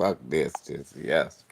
Fuck this. Just yes.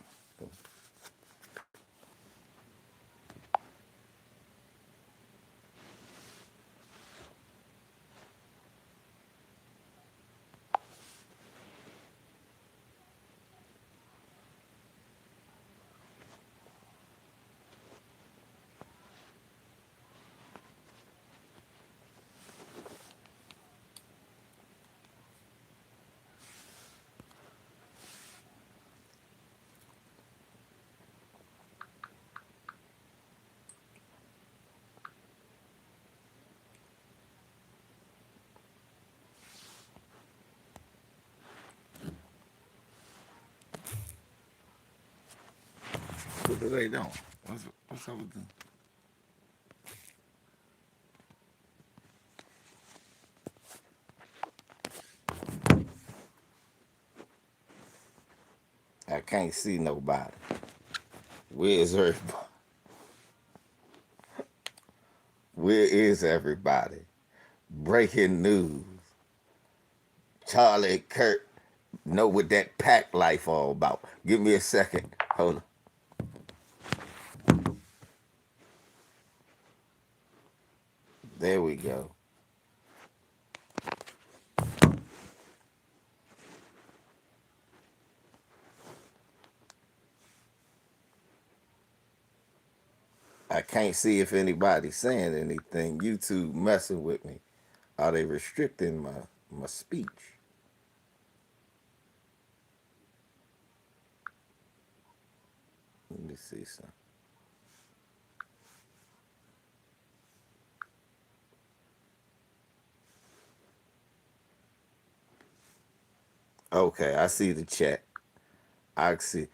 What do they doing? What's up with them? I can't see nobody. Where is everybody? Where is everybody? Breaking news. Charlie Kirk know what that pack life all about. Give me a second. Hold on. There we go. I can't see if anybody's saying anything. YouTube messing with me. Are they restricting my speech? Let me see some. Okay, I see the chat. I can see.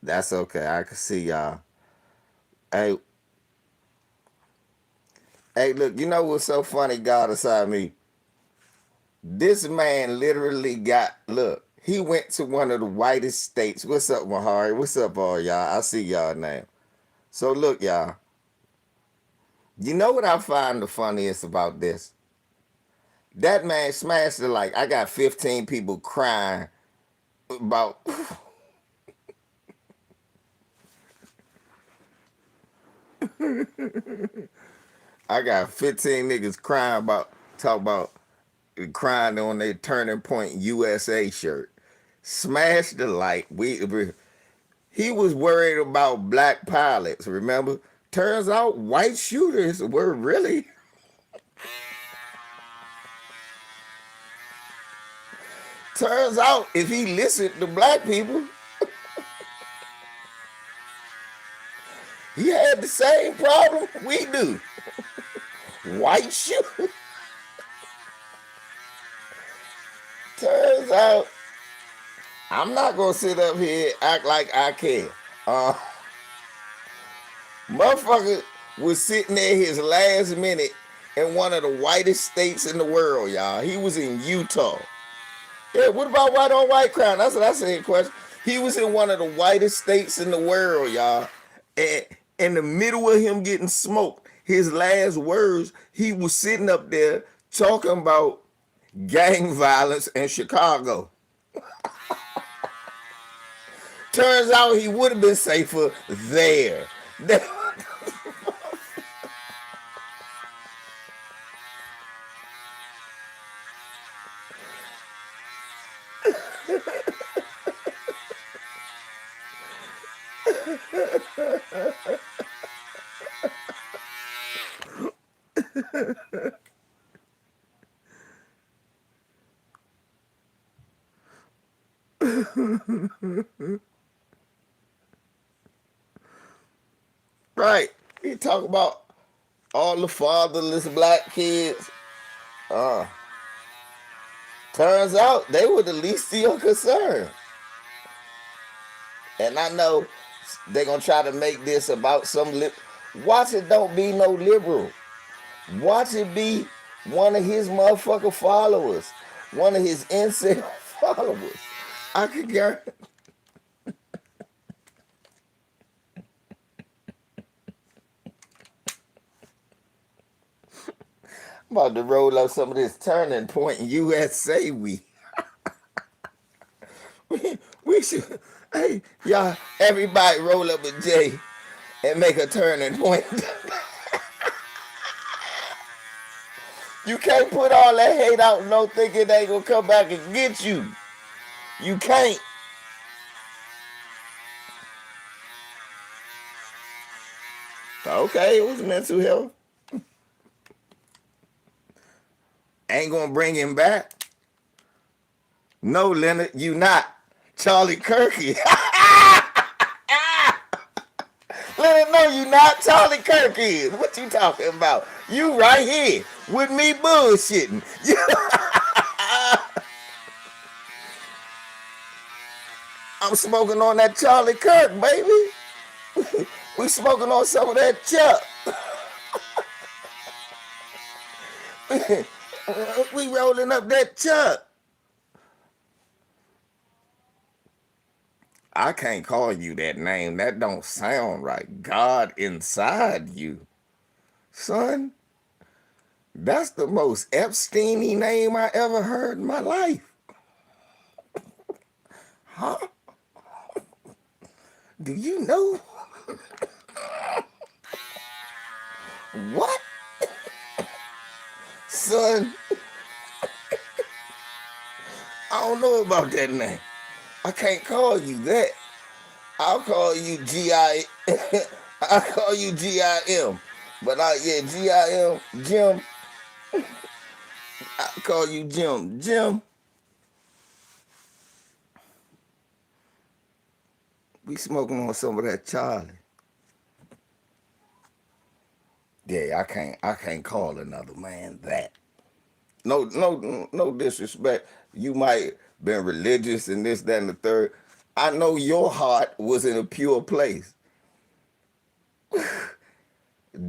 That's okay. I can see y'all. Hey, hey, look. You know what's so funny, God aside me? This man literally got. Look, he went to one of the whitest states. What's up, Mahari? What's up, all y'all? I see y'all now. So look, y'all. You know what I find the funniest about this? That man smashed it like I got 15 people crying about. I got 15 niggas crying about talk about crying on their Turning Point USA shirt. Smashed the light. He was worried about black pilots. Remember? Turns out white shooters were really. Turns out if he listened to black people, he had the same problem we do. White shooters. Turns out I'm not gonna sit up here and act like I care. Uh, Motherfucker was sitting there his last minute in one of the whitest states in the world, y'all. He was in Utah. Yeah, what about white on white crime? That's what I said, question. He was in one of the whitest states in the world, y'all. And in the middle of him getting smoked, his last words, he was sitting up there talking about gang violence in Chicago. Turns out he would have been safer there. Right. He talk about all the fatherless black kids. Uh, Turns out they were the least of your concern. And I know they're gonna try to make this about some watch it don't be no liberal. Watch it be one of his motherfucker followers. One of his incel followers. I could guarantee. I'm about to roll up some of this Turning Point USA we We should, hey, y'all, everybody roll up a J and make a turning point. You can't put all that hate out and no thinking they gonna come back and get you. You can't. Okay, it was mental health. Ain't gonna bring him back. No, Leonard, you not. Charlie Kirk. Leonard, no, you not. Charlie Kirk is. What you talking about? You right here with me bullshitting. I'm smoking on that Charlie Kirk, baby. We smoking on some of that Chuck. We rolling up that Chuck. I can't call you that name. That don't sound right. God inside you. Son, that's the most Epstein-y name I ever heard in my life. Huh? Do you know? What? Son, I don't know about that name. I can't call you that. I'll call you G.I. I'll call you G.I.M. But yeah, G.I.M. Jim. I'll call you Jim. Jim. We smoking on some of that Charlie. Yeah, I can't call another man that. No disrespect. You might been religious and this, that, and the third. I know your heart was in a pure place.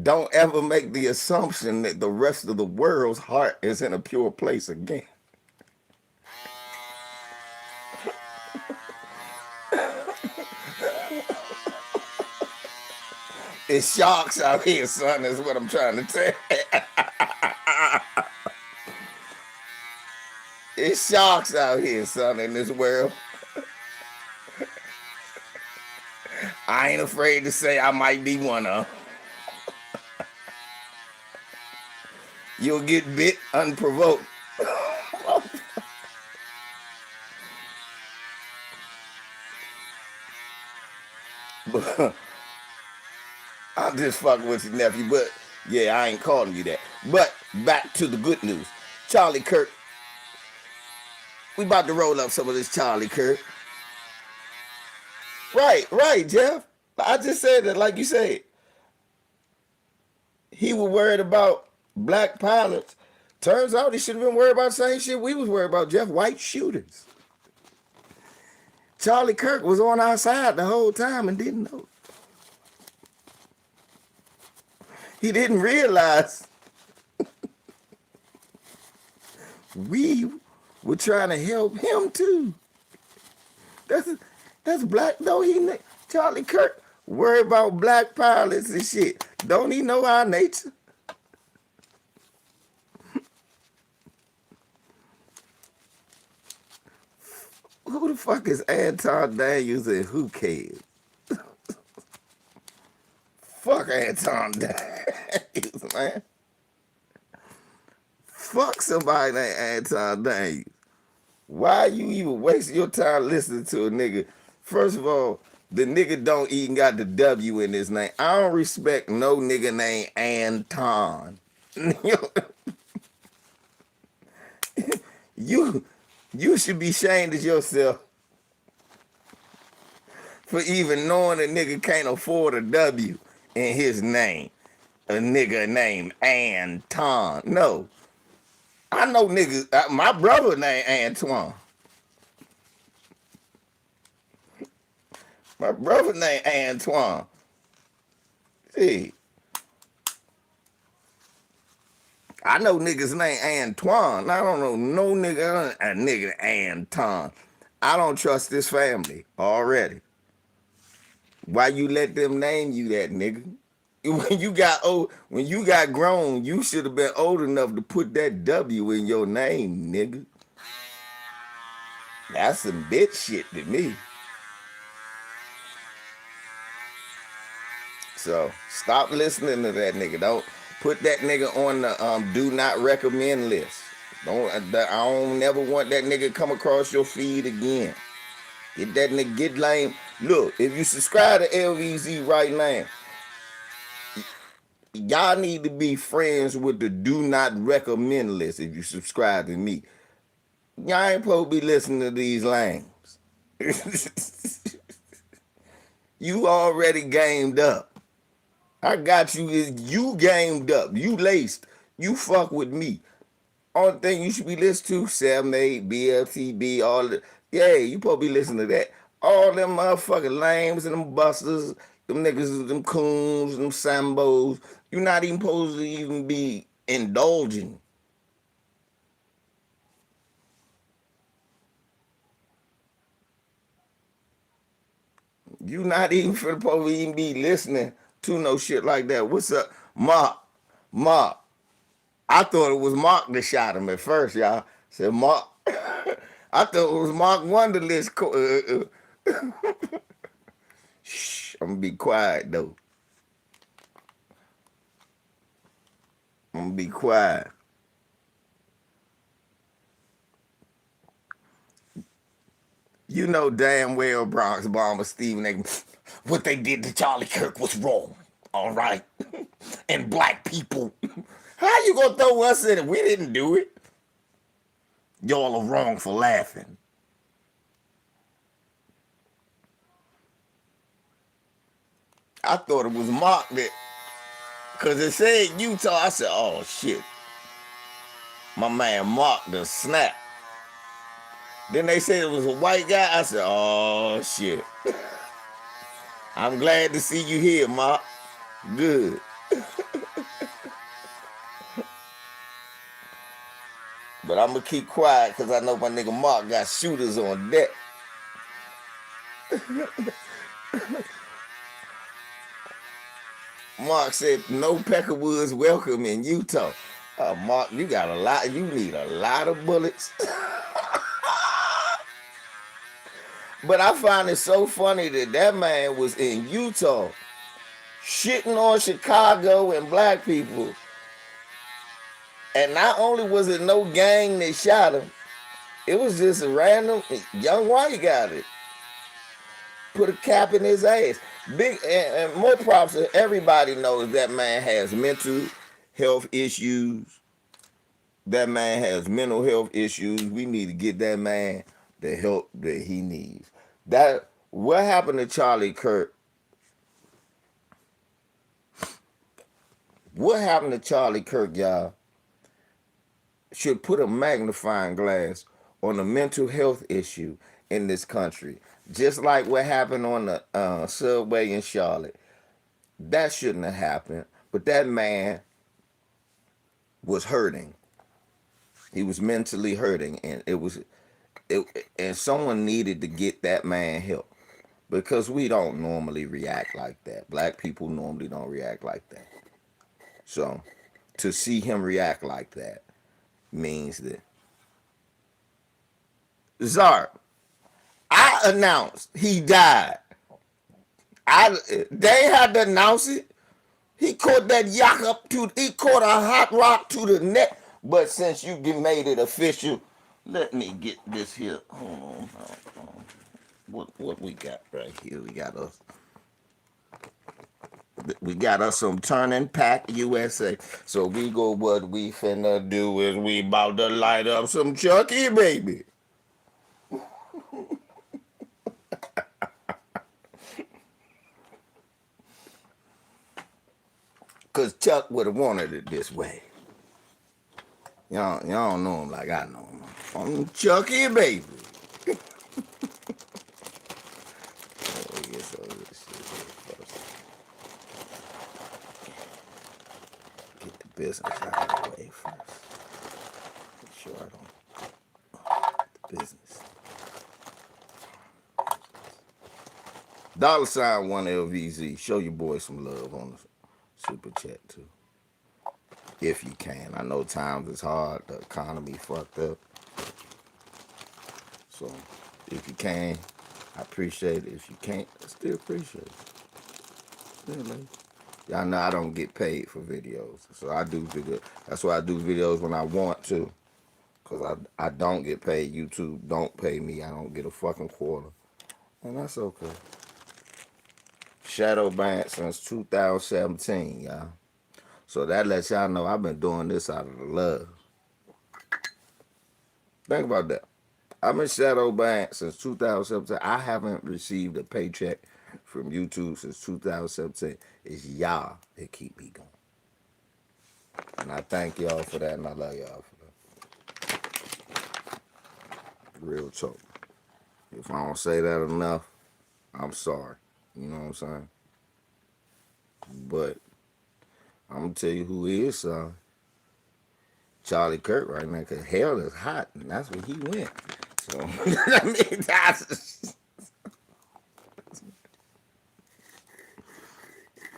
Don't ever make the assumption that the rest of the world's heart is in a pure place again. It's sharks out here, son, is what I'm trying to tell you. It's sharks out here, son, in this world. I ain't afraid to say I might be one of them. You'll get bit unprovoked. I'm just fucking with you, nephew, but yeah, I ain't calling you that. But back to the good news. Charlie Kirk. We about to roll up some of this Charlie Kirk. Right, Jeff. I just said that like you said. He was worried about black pilots. Turns out he should have been worried about the same shit we was worried about, Jeff. White shooters. Charlie Kirk was on our side the whole time and didn't know. He didn't realize we were trying to help him too. That's black. Charlie Kirk worry about black pilots and shit. Don't he know our nature? Who the fuck is Anton Daniels and who cares? Fuck Anton Daniels, man. Fuck somebody named Anton Daniels. Why you even wasting your time listening to a nigga? First of all, the nigga don't even got the W in his name. I don't respect no nigga named Anton. You should be ashamed of yourself for even knowing a nigga can't afford a W in his name. A nigga named Anton. No. I know niggas. My brother named Antoine. My brother named Antoine. See. I know niggas named Antoine. I don't know no nigga a nigga Anton. I don't trust this family already. Why you let them name you that, nigga? When you got old, when you got grown, you should have been old enough to put that W in your name, nigga. That's some bitch shit to me. So stop listening to that nigga. Don't put that nigga on the do not recommend list. I don't never want that nigga come across your feed again. Get that nigga, get lame. Look, if you subscribe to LVZ right now, y'all need to be friends with the do not recommend list if you subscribe to me. Y'all ain't supposed to be listening to these lames. You already gamed up. I got you. You gamed up. You laced. You fuck with me. Only thing you should be listening to, 7-8, BLTB, all the. Yeah, you supposed to be listening to that. All them motherfucking lames and them busters, them niggas, them coons, them sambos. You're not even supposed to even be indulging. You not even supposed to even be listening to no shit like that. What's up, Mark? Mark. I thought it was Mark that shot him at first, y'all. Said Mark. I thought it was Mark Wonderlist. Shh, I'm gonna be quiet though. I'm gonna be quiet. You know damn well Bronx Bomber Stephen A. What they did to Charlie Kirk was wrong. All right. And black people. How you gonna throw us in it? We didn't do it. Y'all are wrong for laughing. I thought it was Mark that, because it said Utah. I said, oh shit. My man Mark the snap. Then they said it was a white guy. I said, oh shit. I'm glad to see you here, Mark. Good. But I'm gonna keep quiet because I know my nigga Mark got shooters on deck. Mark said no Peckerwoods welcome in Utah. Mark, you got a lot. You need a lot of bullets. But I find it so funny that that man was in Utah shitting on Chicago and black people. And not only was it no gang that shot him, it was just a random young white guy that put a cap in his ass. Big and more props. Everybody knows that man has mental health issues. That man has mental health issues. We need to get that man the help that he needs. That what happened to Charlie Kirk? What happened to Charlie Kirk, y'all? Should put a magnifying glass on the mental health issue in this country. Just like what happened on the subway in Charlotte. That shouldn't have happened. But that man was hurting. He was mentally hurting, and and someone needed to get that man help because we don't normally react like that. Black people normally don't react like that. So to see him react like that means that Zark, I announced he died. They had to announce it. He caught that yak up to. He caught a hot rock to the neck. But since you made it official, let me get this here. Hold on. What we got right here? We got us some Turning Pack USA. So we go. What we finna do is we about to light up some Chucky, baby. Cause Chuck would have wanted it this way. Y'all don't know him like I know him. I'm Chucky, baby. Get the business out of the way first. Make sure I don't. The business. $1LVZ. Show your boy some love on the super chat too. If you can. I know times is hard. The economy fucked up. So if you can, I appreciate it. If you can't, I still appreciate it. Yeah, man. Y'all know I don't get paid for videos, so I do video. That's why I do videos when I want to, cause I don't get paid. YouTube don't pay me. I don't get a fucking quarter, and that's okay. Shadow banned since 2017, y'all. So that lets y'all know I've been doing this out of the love. Think about that. I've been shadow banned since 2017. I haven't received a paycheck from YouTube since 2017. It's y'all that keep me going. And I thank y'all for that, and I love y'all for that. Real talk. If I don't say that enough, I'm sorry. You know what I'm saying? But I'm going to tell you who is sorry. Charlie Kirk right now, because hell is hot, and that's where he went. So, I mean, that's...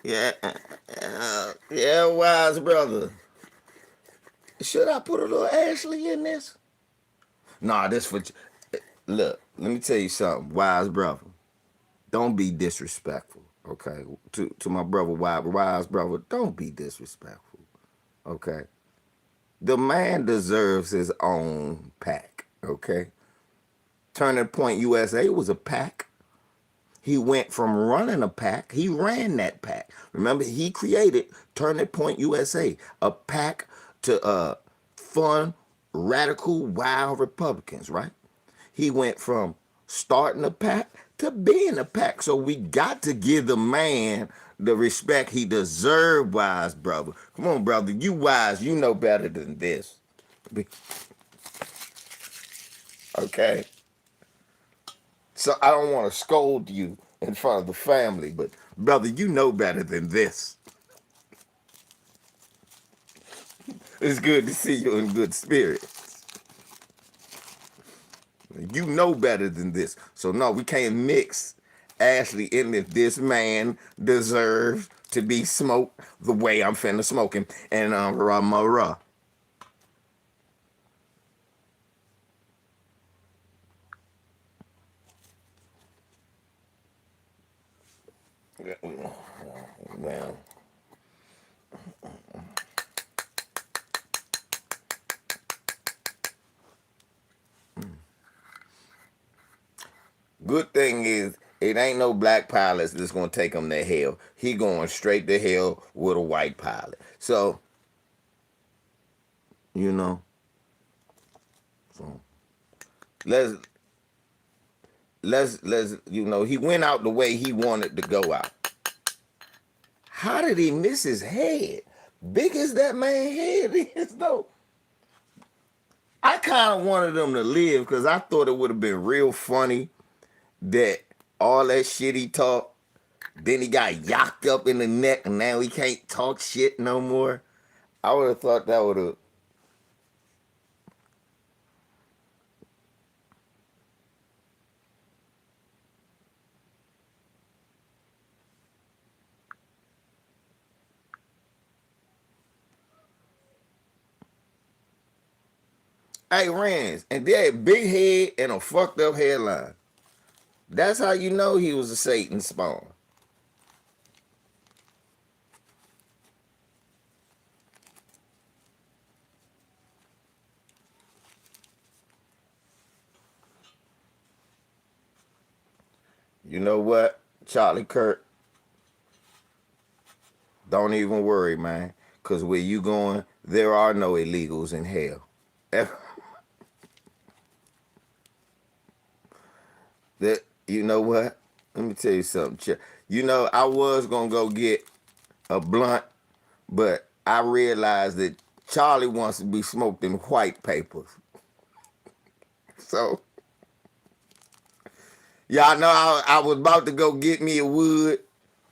Yeah, yeah, wise brother. Should I put a little Ashley in this? Nah, this for... Look, let me tell you something, wise brother. Don't be disrespectful, okay? To my brother, wise brother, don't be disrespectful, okay? The man deserves his own pack, okay? Turning Point USA was a pack. He went from running a pack, he ran that pack. Remember, he created Turning Point USA, a pack to fund radical, wild Republicans, right? He went from starting a pack to being a pack. So we got to give the man the respect he deserved, wise brother. Come on, brother, you wise, you know better than this. Okay? So I don't want to scold you in front of the family, but brother, you know better than this. It's good to see you in good spirit. You know better than this. So no, we can't mix Ashley in it. This man deserves to be smoked the way I'm finna smoke him. And rah. Man. Good thing is, it ain't no black pilots that's gonna take him to hell. He going straight to hell with a white pilot. So, you know, so let's you know, he went out the way he wanted to go out. How did he miss his head? Big as that man head is, though. I kind of wanted him to live because I thought it would have been real funny that all that shit he talked, then he got yocked up in the neck and now he can't talk shit no more. I would have thought that would have. Hey, Rans, and they had big head and a fucked up hairline. That's how you know he was a Satan spawn. You know what, Charlie Kirk? Don't even worry, man. Because where you going, there are no illegals in hell. That, you know what? Let me tell you something. You know, I was going to go get a blunt, but I realized that Charlie wants to be smoked in white papers. So, y'all know I was about to go get me a wood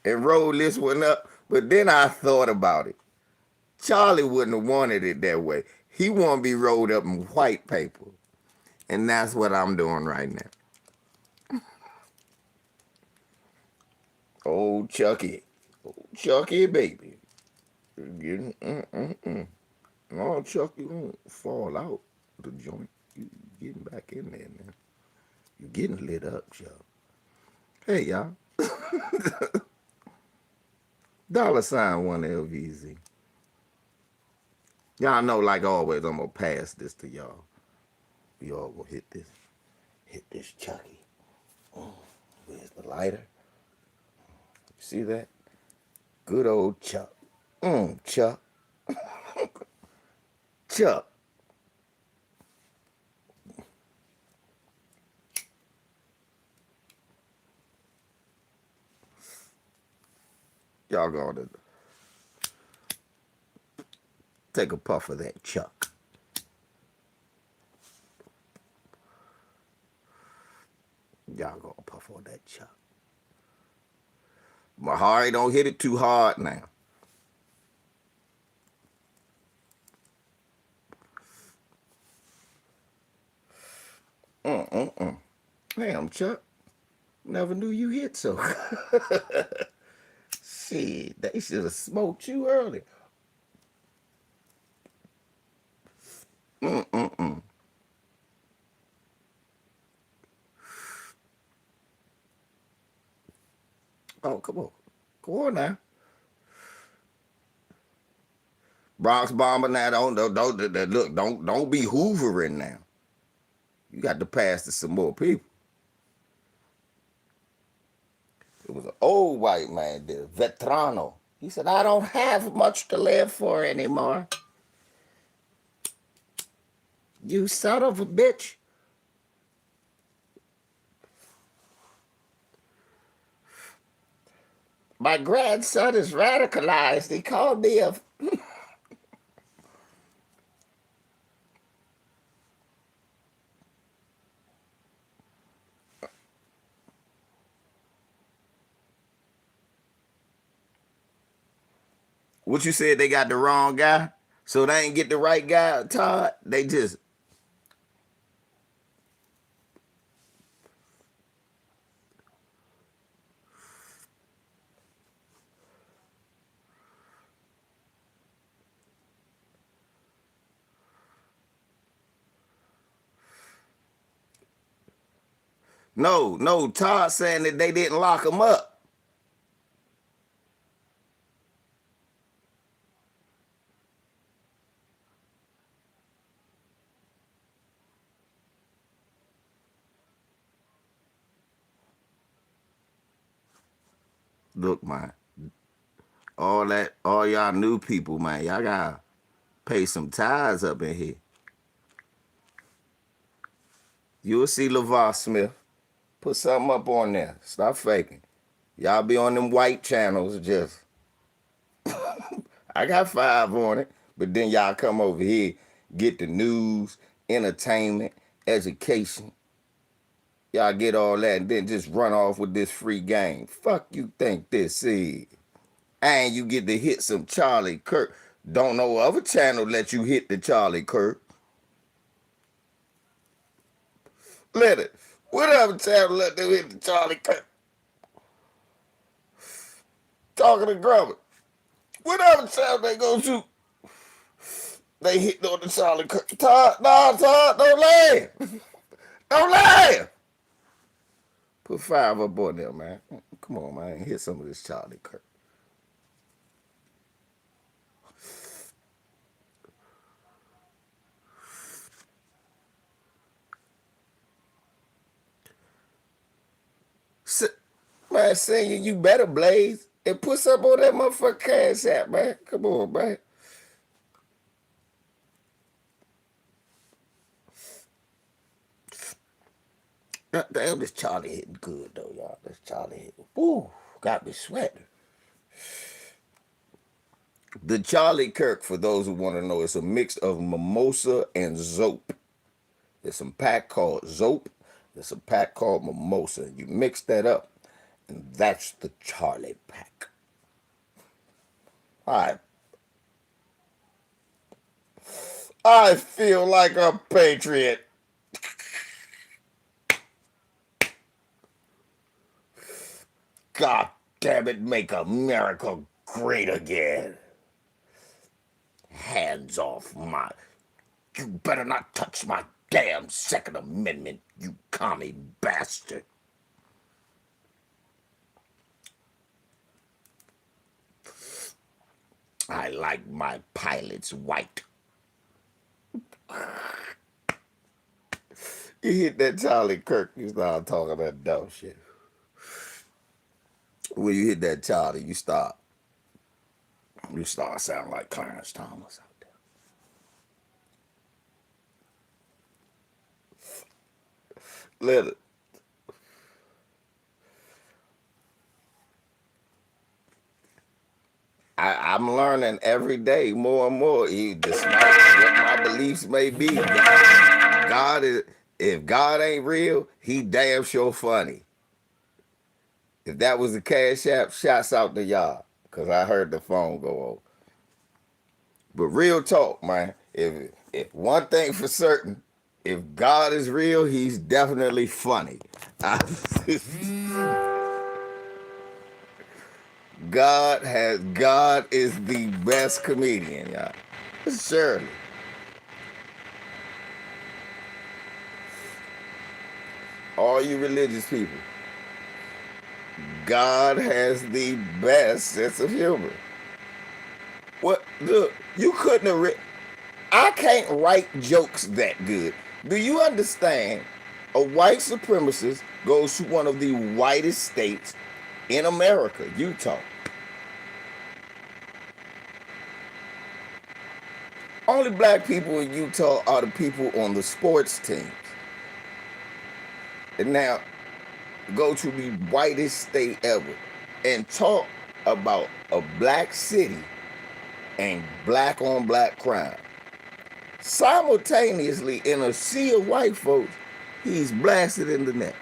and roll this one up, but then I thought about it. Charlie wouldn't have wanted it that way. He want to be rolled up in white paper. And that's what I'm doing right now. Old Chucky. Old Chucky, baby. Getting, Oh, Chucky won't fall out the joint. You getting back in there now. You getting lit up, Chuck. Hey, y'all. $1LVZ. Y'all know, like always, I'm gonna pass this to y'all. We all gonna hit this. Hit this Chucky. Where's the lighter? You see that? Good old Chuck. Chuck. Chuck. Y'all gonna take a puff of that Chuck. Y'all gonna puff on that Chuck. Mahari, don't hit it too hard now. Damn, Chuck. Never knew you hit so. Shit, they should have smoked you early. Oh, come on. Go on now. Bronx Bomber now, don't be hoovering now. You got to pass to some more people. It was an old white man there, Vetrano. He said, I don't have much to live for anymore. You son of a bitch. My grandson is radicalized. He called me a... What you said, they got the wrong guy? So they ain't get the right guy, Todd? They just... No, Todd saying that they didn't lock him up. Look, man, all y'all new people, man, y'all gotta pay some tithes up in here. You'll see LeVar Smith. Put something up on there. Stop faking. Y'all be on them white channels just... I got 5 on it. But then y'all come over here, get the news, entertainment, education. Y'all get all that and then just run off with this free game. Fuck you think this is? And you get to hit some Charlie Kirk. Don't no other channel let you hit the Charlie Kirk. Let it. What other channel let them hit the Charlie Kirk? Talking to Grumman. What other channel they go to? They hit on the Charlie Kirk. Todd, don't laugh. Don't laugh. Put 5 up on there, man. Come on, man. Hit some of this Charlie Kirk. Man, saying you better blaze and put some on that motherfucking cash app, man. Come on, man. Damn, this Charlie hitting good, though, y'all. This Charlie hitting. Woo, got me sweating. The Charlie Kirk, for those who want to know, it's a mix of mimosa and zope. There's some pack called zope. There's a pack called mimosa. You mix that up, and that's the Charlie pack. I feel like a patriot. God damn it, make America great again. Hands off my... You better not touch my damn Second Amendment, you commie bastard. I like my pilots white. You hit that Charlie Kirk, you start talking that dumb shit. When you hit that Charlie, you start sounding like Clarence Thomas out there. Let it. I'm learning every day more and more. Despite what my beliefs may be, God is. If God ain't real, he damn sure funny. If that was the Cash App, shouts out to y'all, cause I heard the phone go off. But real talk, man. If one thing for certain, if God is real, he's definitely funny. God is the best comedian, y'all. Surely. All you religious people, God has the best sense of humor. What? Look, you couldn't have I can't write jokes that good. Do you understand? A white supremacist goes to one of the whitest states in America, Utah. Only black people in Utah are the people on the sports teams. And now, go to the whitest state ever and talk about a black city and black on black crime. Simultaneously, in a sea of white folks, he's blasted in the neck.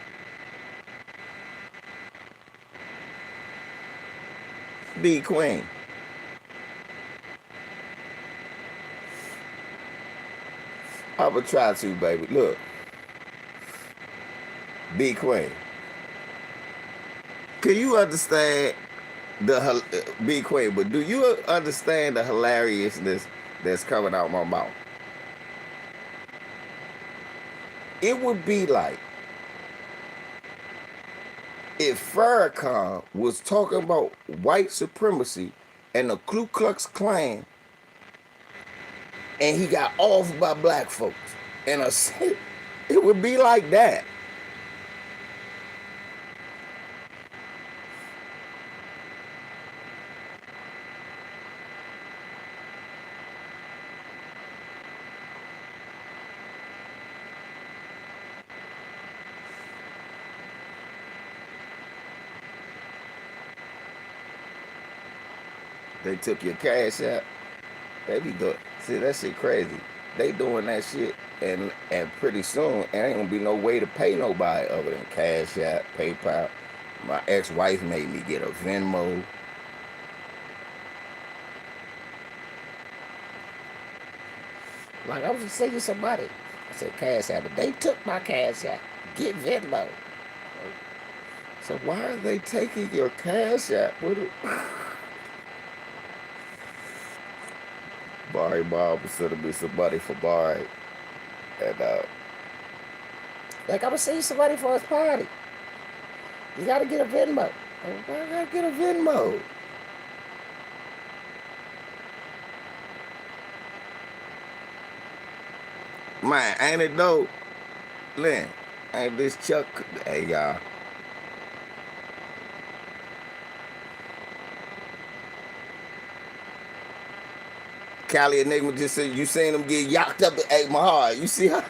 B Queen. I would try to, baby. Look. B Queen. Can you understand the B Queen? But do you understand the hilariousness that's coming out my mouth? It would be like if Farrakhan was talking about white supremacy and the Ku Klux Klan, and he got off by black folks, and it would be like that. They took your Cash App. They be doing, see, that shit crazy. They doing that shit, and pretty soon, there ain't gonna be no way to pay nobody other than Cash App, PayPal. My ex-wife made me get a Venmo. Like, I was just saying to somebody, I said, Cash App, but they took my Cash App. Get Venmo. So why are they taking your Cash App? Barry Bob was sending me some money for Barry. And, like, I was seeing somebody for his party. You gotta get a Venmo. I gotta get a Venmo. Man, ain't it though? Lynn, ain't this Chuck? Hey, y'all. Cali Enigma just said, you seen him get yacked up at 8 Mahar. You see how?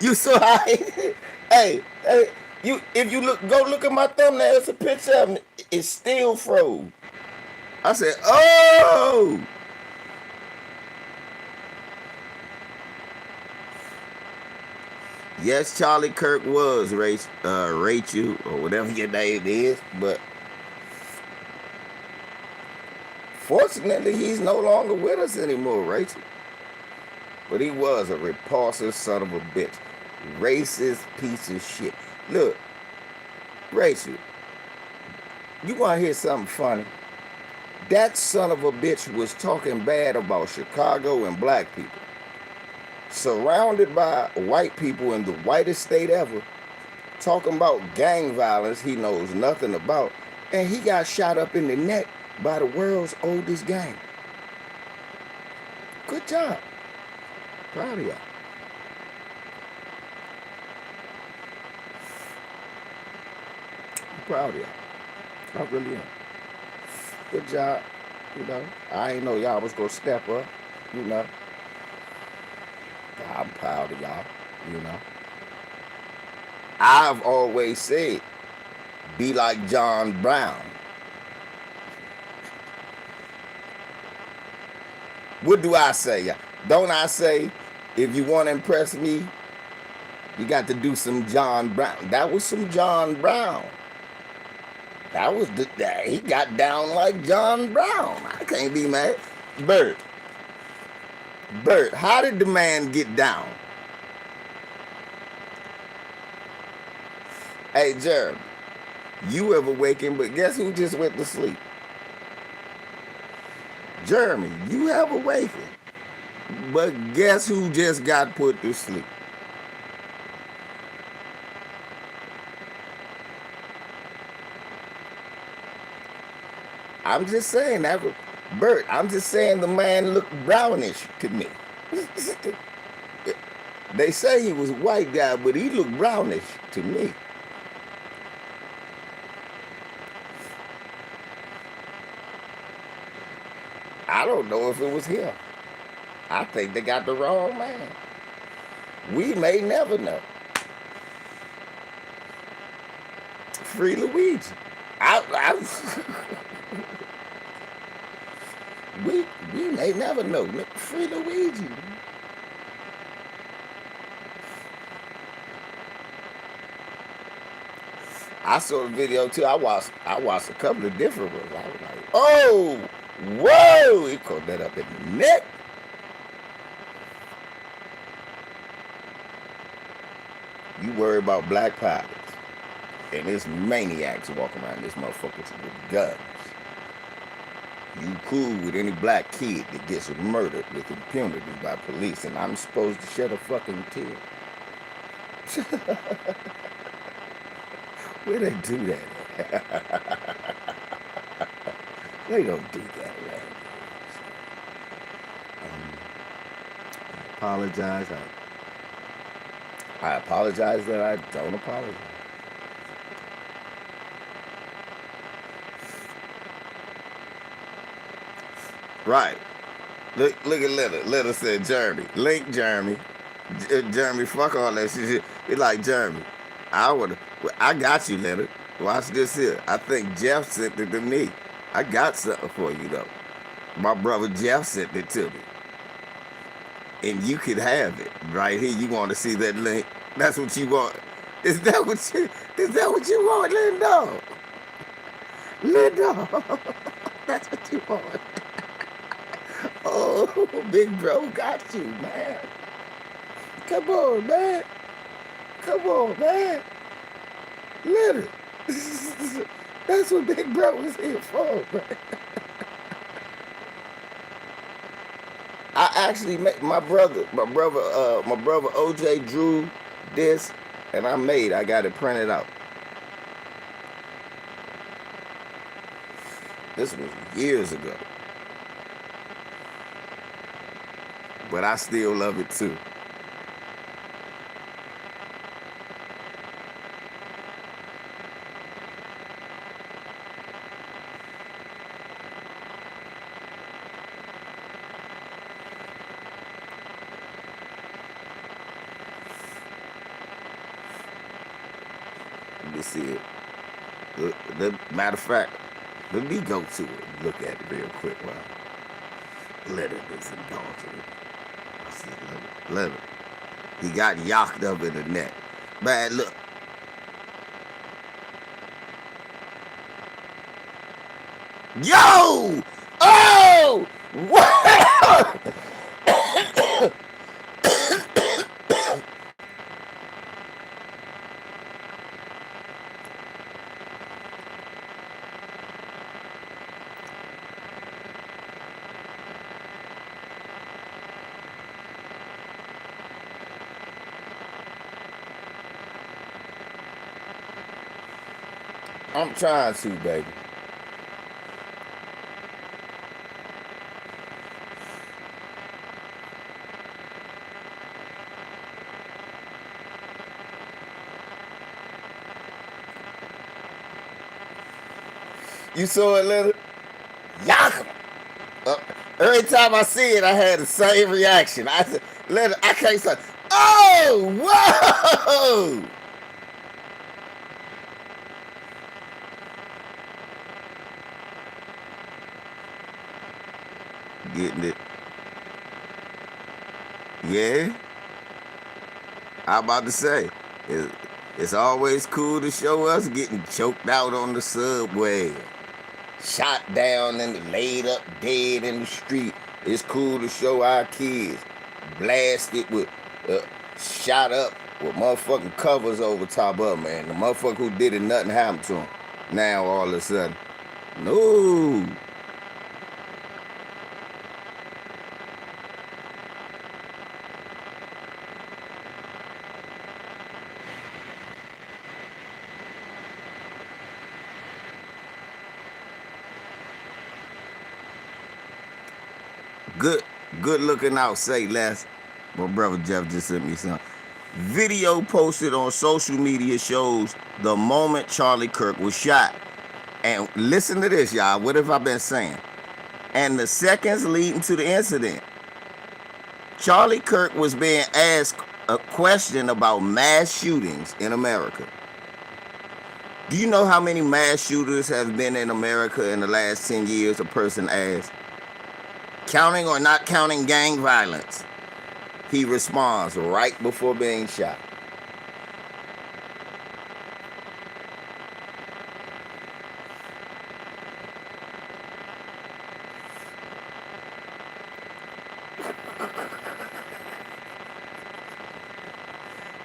You saw how? Hey, you if you go look at my thumbnail, it's a picture of him. It's still froze. I said, oh. Yes, Charlie Kirk was Rachel, or whatever your name is, but fortunately, he's no longer with us anymore, Rachel. But he was a repulsive son of a bitch. Racist piece of shit. Look, Rachel, you want to hear something funny? That son of a bitch was talking bad about Chicago and black people. Surrounded by white people in the whitest state ever, talking about gang violence he knows nothing about, and he got shot up in the neck by the world's oldest game. Good job. Proud of y'all. I'm proud of y'all. I really am. Good job. You know, I ain't know y'all was gonna step up. You know, I'm proud of y'all. You know, I've always said, be like John Brown. What do I say? Don't I say, if you want to impress me, you got to do some John Brown. That was some John Brown. That was he got down like John Brown. I can't be mad. Bert, how did the man get down? Hey, Jeremy, you ever waking, but guess who just went to sleep? Jeremy, you have awakened, but guess who just got put to sleep? I'm just saying that, Bert. I'm just saying the man looked brownish to me. They say he was a white guy, but he looked brownish to me. I don't know if it was him. I think they got the wrong man. We may never know. Free Luigi. we may never know. Free Luigi. I saw the video too. I watched a couple of different ones. I was like, oh, whoa! He caught that up in the neck. You worry about black pilots, and there's maniacs walking around this motherfucker with guns. You cool with any black kid that gets murdered with impunity by police, and I'm supposed to shed a fucking tear. Where they do that? They don't do that around here. I apologize. I apologize that I don't apologize. Right. Look at Little. Little said Jeremy. Link Jeremy. Jeremy, fuck all that shit. It's like Jeremy. I got you, Leonard. Watch this here. I think Jeff sent it to me. I got something for you though. My brother Jeff sent it to me. And you could have it right here. You want to see that link? That's what you want. Is that what you want, Lindo? Lindo. That's what you want. Oh, big bro got you, man. Come on, man. Come on, man. Little. That's what big bro was here for, man. I actually made my brother OJ drew this, and I got it printed out. This was years ago, but I still love it too. You see it. Matter of fact, let me go to it and look at it real quick while Leonard is indulging. I see Leonard. He got yacked up in the neck. Man, look. Yo! Oh! What? I'm trying to, baby. You saw it, Leonard? Yakum. Uh, every time I see it, I had the same reaction. I said, Leonard, I can't say, oh, whoa! Getting it. Yeah. I'm about to say, it's always cool to show us getting choked out on the subway, shot down and laid up dead in the street. It's cool to show our kids blasted with, shot up with motherfucking covers over top of them, man. The motherfucker who did it, nothing happened to him. Now all of a sudden, no. Good looking out, say less. My brother Jeff just sent me some. Video posted on social media shows the moment Charlie Kirk was shot. And listen to this, y'all. What have I been saying? And the seconds leading to the incident, Charlie Kirk was being asked a question about mass shootings in America. Do you know how many mass shooters have been in America in the last 10 years? A person asked. Counting or not counting gang violence? He responds right before being shot.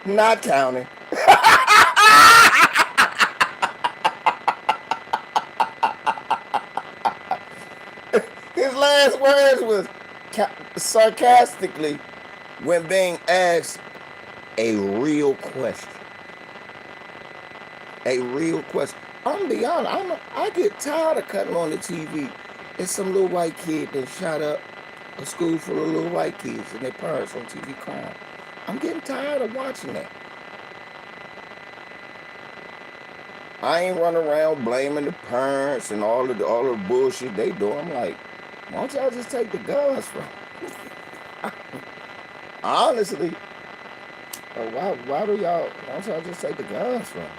Not counting. His last words was sarcastically when being asked a real question. A real question. I'm gonna be honest, I get tired of cutting on the TV. It's some little white kid that shot up a school full of little white kids and their parents on TV crying. I'm getting tired of watching that. I ain't running around blaming the parents and all the bullshit they do. I'm like, why don't y'all just take the guns from them? Honestly, why don't y'all just take the guns from them?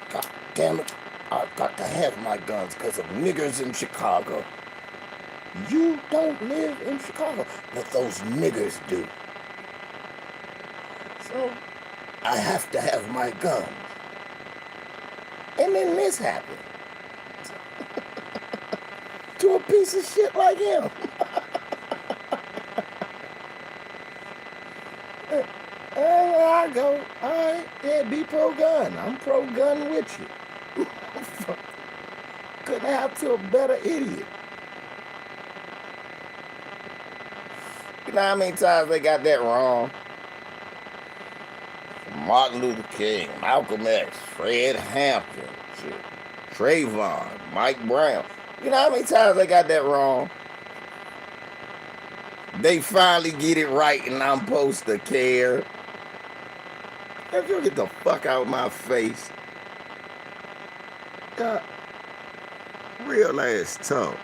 God damn it, I've got to have my guns because of niggers in Chicago. You don't live in Chicago, but those niggers do. So, I have to have my guns. And then this happened. To a piece of shit like him. And I go, alright, yeah, be pro-gun. I'm pro-gun with you. Couldn't have to a better idiot. You know how many times they got that wrong? Martin Luther King, Malcolm X, Fred Hampton, Trayvon, Mike Brown. You know how many times they got that wrong? They finally get it right and I'm supposed to care. If you get the fuck out of my face. Real ass talk.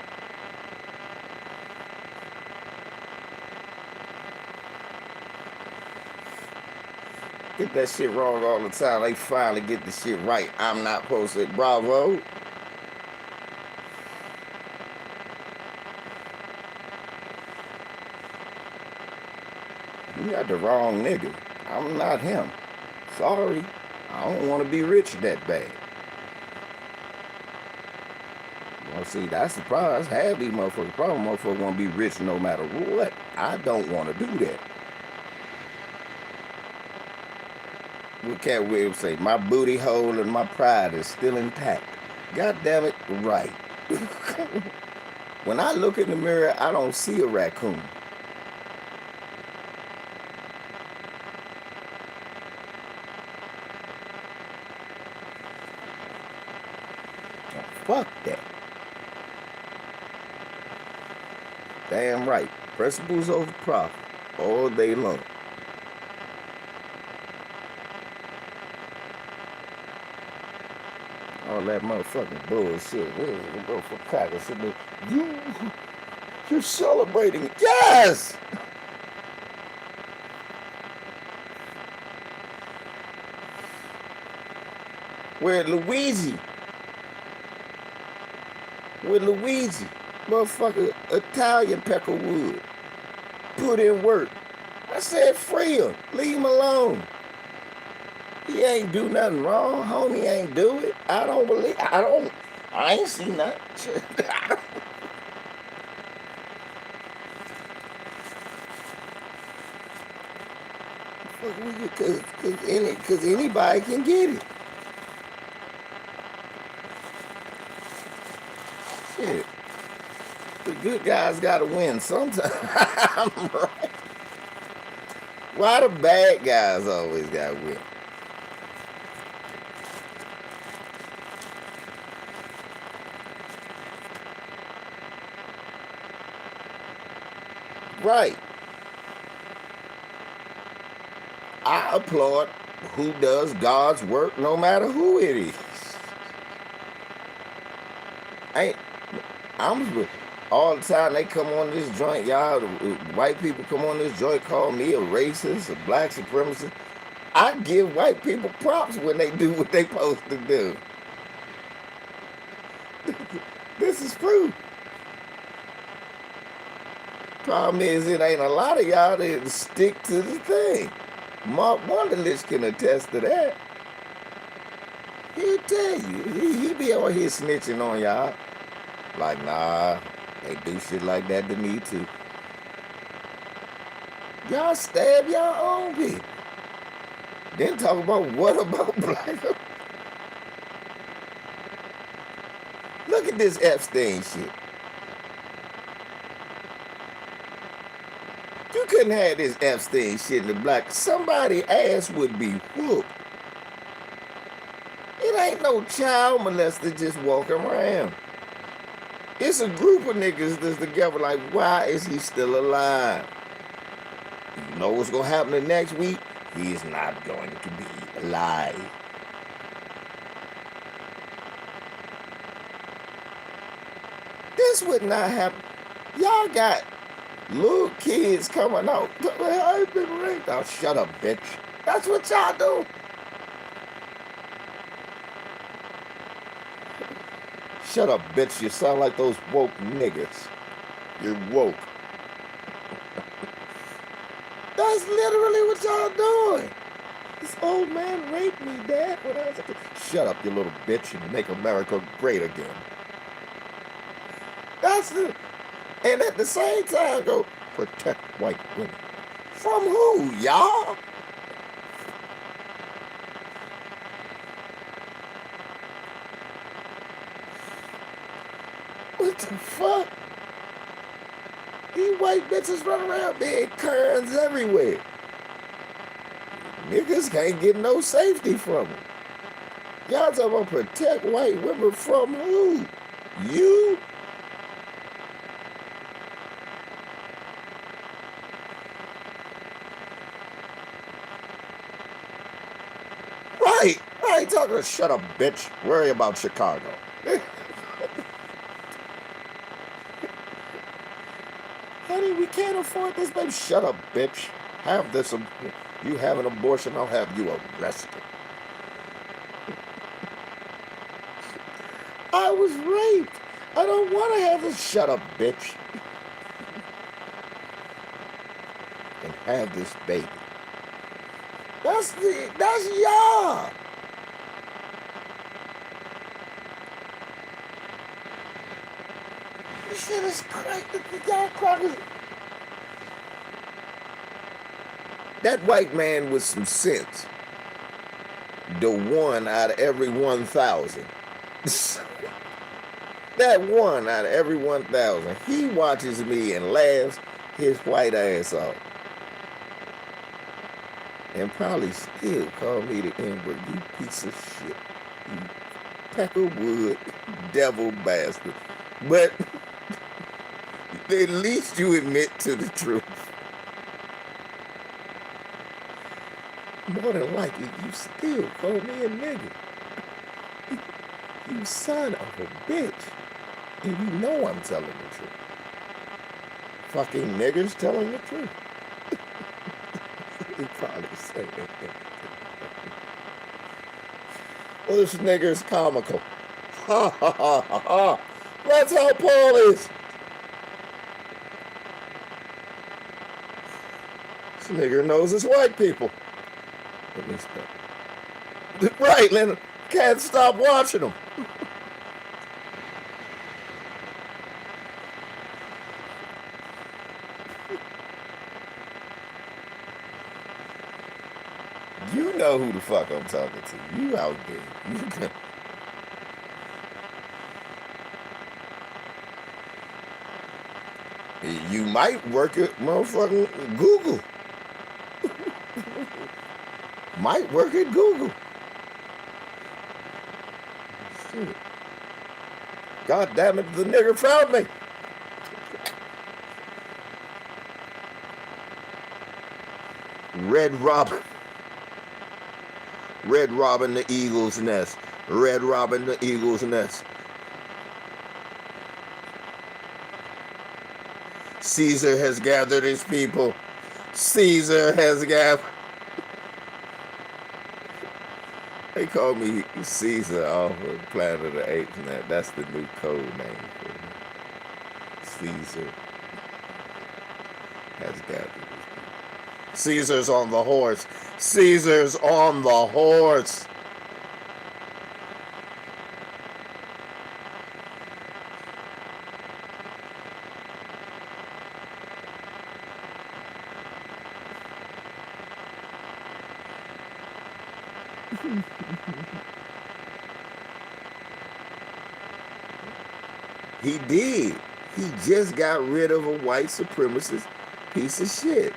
Get that shit wrong all the time. They finally get the shit right. I'm not supposed to. Bravo. You got the wrong nigga. I'm not him. Sorry. I don't want to be rich that bad. Well, see, that's the problem. That's half these motherfuckers. The problem, motherfuckers want to be rich no matter what. I don't want to do that. What Cat Williams say? My booty hole and my pride is still intact. God damn it, right. When I look in the mirror, I don't see a raccoon. Fuck that. Damn right. Principles over profit all day long. All that motherfucking bullshit. We go for crackers. You're celebrating. Yes! Where Luigi. With Luigi. Motherfucker, Italian Peckerwood. Put in work. I said free him. Leave him alone. He ain't do nothing wrong. Homie ain't do it. I ain't seen nothing. Because anybody can get it. Shit. The good guys gotta win sometime. Right? Why the bad guys always gotta win? Right. I applaud who does God's work no matter who it is. I'm all the time they come on this joint, y'all. White people come on this joint, call me a racist, a black supremacist. I give white people props when they do what they supposed to do. This is true. Problem is, it ain't a lot of y'all that stick to the thing. Mark Wunderlich can attest to that. He'll tell you. He be on here snitching on y'all. Like, nah, they do shit like that to me too. Y'all stab y'all own people. Then talk about what about black people? Look at this Epstein shit. You couldn't have this Epstein shit in the black. Somebody's ass would be whooped. It ain't no child molester just walking around. It's a group of niggas that's together like, why is he still alive? You know what's gonna happen the next week? He is not going to be alive. This would not happen. Y'all got little kids coming out. I've been raped. Oh, shut up, bitch. That's what y'all do. Shut up, bitch. You sound like those woke niggas. You're woke. That's literally what y'all doing. This old man raped me, Dad, when I was a kid. Shut up, you little bitch, and make America great again. That's the... And at the same time, go, protect white women. From who, y'all? What the fuck? These white bitches run around being Karens everywhere. Niggas can't get no safety from them. Y'all talking about protect white women from who? You? Right. I ain't talking to shut up, bitch. Worry about Chicago. Honey, we can't afford this, baby. Shut up, bitch. Have this. You have an abortion, I'll have you arrested. I was raped. I don't want to have this. Shut up, bitch. And have this baby. That's y'all. This shit is crazy. Y'all crackers. That white man with some sense. The one out of every 1,000. That one out of every 1,000. He watches me and laughs his white ass off. And probably still call me the N-word. You piece of shit. You Peckerwood devil bastard. But at least you admit to the truth. More than likely, you still call me a nigga. You son of a bitch. And you know I'm telling the truth. Fucking niggers telling the truth. He probably saying it. Well, this nigger's comical. Ha ha ha ha ha. That's how Paul is. This nigger knows it's white people. At least that. Right, Leonard. Can't stop watching them. You know who the fuck I'm talking to. You out there. You might work at motherfucking Google. Might work at Google. Shit. God damn it, the nigger found me. Red Robin. Red Robin the Eagle's Nest. Red Robin the Eagle's Nest. Caesar has gathered his people. Caesar has gathered. They call me Caesar off of Planet of the Apes, and that's the new code name for me. Caesar has gathered his people. Caesar's on the horse. Caesar's on the horse. He did. He just got rid of a white supremacist piece of shit.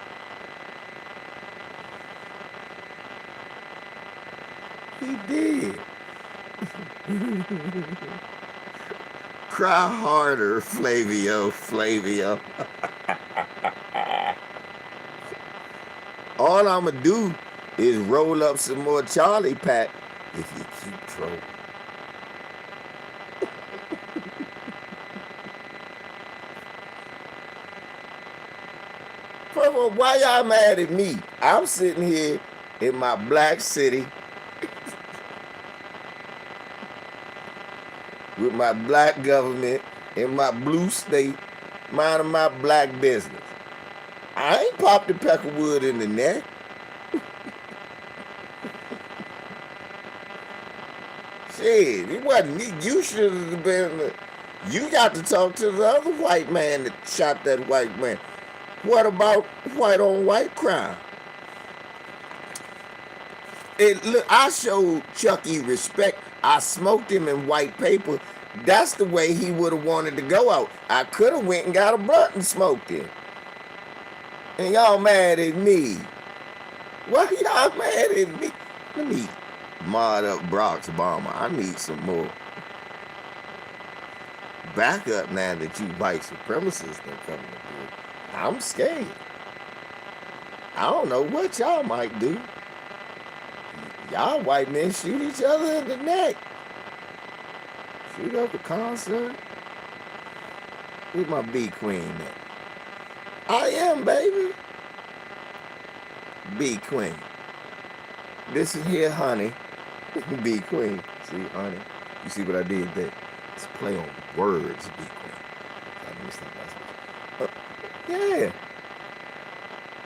He did. Cry harder, Flavio, Flavio. All I'ma do is roll up some more Charlie pack if you keep trolling. First of all, why y'all mad at me? I'm sitting here in my black city with my black government in my blue state, minding my black business. I ain't popped the Peckerwood in the neck. Shit, it wasn't me. You should have been. You got to talk to the other white man that shot that white man. What about white on white crime? Look, I showed Chucky respect. I smoked him in white paper. That's the way he would have wanted to go out. I could have went and got a blunt and smoked him. And y'all mad at me. Why y'all mad at me? Let me mod up Brock's Obama. I need some more backup now that you white supremacists are coming to do. I'm scared. I don't know what y'all might do. Y'all white men shoot each other in the neck. Shoot up the concert. Where's my bee queen at? I am, baby. Bee queen. This is here, honey. Bee queen. See, honey. You see what I did there? It's play on words, bee queen. Yeah.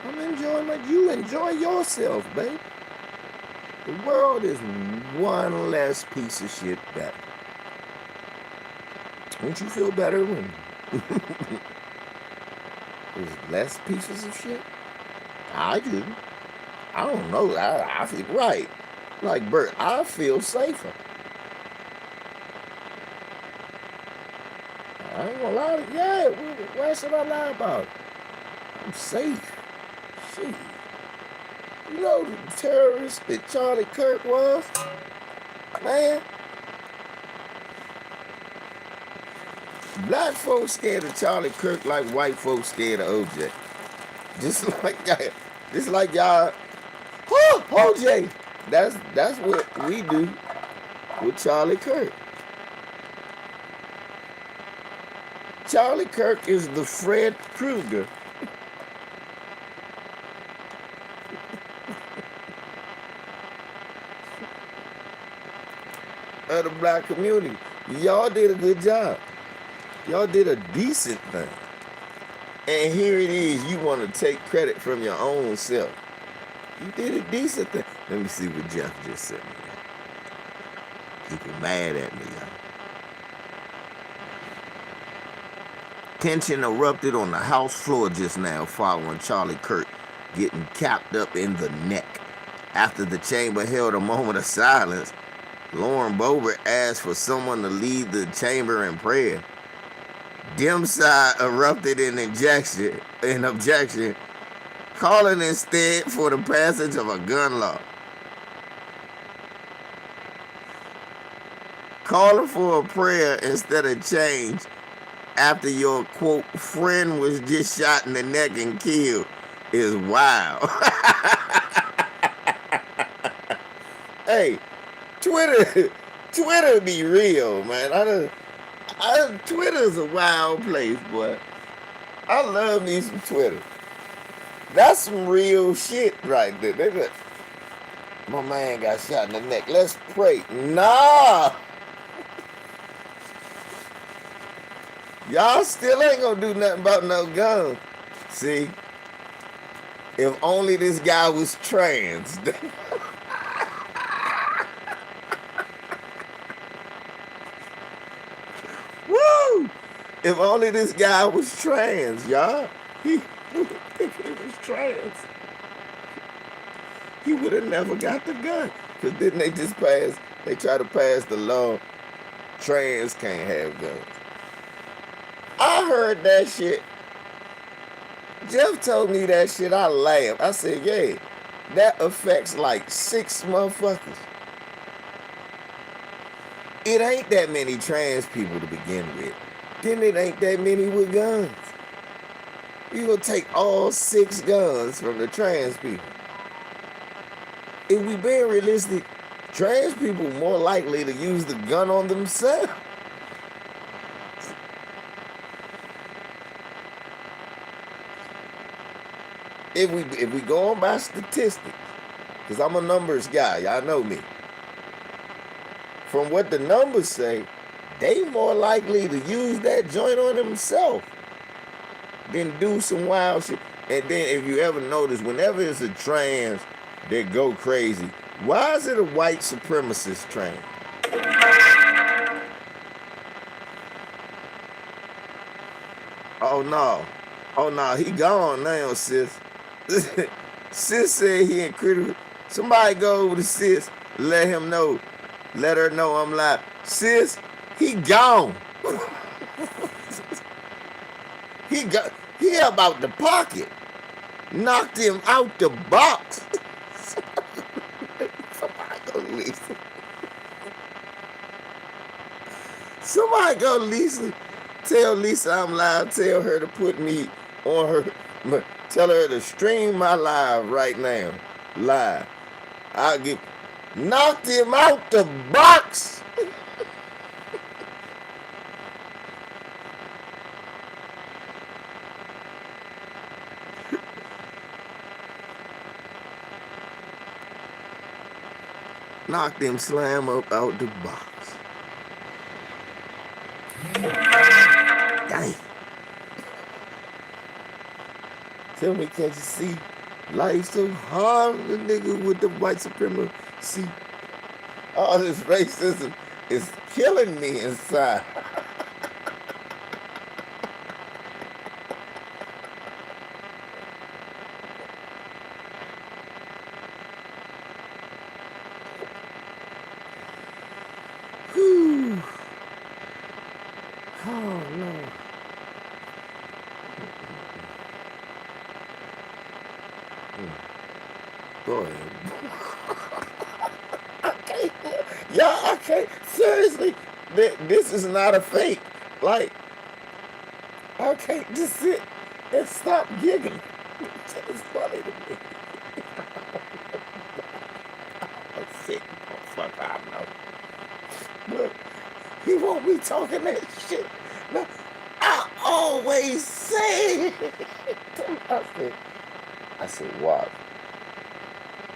I'm enjoying you enjoy yourself, baby. The world is one less piece of shit better. Don't you feel better when there's less pieces of shit? I do. I don't know. I feel right. Like Bert, I feel safer. I ain't gonna lie to you. Yeah, why should I lie about it? I'm safe. Shit. You know the terrorist that Charlie Kirk was? Man. Black folks scared of Charlie Kirk like white folks scared of OJ. Just like y'all. Oh, OJ. That's what we do with Charlie Kirk. Charlie Kirk is the Fred Krueger of the black community. Y'all did a good job. Y'all did a decent thing. And here it is, you want to take credit from your own self. You did a decent thing. Let me see what Jeff just said. People mad at me, y'all. Tension erupted on the House floor just now following Charlie Kirk getting capped up in the neck. After the chamber held a moment of silence, Lauren Boebert asked for someone to lead the chamber in prayer. Dem side erupted in objection, calling instead for the passage of a gun law. Calling for a prayer instead of change after your, quote, friend was just shot in the neck and killed is wild. Hey, Twitter be real, man. Twitter's a wild place, boy. I love me some Twitter. That's some real shit right there. My man got shot in the neck. Let's pray. Nah. Y'all still ain't gonna do nothing about no guns. See? If only this guy was trans. Woo! If only this guy was trans, y'all. If he was trans, he would have never got the gun. Because didn't they try to pass the law, trans can't have guns. I heard that shit. Jeff told me that shit. I laughed. I said, yeah, that affects like 6 motherfuckers. It ain't that many trans people to begin with. Then it ain't that many with guns. You gonna take all 6 guns from the trans people. If we being realistic, trans people more likely to use the gun on themselves. If we go on by statistics, because I'm a numbers guy, y'all know me. From what the numbers say, they more likely to use that joint on themselves than do some wild shit. And then if you ever notice, whenever it's a trans that go crazy, why is it a white supremacist trans? Oh no, he gone now, sis. Sis said he ain't critical. Somebody go over to sis, let her know I'm live. Sis, he gone. He about the pocket. Knocked him out the box. Somebody go Lisa. Somebody go Lisa. Tell Lisa I'm live. Tell her to put me on her. Tell her to stream my live right now. Live. Knocked him out the box. Knocked him slam up out the box. Dang. Tell me, can't you see? Life so hard, the nigga with the white supremacy. All this racism is killing me inside. Whew. Oh, no. Boy. I can't. Seriously, this is not a fake. Like, I can't just sit and stop giggling. It's funny to me. I'm sick, motherfucker, I know. But he won't be talking that shit. No, always say. I said, wow.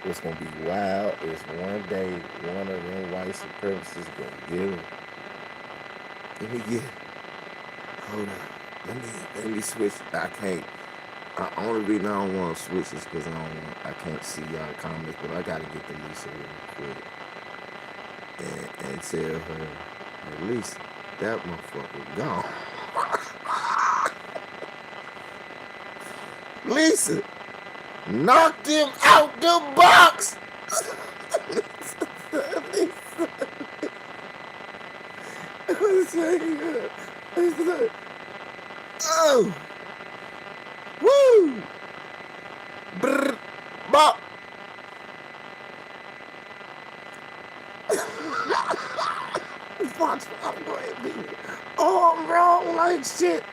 What's gonna be wild is one day one of them white supremacists gonna get him. Let me get. Hold on. Let me switch. I can't. The only reason I don't want to switch is because I can't see y'all comments, but I gotta get to Lisa real quick and tell her, at least that motherfucker gone. Lisa, knocked him out the box. Oh, woo, brr, bop. Watch, I'm going to be. Oh, I'm wrong like shit.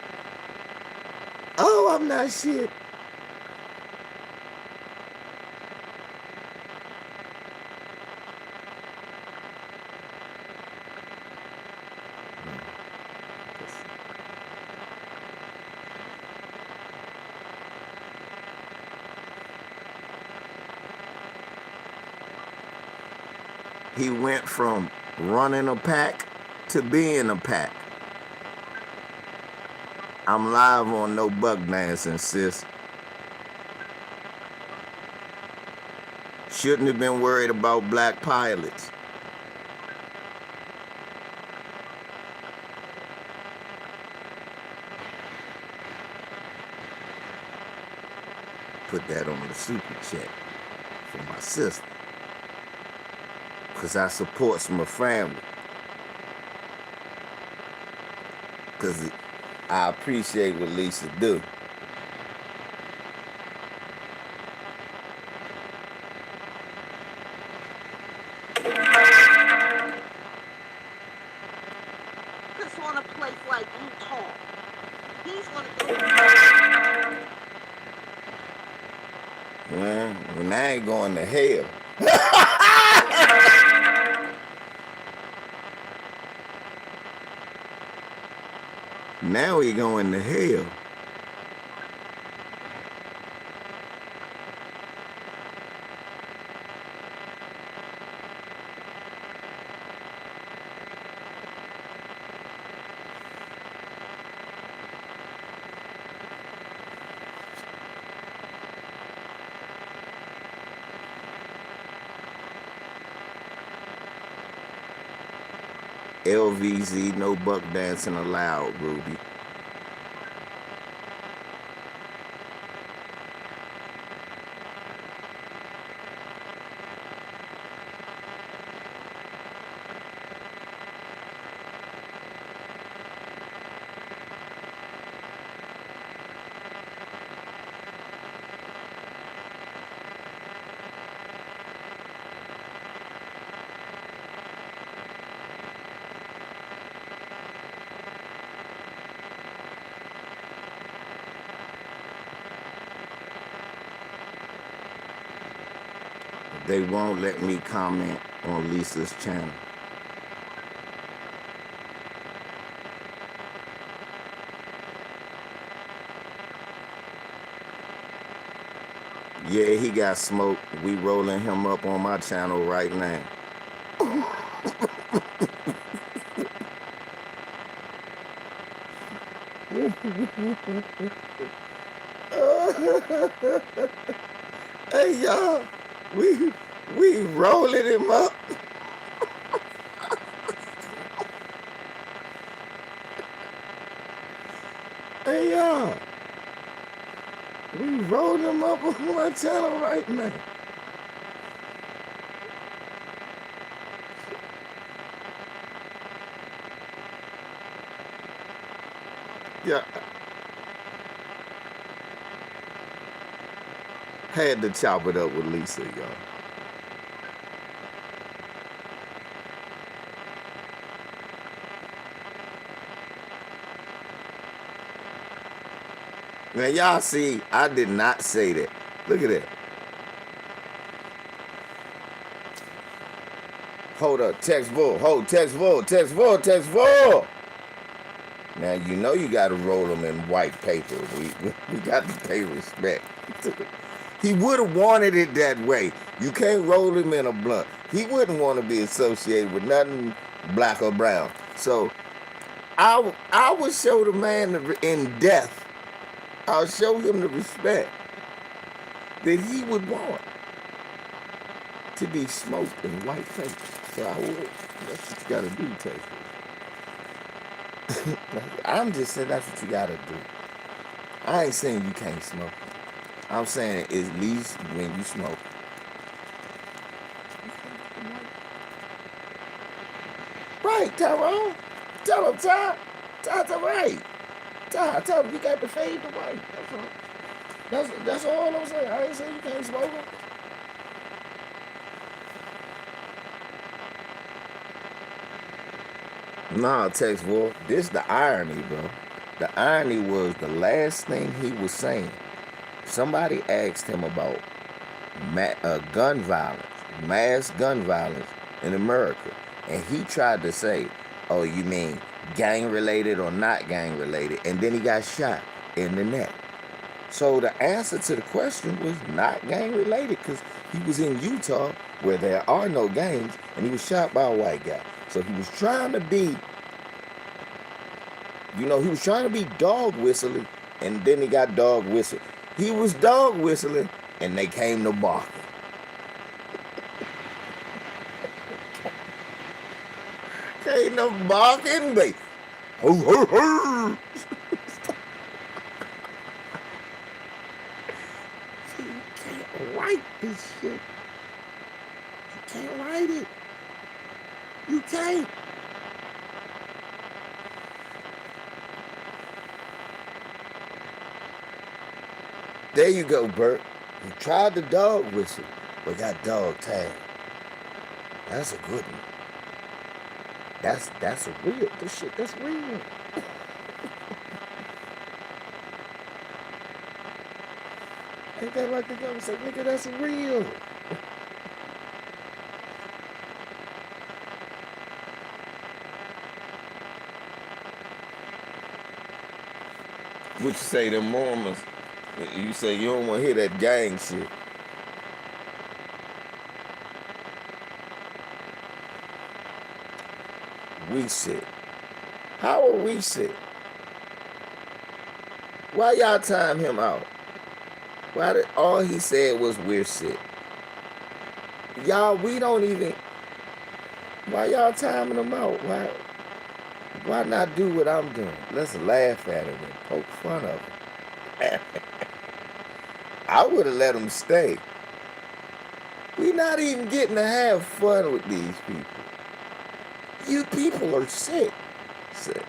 Oh, I'm not shit. He went from running a pack to being a pack. I'm live on No Buck Dancing, sis. Shouldn't have been worried about black pilots. Put that on the super chat for my sister. Because I supports my family. Because I appreciate what Lisa do. Just want a place like Utah. He's gonna go. Well, when I ain't going to hell. Now he going to hell. LVZ, no buck dancing allowed, Ruby. They won't let me comment on Lisa's channel. Yeah, he got smoked. We rolling him up on my channel right now. Hey y'all, we rolling him up. Hey y'all, we rolling him up on my channel right now. Yeah. Had to chop it up with Lisa, y'all. Now y'all see, I did not say that. Look at that. Hold up, text Bull. Hold, text Bull, text Bull, text Bull. Now you know you got to roll them in white paper. We got to pay respect. He would have wanted it that way. You can't roll him in a blunt. He wouldn't want to be associated with nothing black or brown. So I would show the man in death. I'll show him the respect that he would want to be smoked in white paper. So I would. That's what you got to do, Texas. I'm just saying that's what you got to do. I ain't saying you can't smoke. I'm saying at least when you smoke. Right, Tyrone. Tell him, Ty. Ty's right. Ty, tell him you got to fade the white. That's all I'm saying. I ain't saying you can't smoke it. Nah, Tex Wolf. This the irony, bro. The irony was the last thing he was saying. Somebody asked him about gun violence, mass gun violence in America. And he tried to say, oh, you mean gang-related or not gang-related? And then he got shot in the neck. So the answer to the question was not gang-related because he was in Utah where there are no gangs and he was shot by a white guy. So he was trying to be, he was trying to be dog whistling and then he got dog whistled. He was dog whistling and they came to barking. Ain't no barking, baby. Ho, ho, ho. You can't write this shit. You can't write it. You can't. There you go, Bert. You tried the dog whistle, but got dog tag. That's a good one. That's a real. This shit, that's real. Ain't that like the government say, nigga, that's real. What you say, them Mormons? You say you don't want to hear that gang shit. We sick. How are we sick? Why y'all time him out? Why all he said was we're sick? Y'all, we don't even. Why y'all timing him out? Why not do what I'm doing? Let's laugh at him and poke fun of him. I would have let him stay. We not even getting to have fun with these people. You people are sick.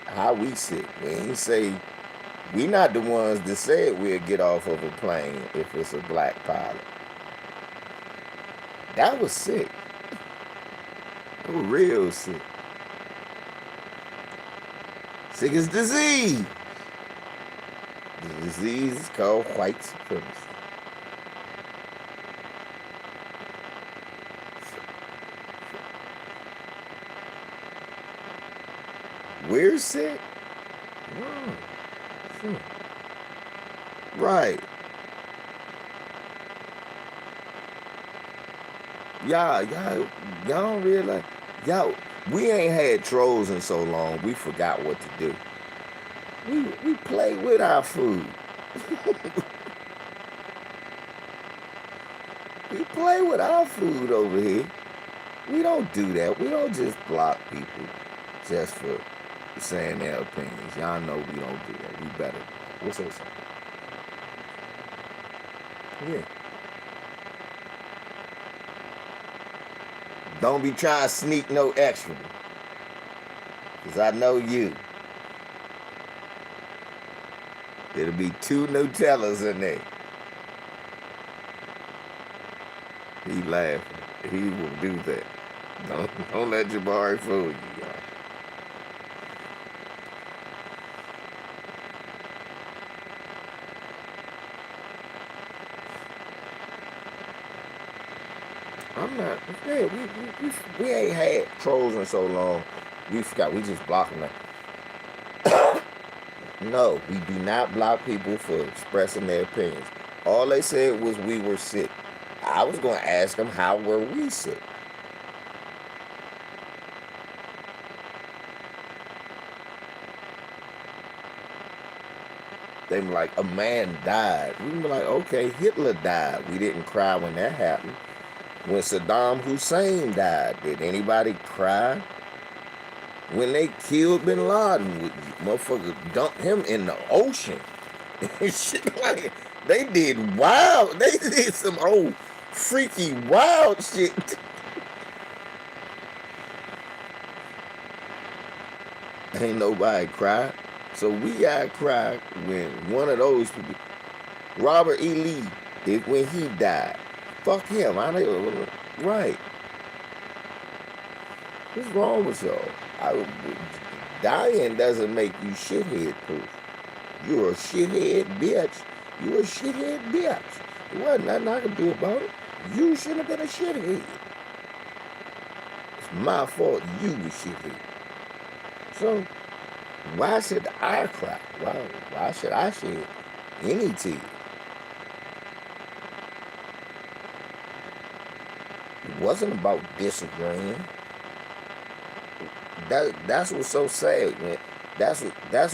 How we sick? We ain't say, we not the ones that said we'll get off of a plane if it's a black pilot. That was sick. That was real sick. Sick as disease. The disease is called white supremacy. We're sick? Right. Y'all don't realize, we ain't had trolls in so long, we forgot what to do. We play with our food. We play with our food over here. We don't do that. We don't just block people just for saying their opinions. Y'all know we don't do that. We better. We'll say something. Yeah. Don't be trying to sneak no extra. Because I know you. There'll be 2 Nutellas in there. He laughing. He will do that. Don't let Jabari fool you, y'all. I'm not. Yeah, we ain't had trolls in so long. We forgot. We just blocking them. No, we do not block people for expressing their opinions. All they said was we were sick. I was going to ask them how were we sick. They were like, a man died. We were like, okay, Hitler died. We didn't cry when that happened. When Saddam Hussein died, did anybody cry? When they killed Bin Laden, motherfuckers dumped him in the ocean. Shit like they did wild. They did some old freaky wild shit. Ain't nobody cry. So we gotta cry when one of those people, Robert E. Lee, when he died. Fuck him. I don't right. What's wrong with y'all? Dying doesn't make you shithead proof. You're a shithead bitch. You're a shithead bitch. There wasn't nothing I could do about it. You should have been a shithead. It's my fault you were shithead. So, why should I cry? Why should I shed any tears? It wasn't about disagreeing. That's what's so sad, man. That's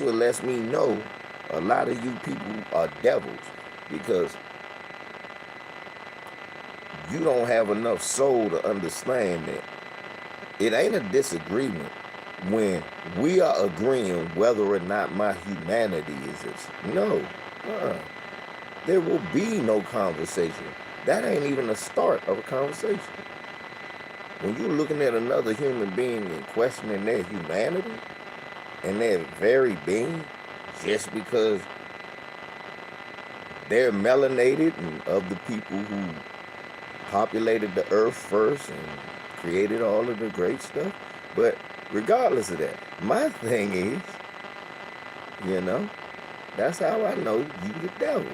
what lets me know a lot of you people are devils, because you don't have enough soul to understand that it ain't a disagreement when we are agreeing whether or not my humanity is. No, there will be no conversation. That ain't even the start of a conversation. When you're looking at another human being and questioning their humanity and their very being, just because they're melanated and of the people who populated the earth first and created all of the great stuff. But regardless of that, my thing is, that's how I know you the devil.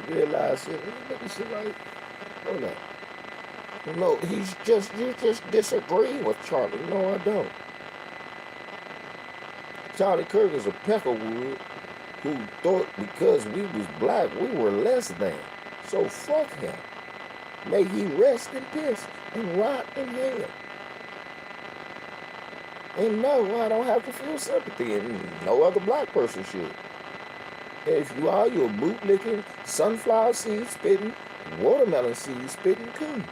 You realize shit, shit like, hold on. No, you just disagree with Charlie. No, I don't. Charlie Kirk is a peckerwood who thought because we was black, we were less than. So fuck him. May he rest in peace and rot in hell. And no, I don't have to feel sympathy, and no other black person should. If you are, you're a bootlicking, sunflower seed spitting, watermelon seed spitting coon.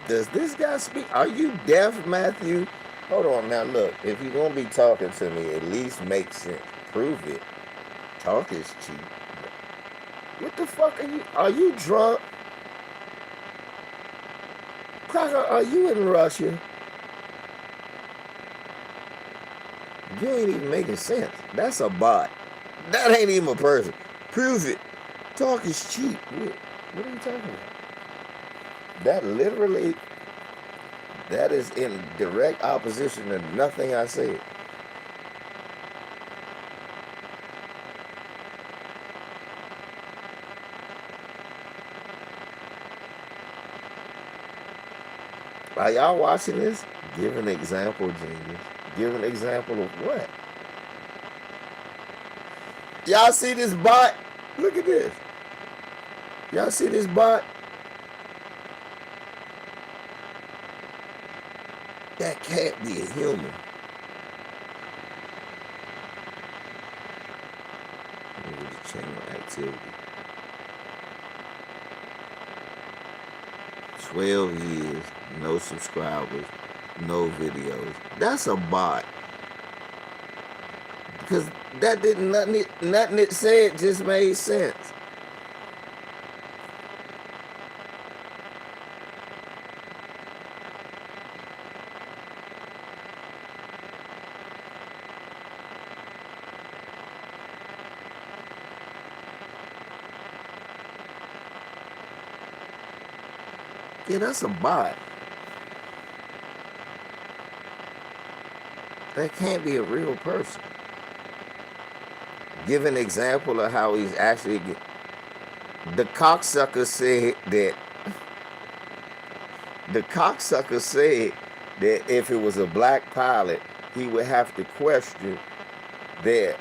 Does this guy speak? Are you deaf, Matthew? Hold on now, look. If you're going to be talking to me, at least make sense. Prove it. Talk is cheap. What the fuck are you? Are you drunk? Crocker, are you in Russia? You ain't even making sense. That's a bot. That ain't even a person. Prove it. Talk is cheap. What are you talking about? That literally, that is in direct opposition to nothing I said. Are y'all watching this? Give an example, genius. Give an example of what? Y'all see this bot? Look at this. Y'all see this bot? That can't be a human. Let me just channel activity. 12 years, no subscribers, no videos. That's a bot. Because that didn't, nothing it said just made sense. Yeah, that's a bot. That can't be a real person. Give an example of how he's actually. The cocksucker said that. The cocksucker said that if it was a black pilot, he would have to question their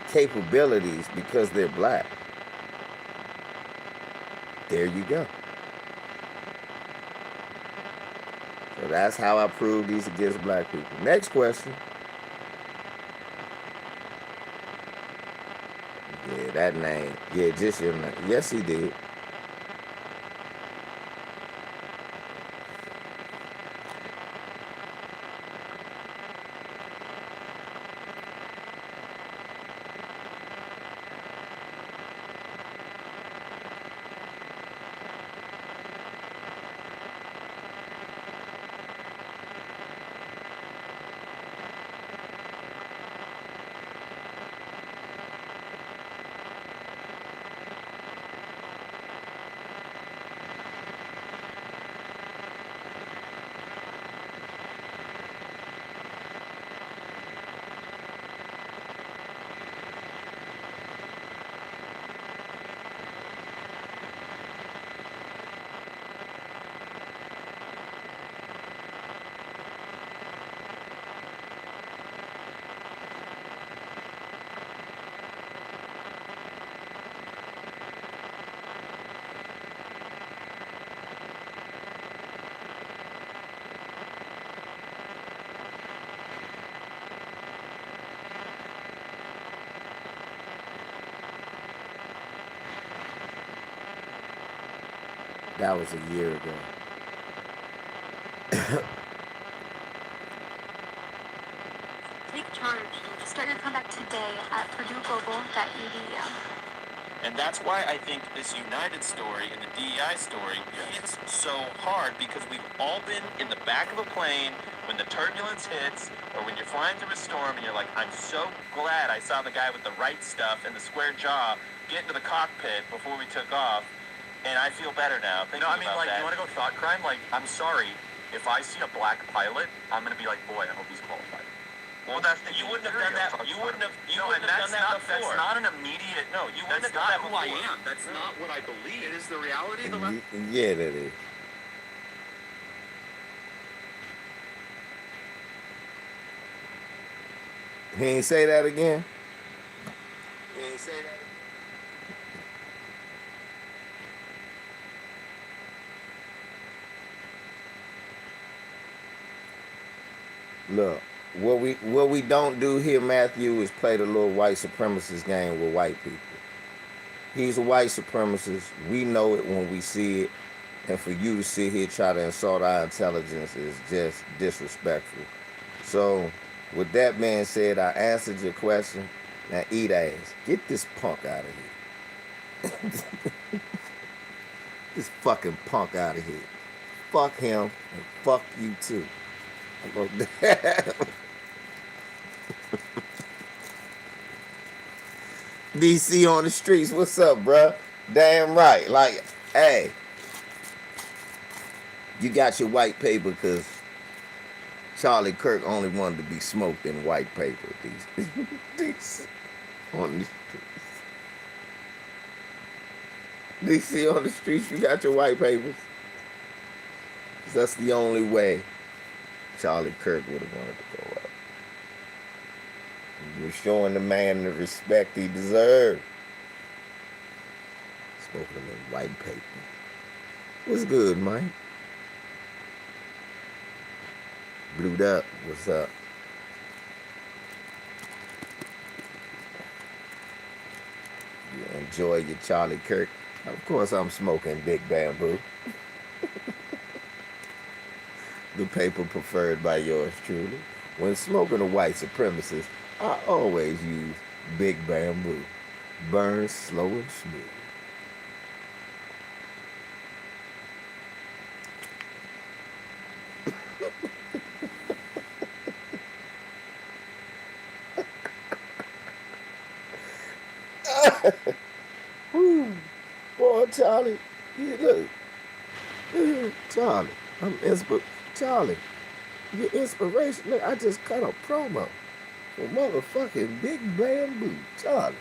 capabilities because they're black. There you go. So that's how I prove these against black people. Next question. Yeah, that name. Yeah, just your name. Yes, he did. That was a year ago. Take charge. Start your comeback today at purdueglobal.edu. And that's why I think this United story and the DEI story hits so hard, because we've all been in the back of a plane when the turbulence hits, or when you're flying through a storm and you're like, I'm so glad I saw the guy with the right stuff and the square jaw get into the cockpit before we took off, and I feel better now. No, I mean, like, that. You want to go thought crime? Like, I'm sorry, if I see a black pilot, I'm going to be like, boy, I hope he's qualified. Well, that's the, you wouldn't have done that. You wouldn't have. You No, wouldn't and have done that before. That's not an immediate. No, you wouldn't That's have not done that who I before. am. That's not what I believe. It is the reality. Yeah, that is. He ain't say that again. He ain't say that. Look, what we don't do here, Matthew, is play the little white supremacist game with white people. He's a white supremacist. We know it when we see it. And for you to sit here try to insult our intelligence is just disrespectful. So, with that being said, I answered your question. Now eat ass. Get this punk out of here. This fucking punk out of here. Fuck him and fuck you too. DC on the streets, what's up, bruh? Damn right. Like, hey, you got your white paper because Charlie Kirk only wanted to be smoked in white paper. These on the streets. DC on the streets, you got your white papers. That's the only way Charlie Kirk would have wanted to go up. You're showing the man the respect he deserved. Smoking in white paper. What's good, Mike? Blued up. What's up? You enjoy your Charlie Kirk? Of course I'm smoking Big Bamboo. The paper preferred by yours truly. When smoking a white supremacist, I always use Big Bamboo. Burns slow and smooth. Woo. Boy, Charlie, you look. Charlie, Charlie, your inspiration. Look, I just cut a promo for motherfucking Big Bamboo, Charlie.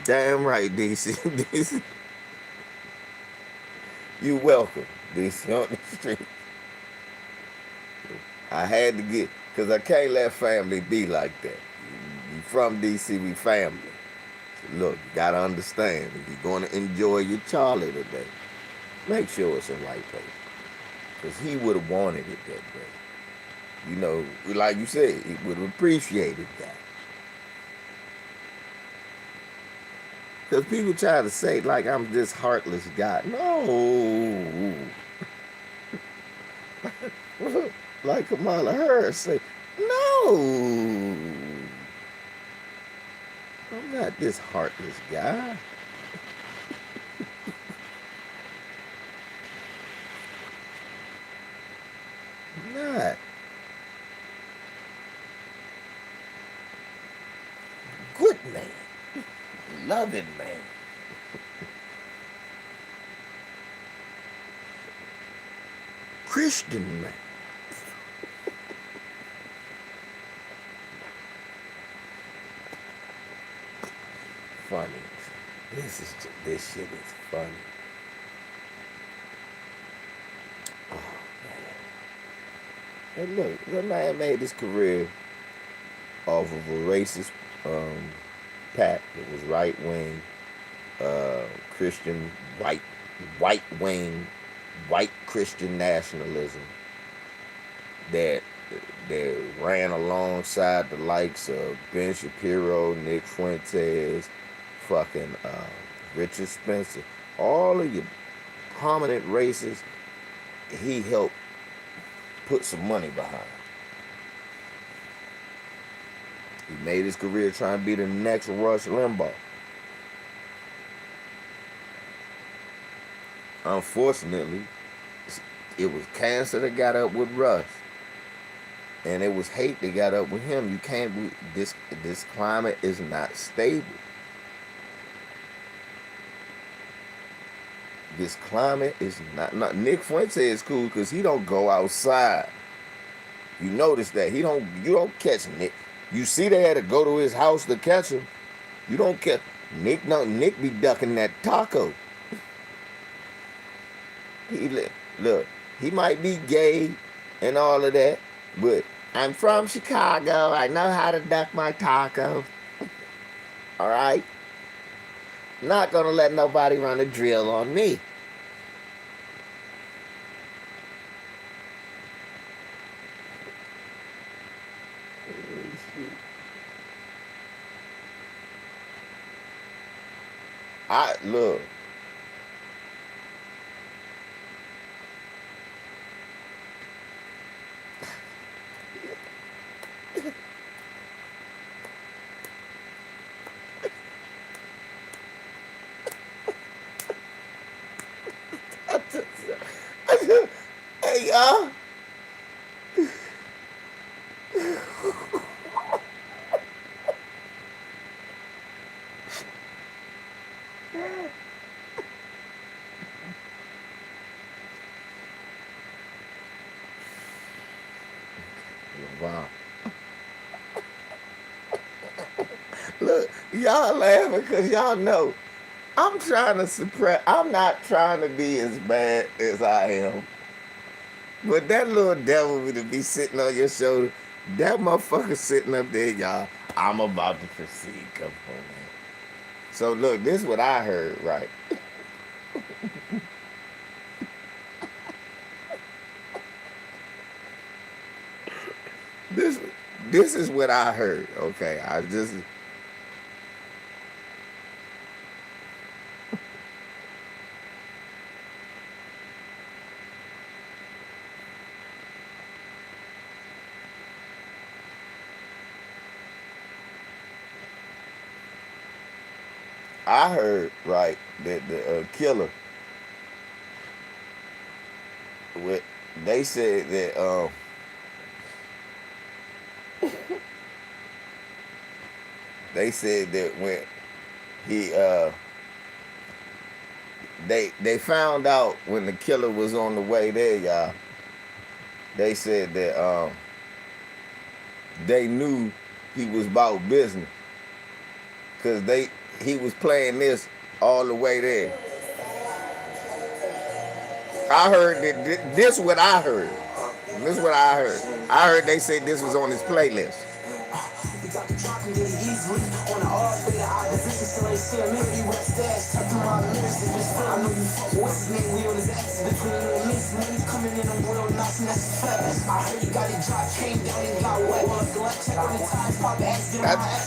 Damn right, DC. DC. You welcome, DC on the street. I had to get, because I can't let family be like that. You from DC, we family. So look, you got to understand, if you're going to enjoy your Charlie today, make sure it's in right place. Because he would have wanted it that way. You know, like you said, he would have appreciated that. Because people try to say, like, I'm this heartless guy. No. Like Kamala Harris say, no. I'm not this heartless guy. I'm not. Good man. Loving man. Christian man. Funny. This shit is funny. Oh man. And look, that man made his career off of a racist pack. It was right wing, Christian, white wing, white Christian nationalism that ran alongside the likes of Ben Shapiro, Nick Fuentes, fucking Richard Spencer, all of your prominent racists. He helped put some money behind. He made his career trying to be the next Rush Limbaugh. Unfortunately, it was cancer that got up with Rush. And it was hate that got up with him. You can't, this climate is not stable. This climate is not Nick Fuentes is cool because he don't go outside. You notice that you don't catch Nick. You see they had to go to his house to catch him. You don't catch Nick. No, Nick be ducking that taco. Look, he might be gay and all of that, but I'm from Chicago. I know how to duck my taco. All right? Not gonna let nobody run a drill on me. Look. Hey, y'all. Wow. Look, y'all laughing because y'all know I'm trying to suppress. I'm not trying to be as bad as I am. But that little devil would be sitting on your shoulder. That motherfucker sitting up there, y'all. I'm about to proceed. Come on, man. So look, this is what I heard, right? This is what I heard. Okay, I heard, right, that the killer, they said that they said that He they found out when the killer was on the way there, y'all. They said that they knew he was about business because he was playing this all the way there. I heard that this is what I heard. This is what I heard. I heard they say this was on his playlist.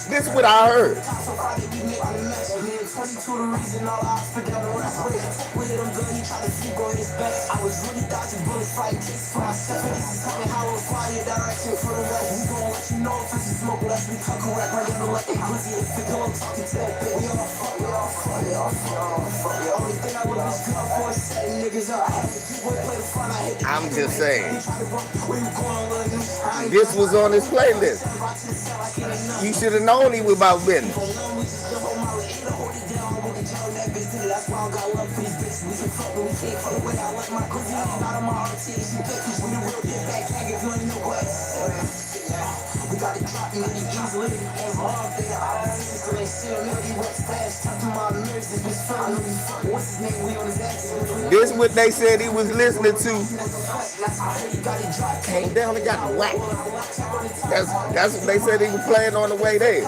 This is what I heard. I'm just saying. This was on his playlist. You should have known he was about business. This is what they said he was listening to. Came down and got whacked. That's what they said he was playing on the way there.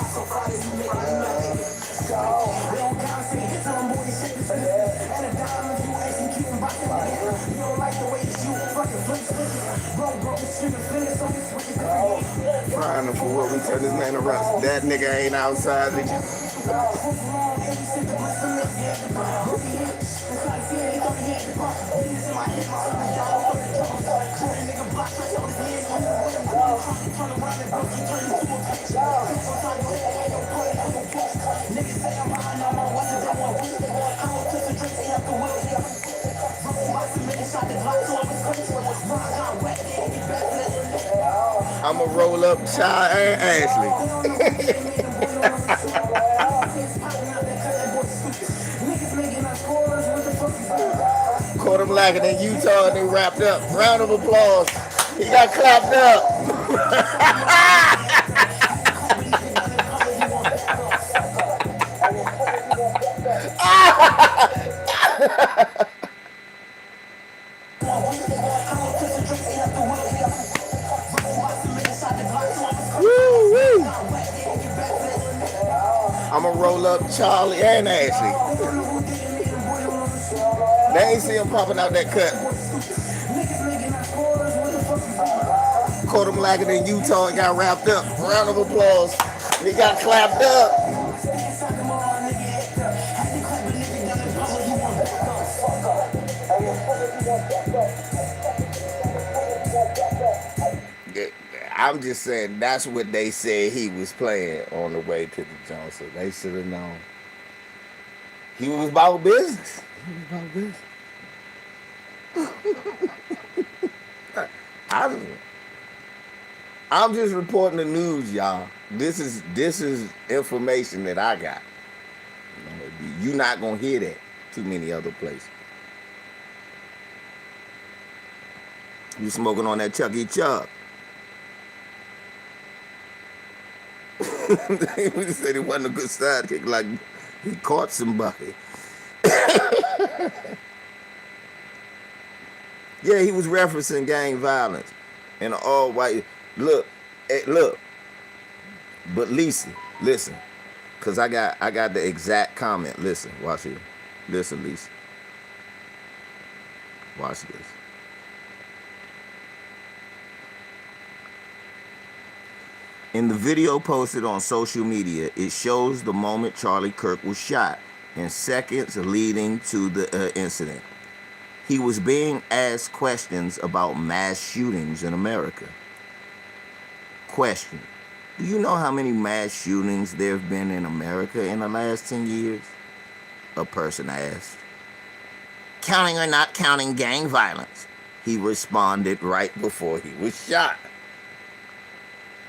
Frying him for what we turn this man around. That nigga ain't outside. I'ma roll up Charlie and Ashley. Caught him lacking in Utah and they wrapped up. Round of applause. He got clapped up. I'ma roll up Charlie and Ashley. They ain't see him popping out that cut. Caught him lacking in Utah and got wrapped up. Round of applause. He got clapped up. I'm just saying that's what they said he was playing on the way to the Johnson. They should have known. He was about business. He was about business. I'm just reporting the news, y'all. This is information that I got. You're not gonna hear that too many other places. You smoking on that Chuck E. Chuck. They said he wasn't a good sidekick, like he caught somebody. Yeah, he was referencing gang violence and all white. Look. But Lisa, listen, cause I got the exact comment. Listen, watch it. Listen, Lisa. Watch this. In the video posted on social media, it shows the moment Charlie Kirk was shot and seconds leading to the incident. He was being asked questions about mass shootings in America. Question: do you know how many mass shootings there have been in America in the last 10 years? A person asked. Counting or not counting gang violence, he responded right before he was shot.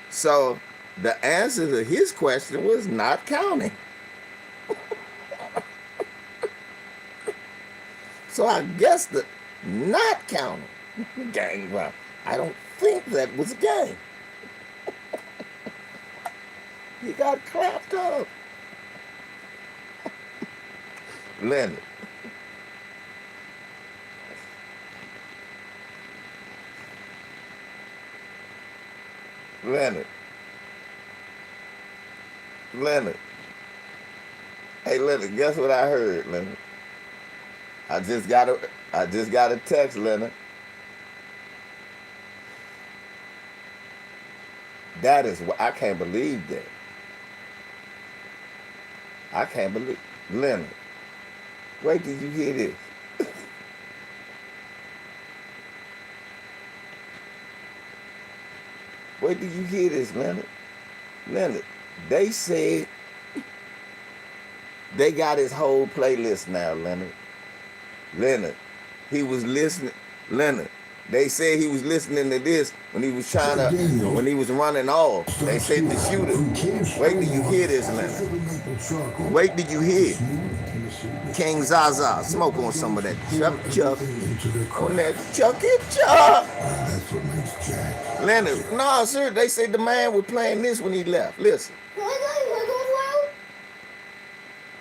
So the answer to his question was not counting. So I guess the not counter gang violence. I don't think that was a gang. He got clapped up. Leonard. Leonard. Leonard. Hey Leonard, guess what I heard, Leonard? I just got a text, Leonard. That is what I can't believe that. I can't believe Leonard. Wait till you hear this. Wait till you hear this, Leonard. Leonard, they said they got his whole playlist now, Leonard. Leonard, he was listening. Leonard, they said he was listening to this when he was when he was running off. They said the shooter. Wait till you hear this, Leonard. Wait till you hear. King Zaza, smoke on some of that Chuck. On that Chucky Chuck. Leonard, no, sir, they said the man was playing this when he left. Listen.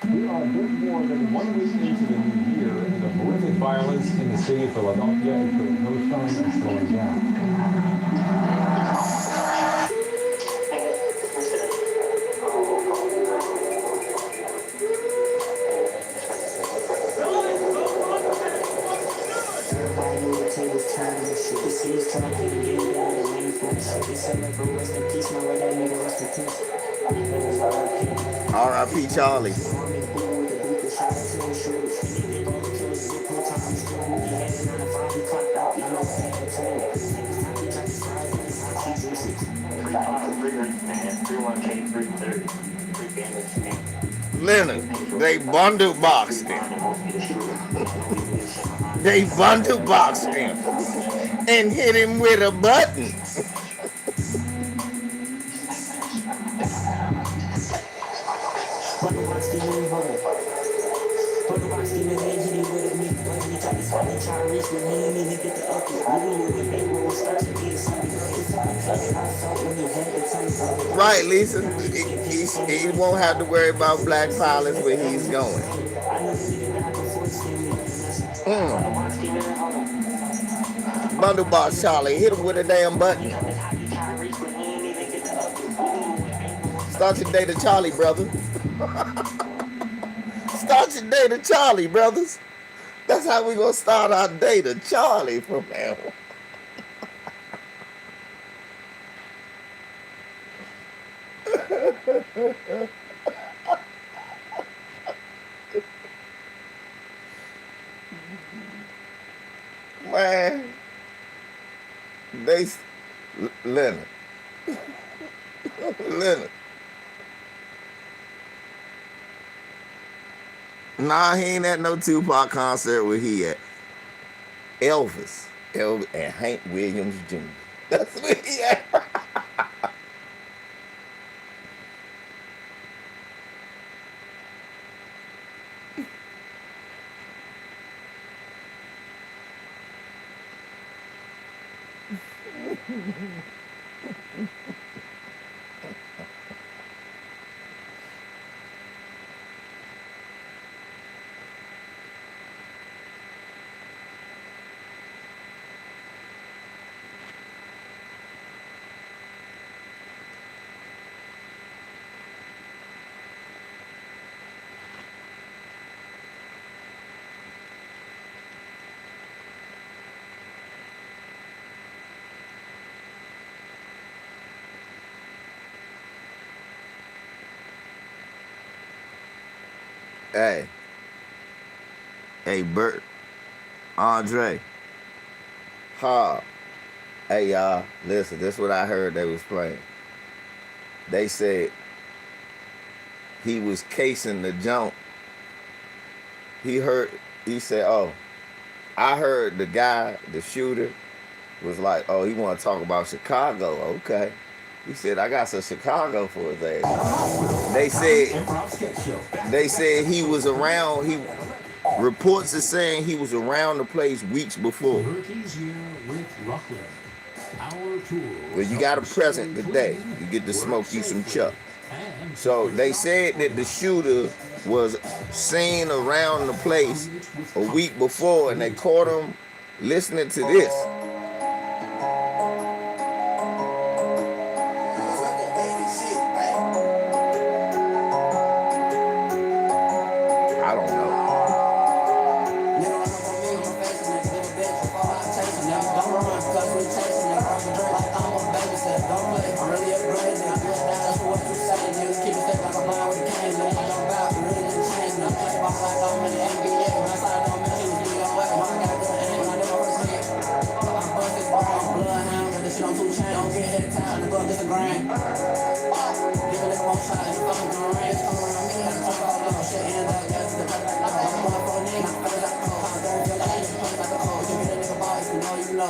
We are just more than 1 week into the new year, and the horrific violence in the city of Philadelphia is showing no sign of slowing down. R.I.P. Charlie. Leonard, they bundle boxed him. They bundle boxed him and hit him with a button. Right, Lisa. He won't have to worry about black pilots where he's going. Bundle box Charlie, hit him with a damn button. Start your day to Charlie, brother. Start your day to Charlie, brothers. That's how we gonna start our day to Charlie from now on. Man, Leonard. Leonard. Nah, he ain't at no Tupac concert where he at. Elvis and Hank Williams Jr. That's where he at. Hey, Bert, Andre, Ha. Hey, y'all, listen, this is what I heard they was playing. They said he was casing the jump. He said, oh, I heard the guy, the shooter, was like, oh, he want to talk about Chicago. Okay. He said, I got some Chicago for his ass. They said he was around. Reports are saying he was around the place weeks before. Murky's Year with Ruckler. Our tour. Well, you got a present today. You get to smoke you some Chuck. So they said that the shooter was seen around the place a week before, and they caught him listening to this. I don't know.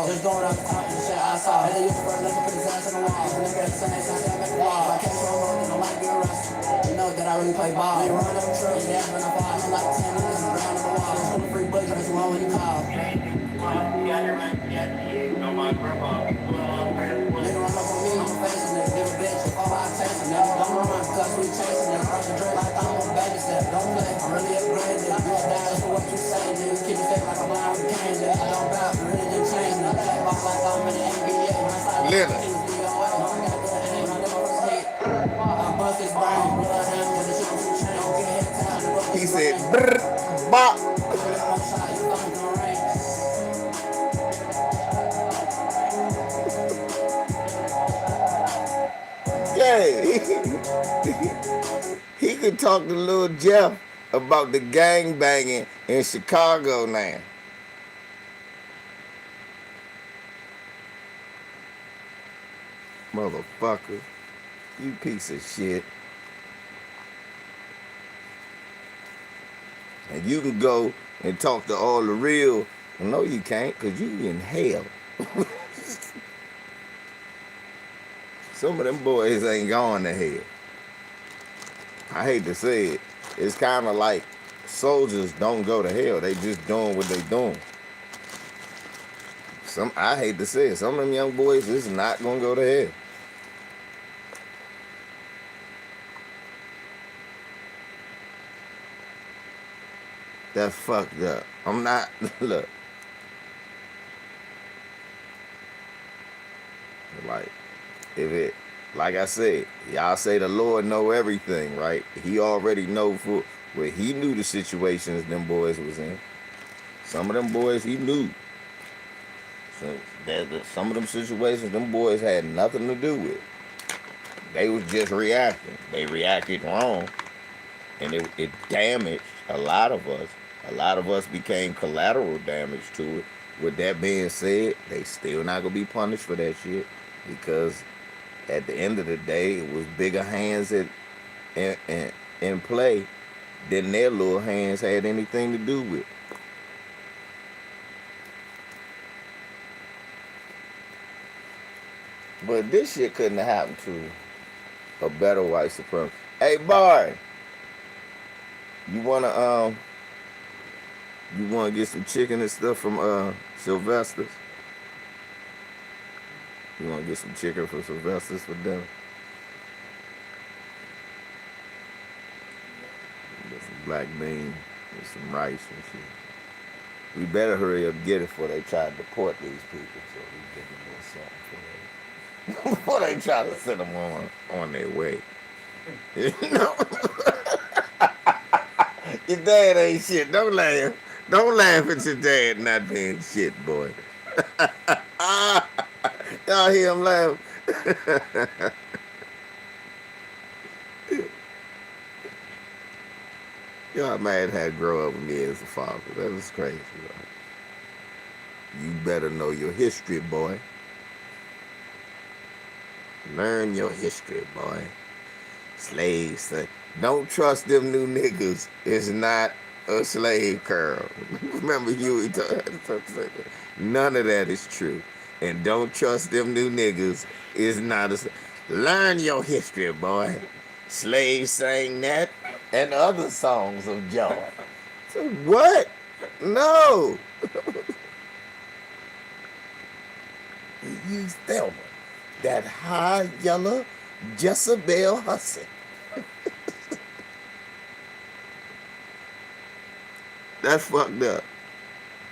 Just going up the top and shit I saw. They used to work like a put his ass on the wall. Nigga at the same time, I make the wall. I came from home and I like being arrested. You know that I really play ball. They run up the truck, yeah, when I fall. I'm like 10 niggas around the wall. It's the free boogie, that's one when you call. Nigga run up on me, I'm facing it. Give a bitch, oh, I taste it. Nigga, don't run, cause we chasing it. Crush the drink like I'm on baby step. Don't play, I'm really upgraded. You a dance for what you say, nigga. Keep it fake like I'm blind with candy. I don't bout, really just change it. Box like I'm in the NBA. Leonard. He said, brr, bop. Yeah, he could talk to Lil Jeff about the gang banging in Chicago now. Motherfucker, you piece of shit. And you can go and talk to all the real. No, you can't, because you in hell. Some of them boys ain't going to hell. I hate to say it. It's kind of like soldiers don't go to hell. They just doing what they doing. I hate to say it. Some of them young boys is not going to go to hell. That's fucked up. I'm not, look. Like I said, y'all say the Lord know everything, right? He already know he knew the situations them boys was in. Some of them boys he knew. So some of them situations them boys had nothing to do with. They was just reacting. They reacted wrong. And it damaged a lot of us. A lot of us became collateral damage to it. With that being said, they still not gonna be punished for that shit, because at the end of the day, it was bigger hands in play than their little hands had anything to do with. But this shit couldn't have happened to a better white supremacist. Hey, Barry, you wanna get some chicken and stuff from Sylvester's? You wanna get some chicken from Sylvester's for dinner? Get some black beans and some rice and shit. We better hurry up and get it before they try to deport these people, so we get a little something for them. Before they try to send them on their way. You know? Your dad ain't shit. Don't laugh. Don't laugh at your dad not being shit, boy. Y'all hear him laugh? Y'all man had to grow up with me as a father. That was crazy, right? You better know your history, boy. Learn your history, boy. Slaves. Don't trust them new niggas. It's not a slave girl. Remember Huey none of that is true. And don't trust them new niggas. It's not a... Learn your history, boy. Slaves sang that and other songs of joy. So what? No. He used Thelma, that high yellow Jezebel hussy. That's fucked up.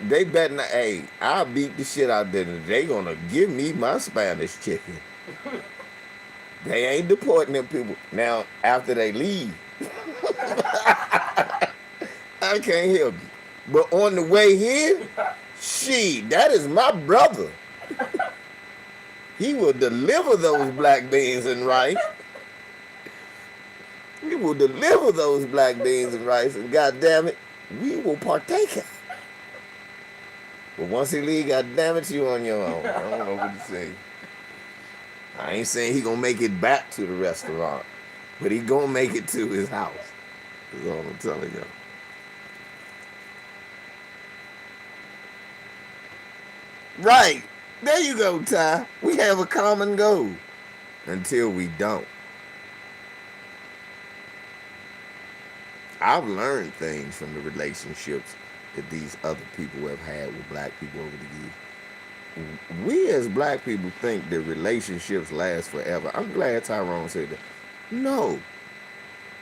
They better not, hey, I'll beat the shit out of them. They gonna give me my Spanish chicken. They ain't deporting them people. Now, after they leave, I can't help you. But on the way here, that is my brother. He will deliver those black beans and rice. He will deliver those black beans and rice, and goddamn it, we will partake it. But once he leave, goddamn it, you on your own. I don't know what to say. I ain't saying he gonna make it back to the restaurant, but he gonna make it to his house. That's all I'm telling you. Right. There you go, Ty. We have a common goal until we don't. I've learned things from the relationships that these other people have had with black people over the years. We as black people think that relationships last forever. I'm glad Tyrone said that. No.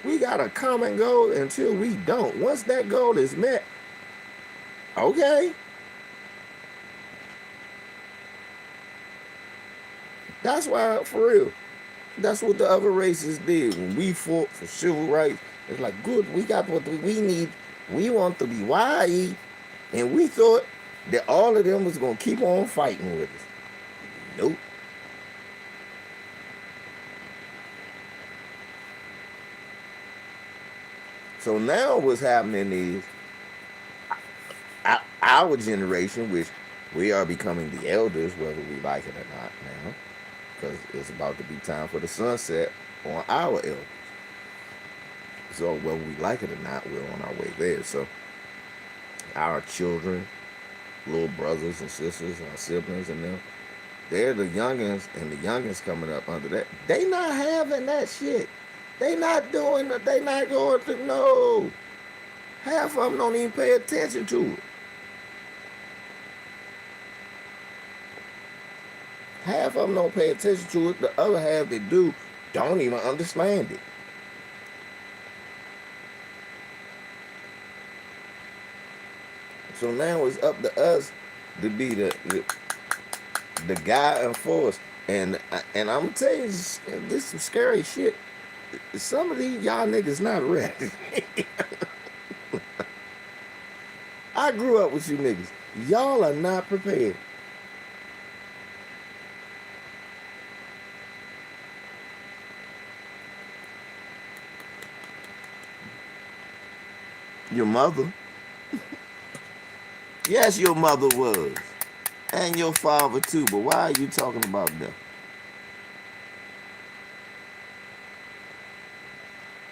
We got a common goal until we don't. Once that goal is met, okay. That's why, for real, that's what the other races did. When we fought for civil rights, it's like, good, we got what we need. We want to be YE. And we thought that all of them was going to keep on fighting with us. Nope. So now what's happening is our generation, which we are becoming the elders, whether we like it or not now, because it's about to be time for the sunset on our elders. So whether we like it or not, we're on our way there. So our children, little brothers and sisters, our siblings and them, they're the youngins, and the youngins coming up under that. They not having that shit. They not doing it. They not going to know. Half of them don't even pay attention to it. Half of them don't pay attention to it. The other half that do don't even understand it. So now it's up to us to be the guy enforced. And I'm gonna tell you, this is some scary shit. Some of these y'all niggas not ready. I grew up with you niggas. Y'all are not prepared. Your mother. Yes, your mother was. And your father too, but why are you talking about them?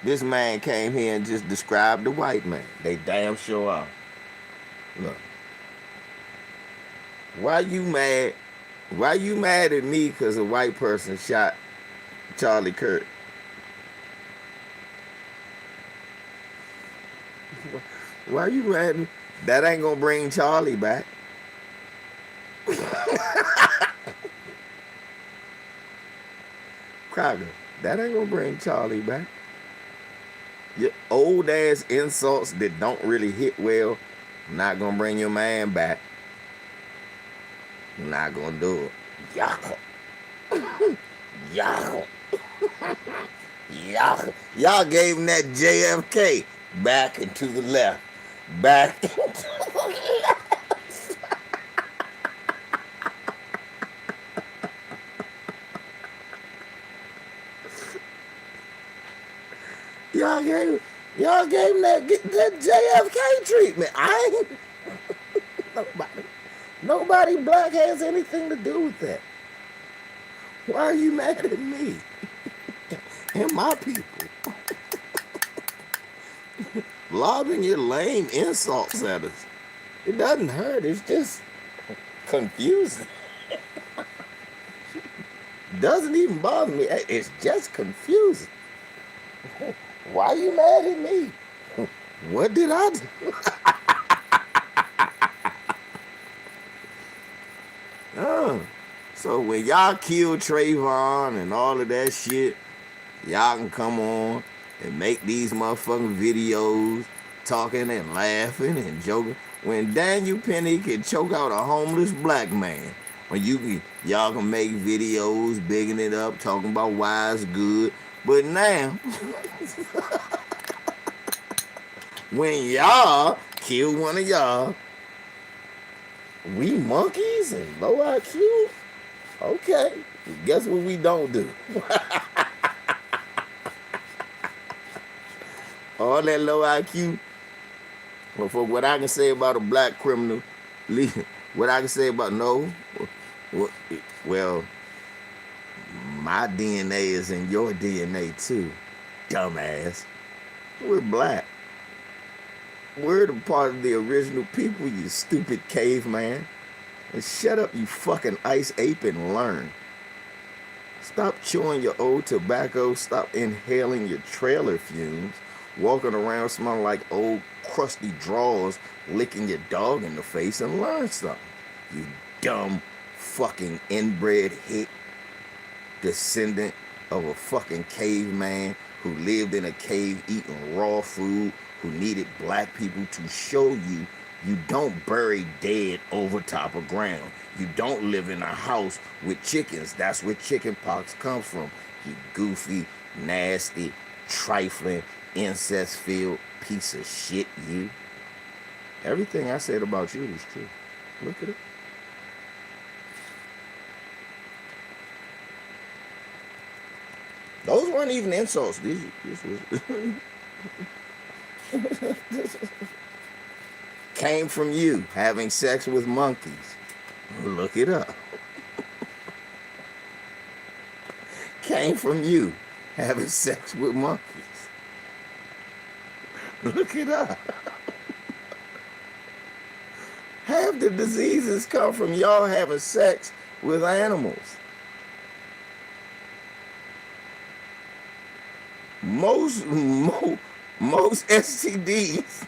This man came here and just described the white man. They damn sure are. Look. Why you mad? Why you mad at me because a white person shot Charlie Kirk? Why you mad at me? That ain't gonna bring Charlie back. Crocker, that ain't gonna bring Charlie back. Your old ass insults that don't really hit well, not gonna bring your man back. Not gonna do it. Y'all. Y'all. Y'all. Y'all gave him that JFK back and to the left. Back and to the left. Y'all gave him that JFK treatment. I ain't nobody black has anything to do with that. Why are you mad at me and my people? Lobbing your lame insults at us. It doesn't hurt, it's just confusing. Doesn't even bother me. It's just confusing. Why are you mad at me? What did I do? So when y'all kill Trayvon and all of that shit, y'all can come on and make these motherfucking videos talking and laughing and joking. When Daniel Penny can choke out a homeless black man, when y'all can make videos bigging it up, talking about why it's good. But now, when y'all kill one of y'all, we monkeys and low IQ? Okay, guess what we don't do? All that low IQ. Well, for what I can say about a black criminal, what I can say about well, my DNA is in your DNA too, dumbass. We're black. We're the part of the original people, you stupid caveman. And shut up, you fucking ice ape, and learn. Stop chewing your old tobacco. Stop inhaling your trailer fumes. Walking around smelling like old crusty drawers, licking your dog in the face, and learn something. You dumb fucking inbred hick, descendant of a fucking caveman who lived in a cave eating raw food, who needed black people to show you you don't bury dead over top of ground. You don't live in a house with chickens. That's where chicken pox comes from. You goofy, nasty, trifling, incest-filled piece of shit, you. Everything I said about you is true. Look at it. Those weren't even insults. This was came from you having sex with monkeys. Look it up. Came from you having sex with monkeys. Look it up. Half the diseases come from y'all having sex with animals. Most STDs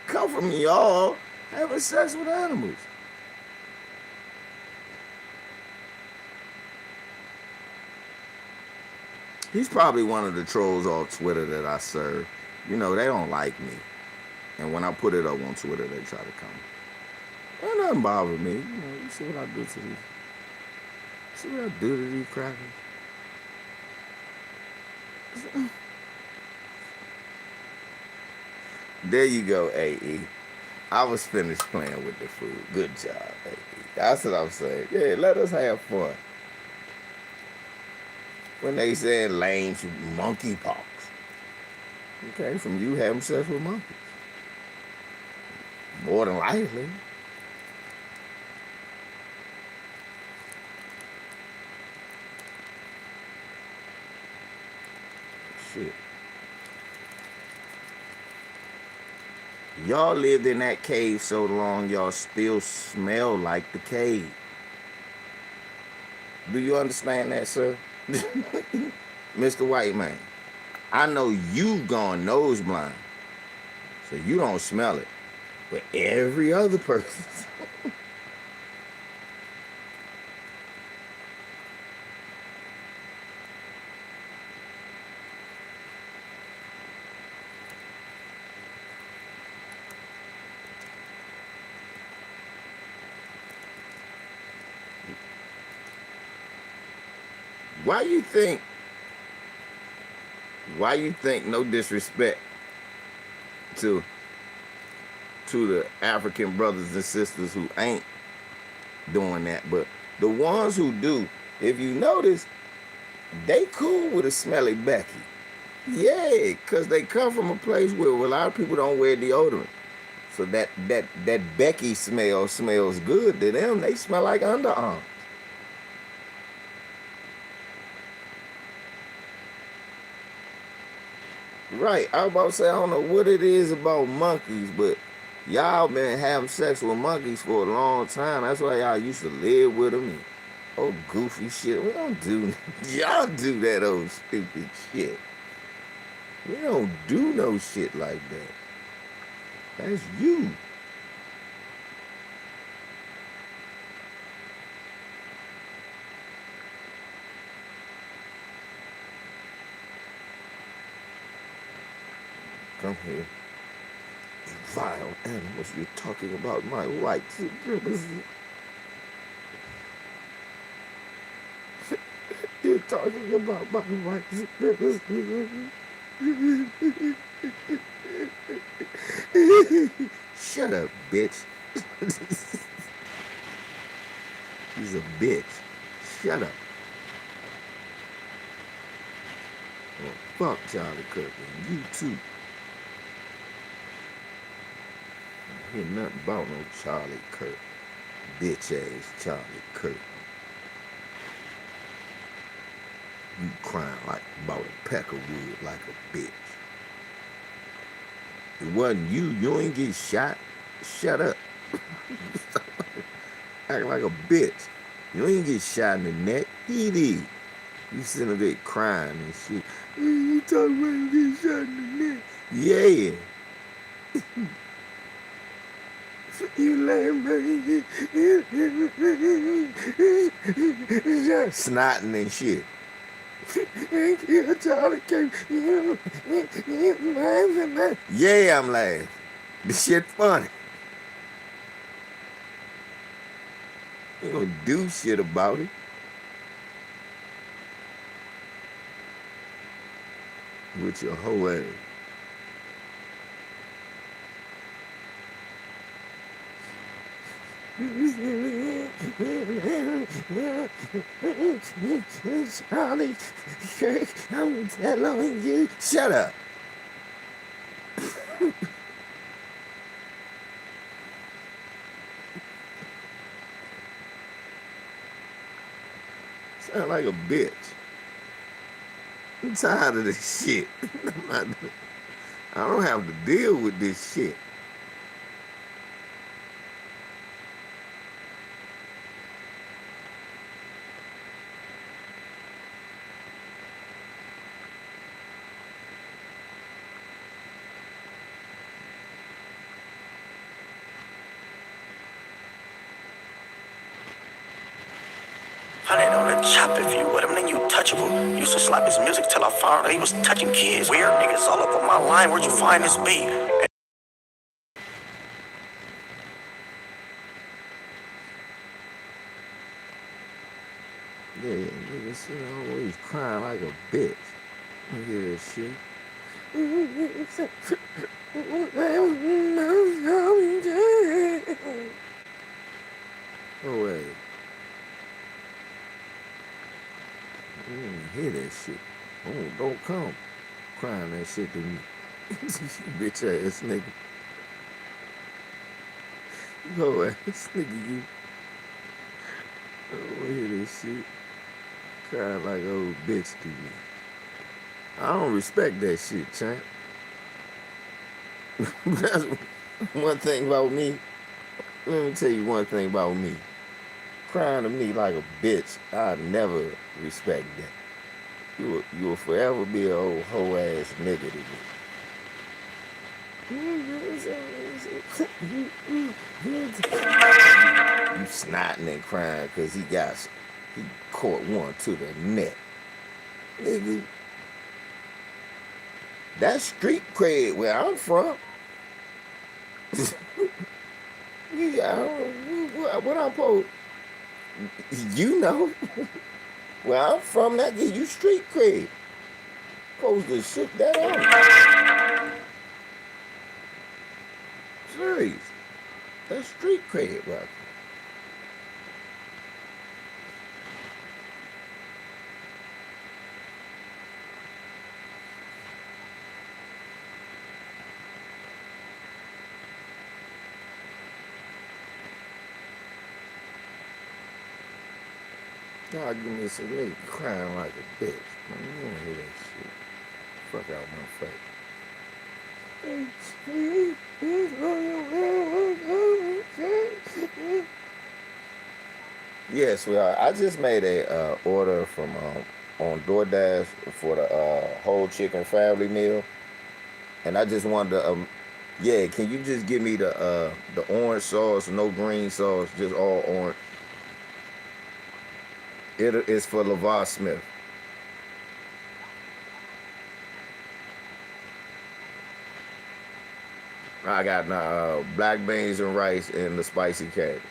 come from y'all having sex with animals. He's probably one of the trolls off Twitter that I serve. You know, they don't like me. And when I put it up on Twitter, they try to come. Ain't nothing bother me. You know, you see what I do to these. See what I do to these crackers? There you go, AE. I was finished playing with the food. Good job, AE. That's what I'm saying. Yeah, let us have fun. When they said lame monkeypox, okay, from you having sex with monkeys. More than likely. Shit. Y'all lived in that cave so long, y'all still smell like the cave. Do you understand that, sir? Mr. White Man, I know you gone nose blind, so you don't smell it, but every other person. Why you think, no disrespect to the African brothers and sisters who ain't doing that, but the ones who do, if you notice, they cool with a smelly Becky. Yeah, because they come from a place where a lot of people don't wear deodorant. So that Becky smell smells good to them. They smell like underarms. Right, I was about to say, I don't know what it is about monkeys, but y'all been having sex with monkeys for a long time. That's why y'all used to live with them and oh goofy shit. We don't do, y'all do that old stupid shit. We don't do no shit like that. That's you. Come here. You vile animals, you're talking about my white supremacy. You're talking about my white supremacy. Shut up, bitch. He's a bitch. Shut up. Well, fuck Charlie Kirk and you too. I hear nothing about no Charlie Kirk. Bitch ass Charlie Kirk. You crying like about a peck of wood like a bitch. It wasn't you. You ain't get shot. Shut up. Act like a bitch. You ain't get shot in the neck. He did. You sitting up there crying and shit. You talking about you get shot in the neck? Yeah. You lame baby. Snotting and shit. Thank you, Charlie Kirk. Yeah, I'm laughing. This shit funny. You gonna do shit about it. With your whole ass. Charlie Kirk, I'm telling you. Shut up. Sound like a bitch. I'm tired of this shit. I don't have to deal with this shit. Hundred on the chop if you with him, then you touchable. Used to slap his music till I found out he was touching kids. Weird niggas all up on my line, where'd you find this beat? Yeah, niggas always crying like a bitch. I hear that shit. Oh, wait. I didn't hear that shit. Oh, don't come crying that shit to me. Bitch ass nigga. Go ass nigga, you. I don't hear this shit. Crying like an old bitch to me. I don't respect that shit, champ. That's one thing about me. Let me tell you one thing about me. Crying to me like a bitch, I never respect that. You will forever be an old hoe ass nigga to me. You snotting and crying because he caught one to the neck. Nigga, that's street cred where I'm from. Yeah, what I'm supposed, you know, where I'm from, that give you street cred. Supposed to shoot that out. Serious. That's street cred, right? God, give me some nigga crying like a bitch. Man, you don't hear that shit. Fuck out my face. Yes, well, I just made a order from on DoorDash for the whole chicken family meal. And I just wanted to, yeah, can you just give me the orange sauce, no green sauce, just all orange? It is for LeVar Smith. I got black beans and rice and the spicy cabbage.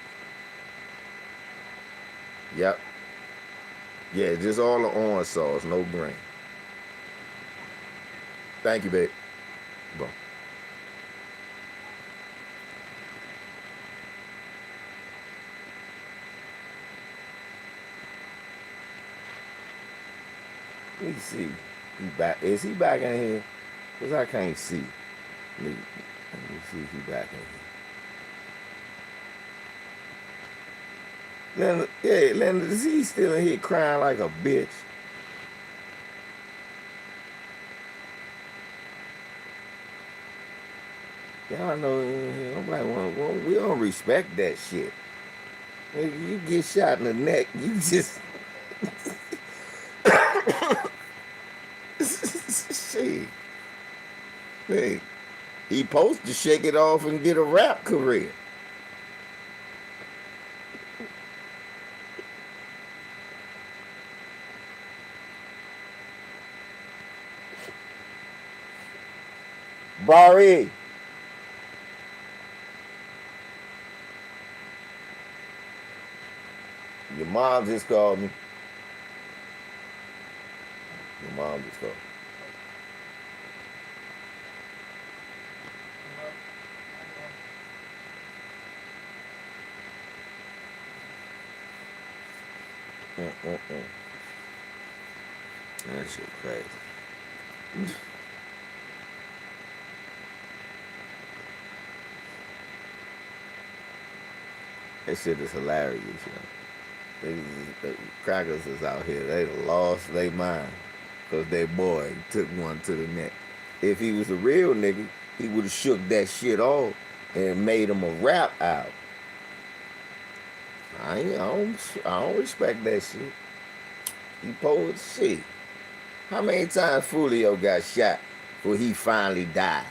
Yep. Yeah, just all the orange sauce, no green. Thank you, babe. Boom. Let me see. He back. Is he back in here? Because I can't see. Let me see if he back in here. Linda, yeah, Linda, is he still in here crying like a bitch? Y'all know, I'm like, well, we don't respect that shit. You get shot in the neck, you just... Shit. Hey, he supposed to shake it off and get a rap career. Barry. Your mom just called me. Your mom just called me. That shit crazy. That shit is hilarious, you know. The crackers is out here. They lost their mind because their boy took one to the neck. If he was a real nigga, he would have shook that shit off and made him a rap out. I don't respect that shit. He posed shit. How many times Fulio got shot before he finally died?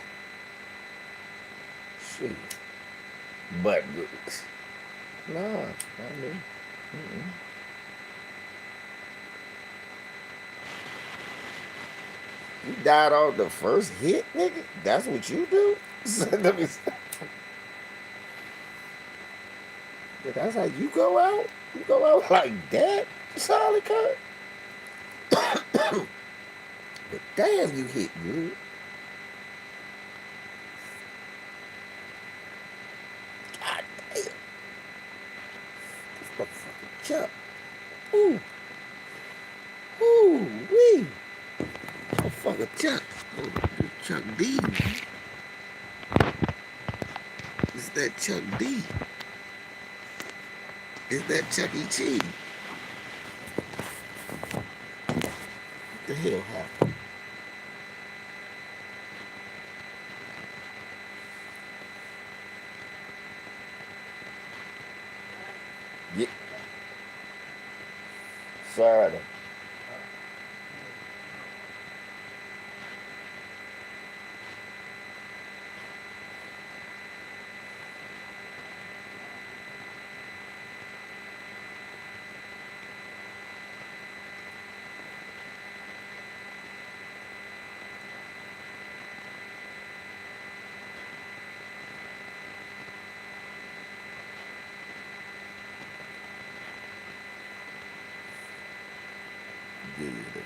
Shit. But nah, not me. You died off the first hit, nigga? That's what you do? Let me stop. That's how you go out? You go out like that, Charlie Kirk? But damn, you hit good. God damn. This motherfucking Chuck. Ooh. Ooh, wee. Motherfucker Chuck. Oh, Chuck D, man. It's that Chuck D. It's that Chuck E. Cheese. What the hell happened? Yeah. Saturday. Yeah, that is right.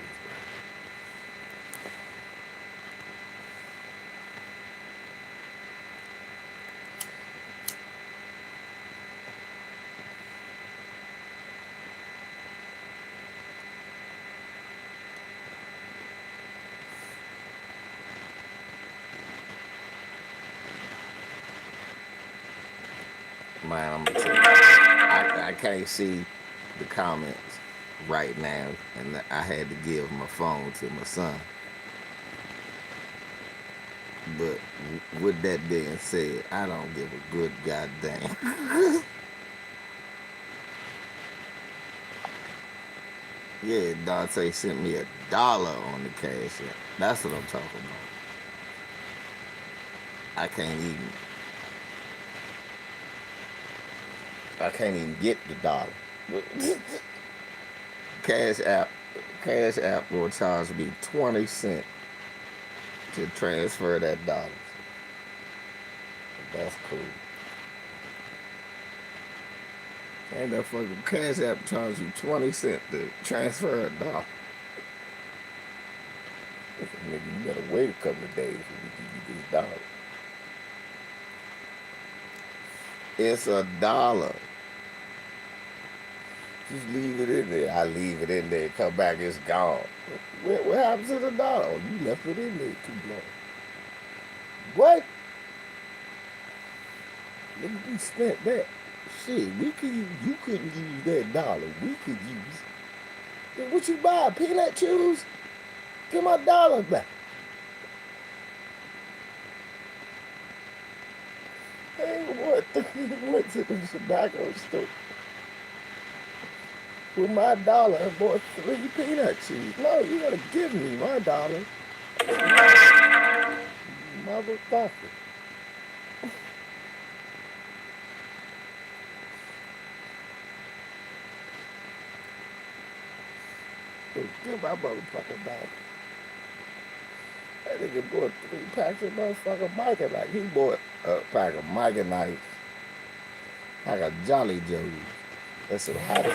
Man, I'm gonna tell you, I can't see the comments right now, and I had to give my phone to my son. But with that being said, I don't give a good goddamn. Yeah, Dante sent me $1 on the cash app. That's what I'm talking about. I can't even. I can't even get the dollar. Cash app. Cash app will charge me 20 cents to transfer that dollar. That's cool. And that fucking Cash App charge you 20 cents to transfer a dollar. Nigga, you gotta wait a couple of days before we give you this dollar. It's a dollar. Just leave it in there. I leave it in there. Come back, it's gone. What happened to the dollar? Oh, you left it in there too long. What? Nigga, we spent that. Shit, we could use, you couldn't use that dollar. We could use. Then what you buy? Peanut chews? Get my dollar back. Hey, what? Went to the tobacco store. With my dollar, I bought 3 peanut chews. No, you gotta give me my dollar. Motherfucker. Give my motherfucking dollar. That nigga bought 3 packs of motherfucking Mike and like he bought a pack of Mike and Knife, like a Jolly Joes. That's some hot as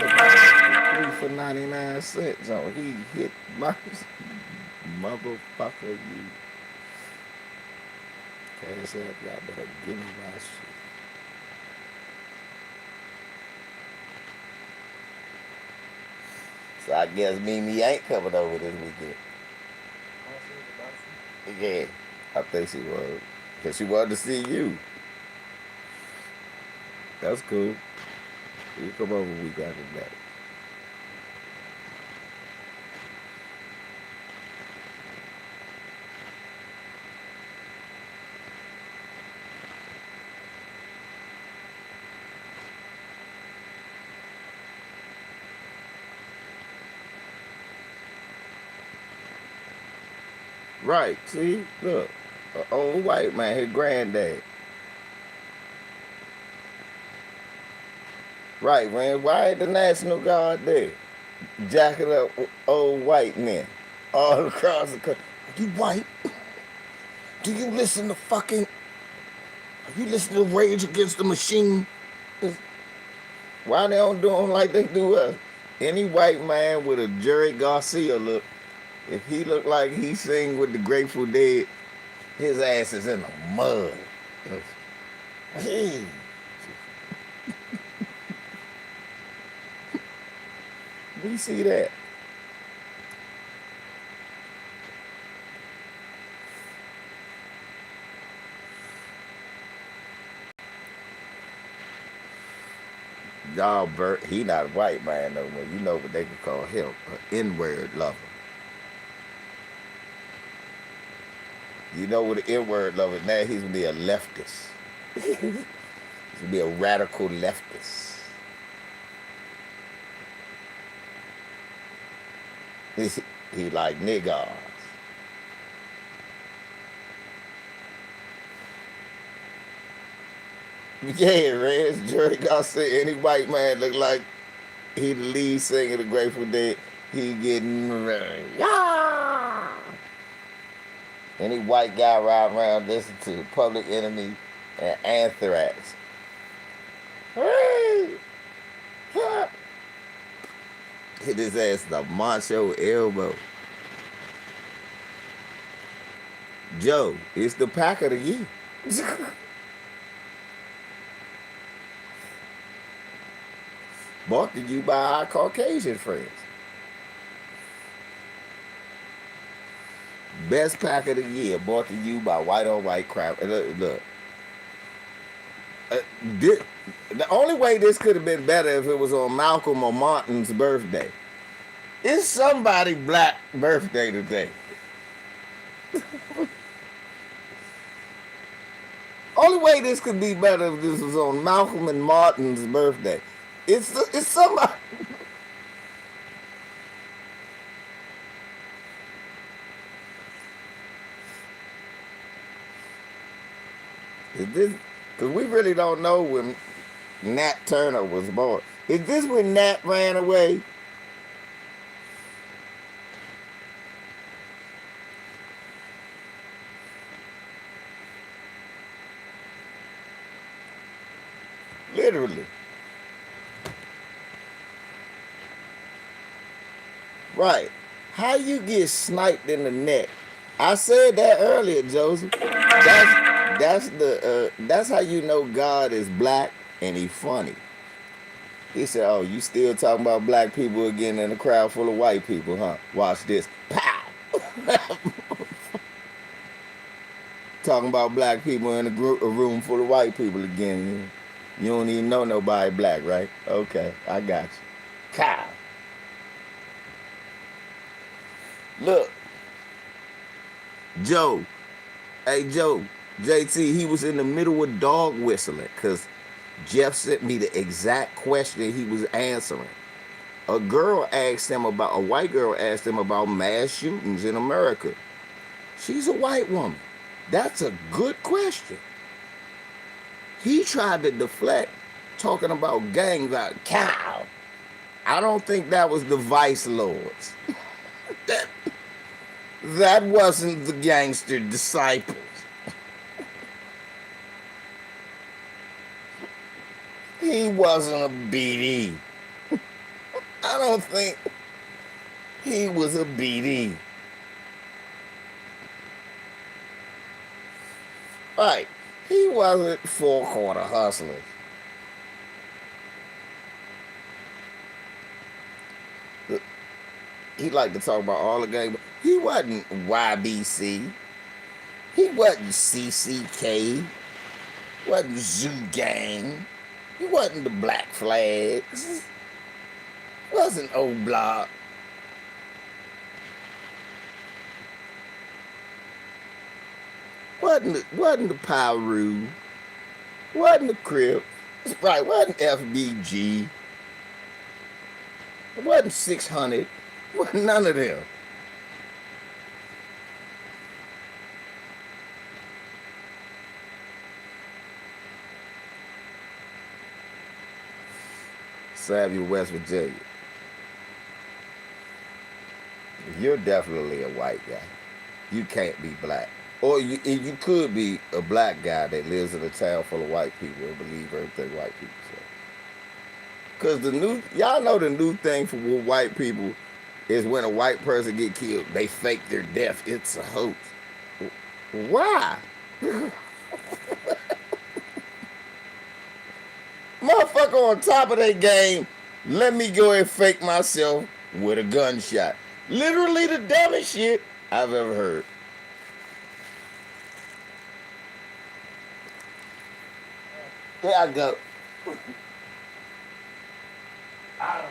3 for 99 cents on. He hit my motherfucker. You Cash App, y'all better give me my shit. So I guess Mimi ain't coming over this weekend. Yeah, I think she was. Because she wanted to see you. That's cool. You come over week after that. Right, see? Look. An old white man, his granddad. Right, man. Why ain't the National Guard there? Jacking up old white men all across the country. Are you white? Do you listen to fucking... Are you listening to Rage Against the Machine? Why they don't do them like they do us? Any white man with a Jerry Garcia look, if he look like he sing with the Grateful Dead, his ass is in the mud. Hey. We see that. Y'all, Bert, he not a white man no more. You know what they can call him, an N-word lover. You know what an N-word lover, now he's gonna be a leftist. He's gonna be a radical leftist. He like niggas. Yeah, Reds, Jerry Garcia, any white man look like he the lead singer of the Grateful Dead. He getting yeah. Any white guy riding around listening to Public Enemy and Anthrax. Hey, hit his ass the macho elbow. Joe, it's the pack of the year. Brought to you by our Caucasian friends. Best pack of the year, brought to you by White on White Crap. Look. The only way this could have been better if it was on Malcolm or Martin's birthday. It's somebody black birthday today. Only way this could be better if this was on Malcolm and Martin's birthday. It's somebody. Is this? Because we really don't know when Nat Turner was born. Is this when Nat ran away? Literally. Right. How you get sniped in the neck? I said that earlier, Joseph. That's how you know God is black and he funny. He said, "Oh, you still talking about black people again in a crowd full of white people, huh? Watch this. Pow!" Talking about black people in a room full of white people again. You don't even know nobody black, right? Okay, I got you. Cow. Look, Joe. Hey, Joe. JT, he was in the middle of dog whistling because Jeff sent me the exact question he was answering. A white girl asked him about mass shootings in America. She's a white woman. That's a good question. He tried to deflect, talking about gangs like cow. I don't think that was the vice lords. that wasn't the gangster disciples. He wasn't a BD. I don't think he was a BD. Right. He wasn't four-quarter hustlers. He liked to talk about all the gangs. He wasn't YBC. He wasn't CCK. He wasn't Zoo Gang. He wasn't the Black Flags. He wasn't O Block. Wasn't the Pyru. Wasn't the Crip. Right, wasn't FBG. It wasn't 600. Wasn't none of them. Samuel, West Virginia. You're definitely a white guy. You can't be black. Or you could be a black guy that lives in a town full of white people and believe everything white people say. Because y'all know the new thing for white people is when a white person get killed, they fake their death. It's a hoax. Why? Motherfucker on top of their game, let me go and fake myself with a gunshot. Literally the dumbest shit I've ever heard. There I go. I don't know.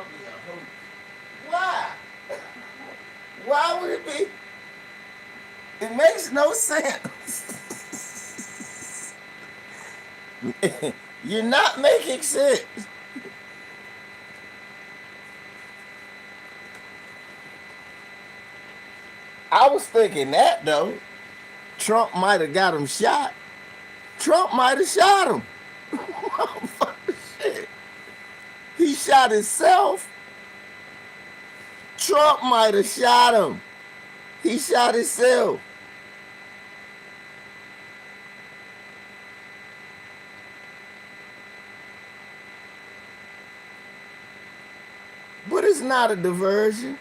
be a hoot. Why? Why would it be? It makes no sense. You're not making sense. I was thinking that though. Trump might have got him shot. Trump might have shot him. Shit. He shot himself. Trump might have shot him. He shot himself. But it's not a diversion.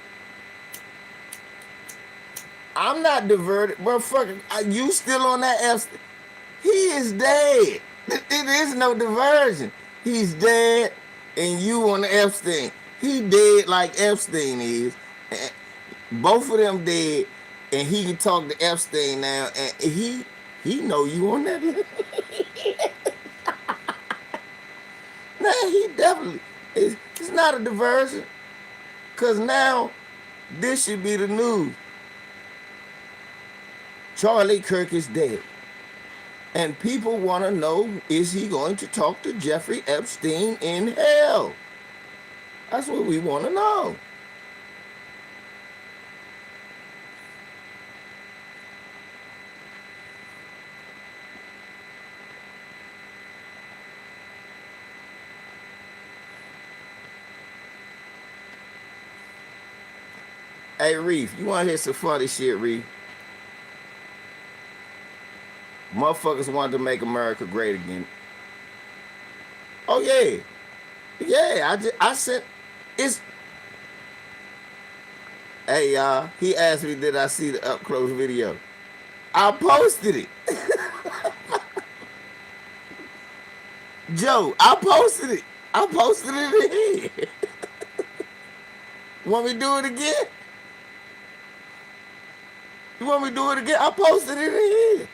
I'm not diverted. Motherfucker, you still on that Epstein? He is dead. It is no diversion. He's dead and you on the Epstein. He dead like Epstein is. Both of them dead, and he can talk to Epstein now, and he know you on that list. Nah, he definitely it's not a diversion. Cause now this should be the news. Charlie Kirk is dead. And people want to know, is he going to talk to Jeffrey Epstein in hell? That's what we want to know. Hey, Reef, you want to hear some funny shit, Reef? Motherfuckers wanted to make America great again. Oh, yeah. Yeah, I said, it's... Hey, y'all, he asked me, did I see the up-close video? I posted it. Joe, I posted it. I posted it again. Want me to do it again? You want me to do it again? I posted it again.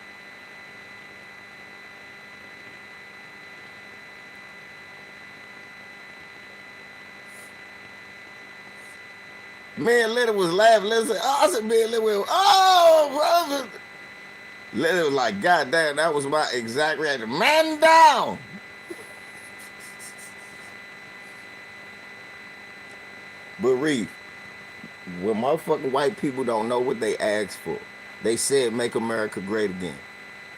Man, Leonard was laughing. Leonard said, oh, I said, man, Leonard went, oh, brother. Leonard was like, God damn, that was my exact reaction. Man down. But Reed, when motherfucking white people don't know what they asked for, they said make America great again.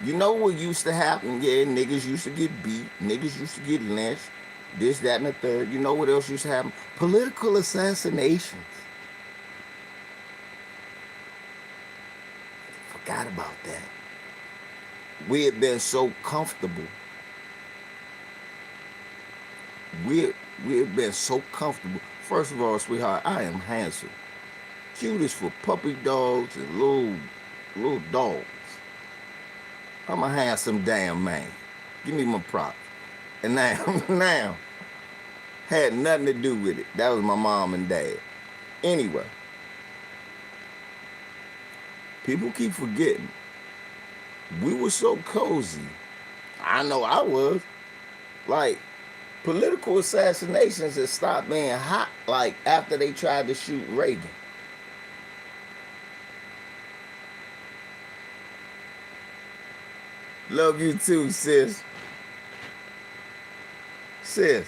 You know what used to happen? Yeah, niggas used to get beat. Niggas used to get lynched. This, that, and the third. You know what else used to happen? Political assassinations. Forgot about that. We had been so comfortable. We had been so comfortable. First of all, sweetheart, I am handsome. Cute as for puppy dogs and little dogs. I'm a handsome damn man. Give me my props. And now, had nothing to do with it. That was my mom and dad. Anyway, people keep forgetting. We were so cozy. I know I was. Like, political assassinations had stopped being hot, like, after they tried to shoot Reagan. Love you too, sis. Sis,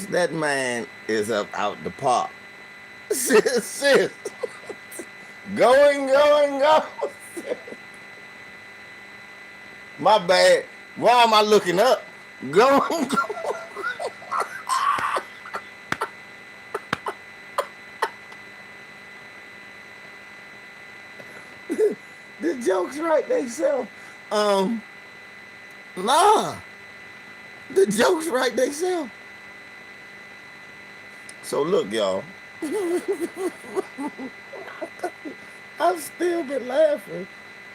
that man is up out the park. Sis. Going. My bad. Why am I looking up? Going. The jokes right themselves. Nah. The jokes right themselves. So look, y'all. I've still been laughing.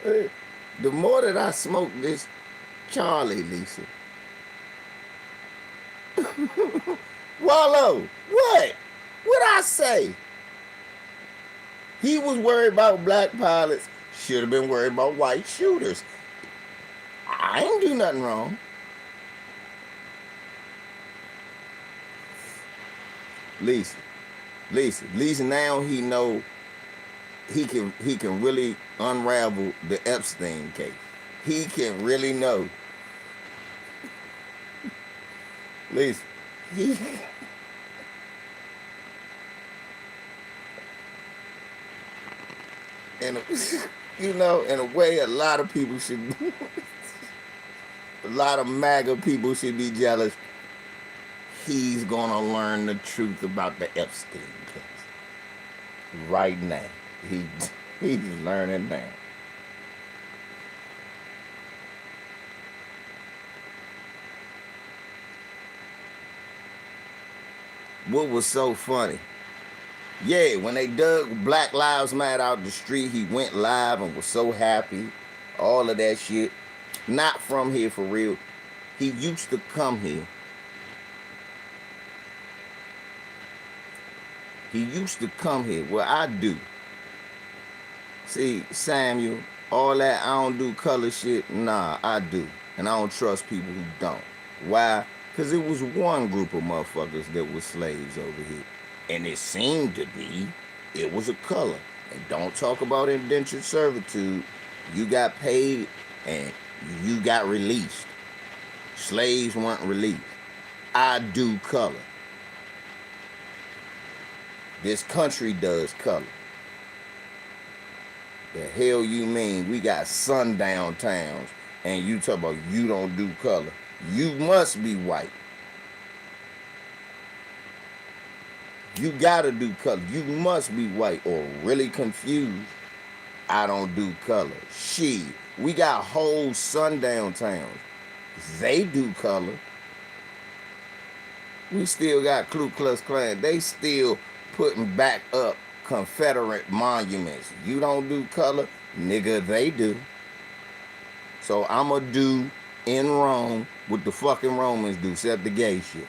The more that I smoke this Charlie, Lisa. Wallow, what? What'd I say? He was worried about black pilots. Should have been worried about white shooters. I ain't do nothing wrong. Lisa now he know he can really unravel the Epstein case. He can really know. Lisa, he, and in a way, a lot of people should, a lot of MAGA people should be jealous. He's gonna learn the truth about the Epstein case right now. He's learning now. What was so funny? Yeah, when they dug Black Lives Matter out the street, he went live and was so happy. All of that shit. Not from here for real. He used to come here. He used to come here. Well, I do. See, Samuel, all that I don't do color shit. Nah, I do. And I don't trust people who don't. Why? Because it was one group of motherfuckers that was slaves over here. And it seemed to be, it was a color. And don't talk about indentured servitude. You got paid and you got released. Slaves weren't released. I do color. This country does color. The hell you mean? We got sundown towns and you talk about you don't do color. You must be white. You gotta do color. You must be white or really confused. I don't do color. She. We got whole sundown towns. They do color. We still got Ku Klux Klan. They still putting back up Confederate monuments. You don't do color? Nigga, they do. So I'ma do in Rome what the fucking Romans do, except the gay shit.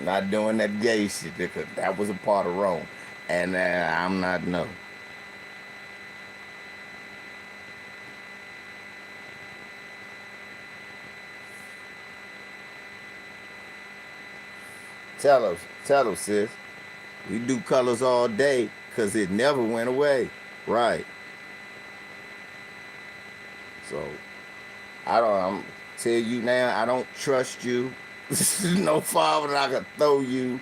Not doing that gay shit because that was a part of Rome. And I'm not, no. Tell us, sis. We do colors all day because it never went away. Right. So, I'm tell you now, I don't trust you. No father that I can throw you.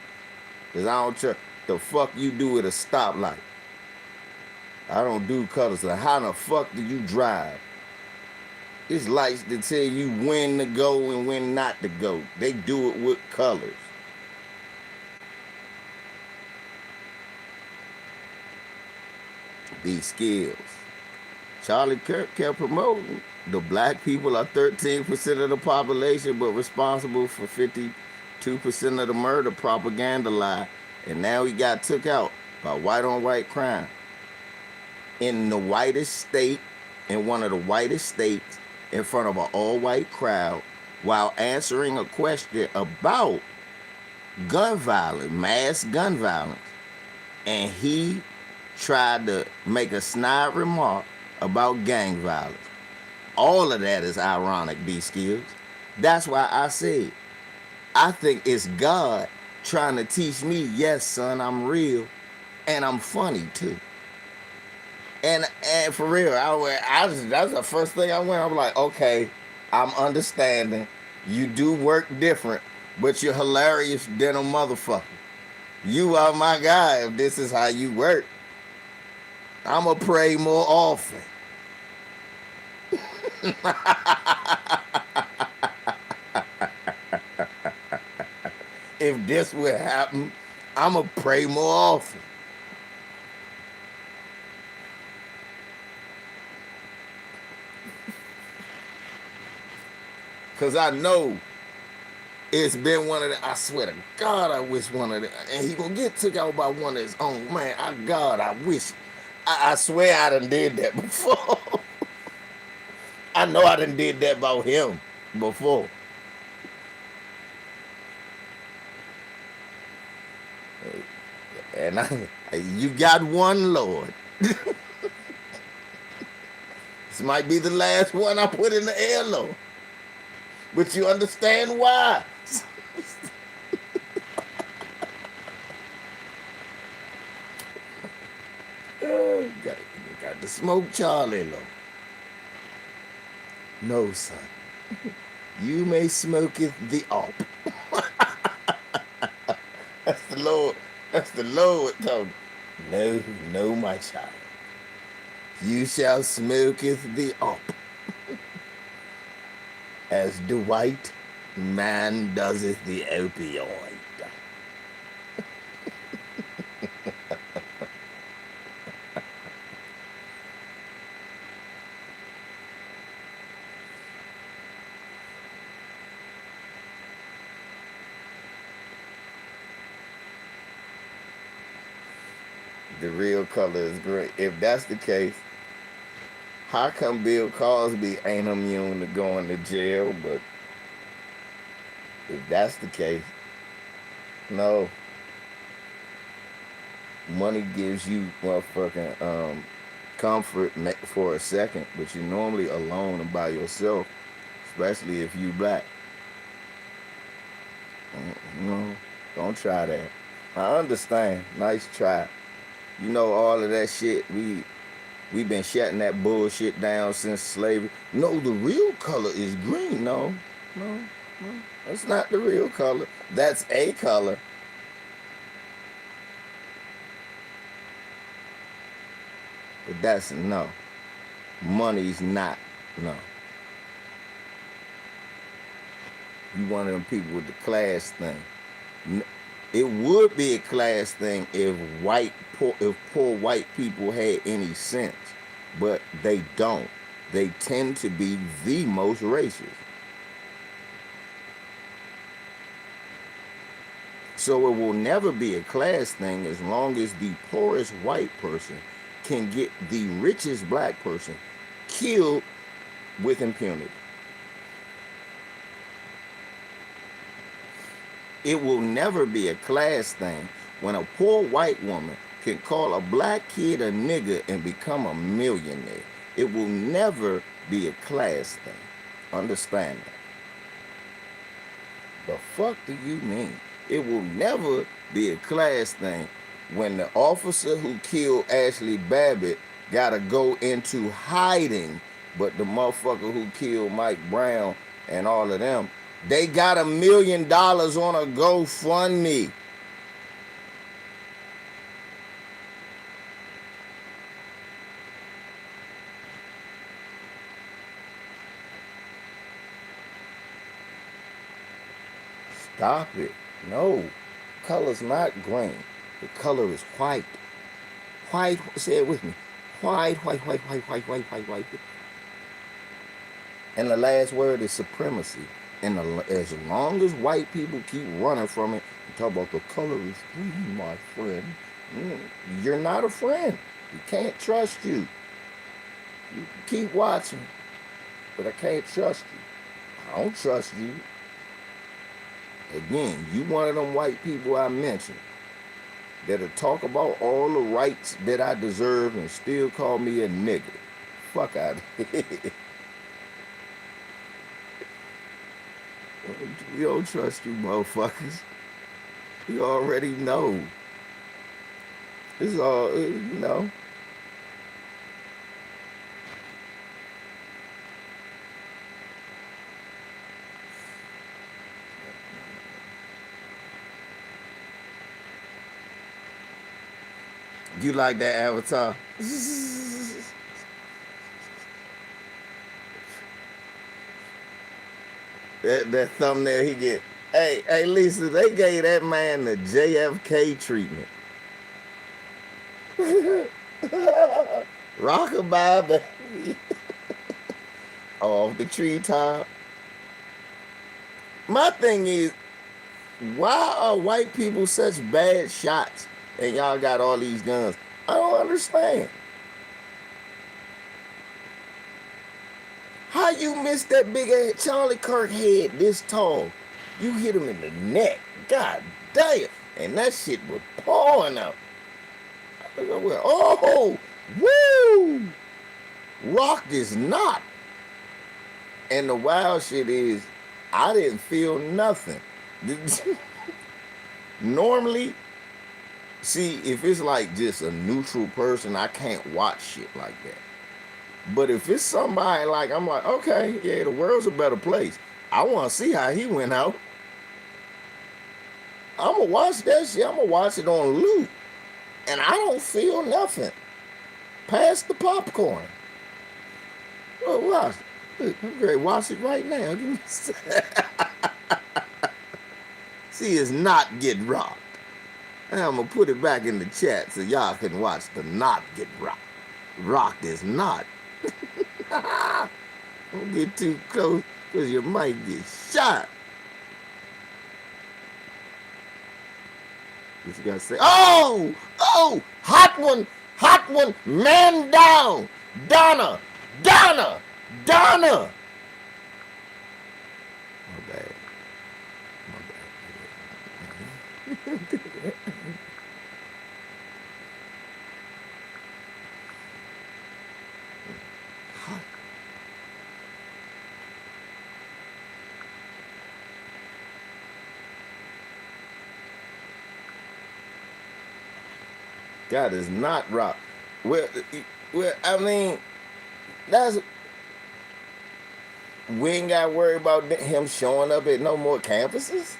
Because I don't trust the fuck you do with a stoplight. I don't do colors. So how the fuck do you drive? It's lights that tell you when to go and when not to go. They do it with colors. These skills. Charlie Kirk kept promoting. The black people are 13% of the population, but responsible for 52% of the murder propaganda lie. And now he got took out by white on white crime. In the whitest state, in one of the whitest states, in front of an all-white crowd, while answering a question about gun violence, mass gun violence. And he tried to make a snide remark about gang violence. All of that is ironic, these skills. That's why I said, I think it's God trying to teach me, yes, son, I'm real, and I'm funny too. And for real, that's the first thing I went. I'm like, okay, I'm understanding. You do work different, but you're hilarious than a motherfucker. You are my guy if this is how you work. I'ma pray more often. If this would happen, I'ma pray more often. Cause I know it's been one of the, I swear to God, I wish one of the, and he gonna get took out by one of his own. Man, I wish, I swear I done did that before. I know I done did that about him before. And you got one, Lord. This might be the last one I put in the air, Lord. But you understand why. smoke Charlie low. No, son. You may smoketh the op. That's the Lord. That's the Lord talking. No, no, my child. You shall smoketh the op. As the white man doeseth the opioid. The real color is gray. If that's the case, how come Bill Cosby ain't immune to going to jail? But if that's the case, no. Money gives you motherfucking comfort for a second, but you're normally alone and by yourself, especially if you black. No, don't try that. I understand. Nice try. You know all of that shit. We've been shutting that bullshit down since slavery. No, the real color is green. No. That's not the real color. That's a color. But that's no. Money's not. No. You one of them people with the class thing. It would be a class thing if poor white people had any sense, but they don't. They tend to be the most racist. So it will never be a class thing as long as the poorest white person can get the richest black person killed with impunity. It will never be a class thing when a poor white woman can call a black kid a nigger and become a millionaire. It will never be a class thing. Understand that. The fuck do you mean? It will never be a class thing when the officer who killed Ashley Babbitt gotta go into hiding, but the motherfucker who killed Mike Brown and all of them, they got $1 million on a GoFundMe. Stop it. No. Color's not green. The color is white. White, say it with me. White. And the last word is supremacy. And as long as white people keep running from it and talk about the color is green, my friend, you're not a friend. You can't trust you. You keep watching, but I can't trust you. I don't trust you. Again, you one of them white people I mentioned that'll talk about all the rights that I deserve and still call me a nigga. Fuck out of here. We don't trust you motherfuckers. You already know. It's all, you know. You like that avatar? that thumbnail he get. Hey, Lisa, they gave that man the JFK treatment. Rockabye, baby. Off the treetop. My thing is, why are white people such bad shots and y'all got all these guns? I don't understand. How you missed that big ass Charlie Kirk head this tall? You hit him in the neck. God damn. And that shit was pouring out. Oh, woo! Rocked is not. And the wild shit is, I didn't feel nothing. Normally, see, if it's like just a neutral person, I can't watch shit like that. But if it's somebody like, I'm like, okay, yeah, the world's a better place. I want to see how he went out. I'm going to watch that shit. I'm going to watch it on loop. And I don't feel nothing. Pass the popcorn. Well, watch it. Look, I'm ready to watch it right now. Give me See, it's not get rocked. And I'm going to put it back in the chat so y'all can watch the not get rocked. Rocked is not. Don't get too close because you might get shot. What you gotta say? Oh, hot one, man down. Donna. My bad. God is not rock. Well, I mean, that's we ain't got to worry about him showing up at no more campuses.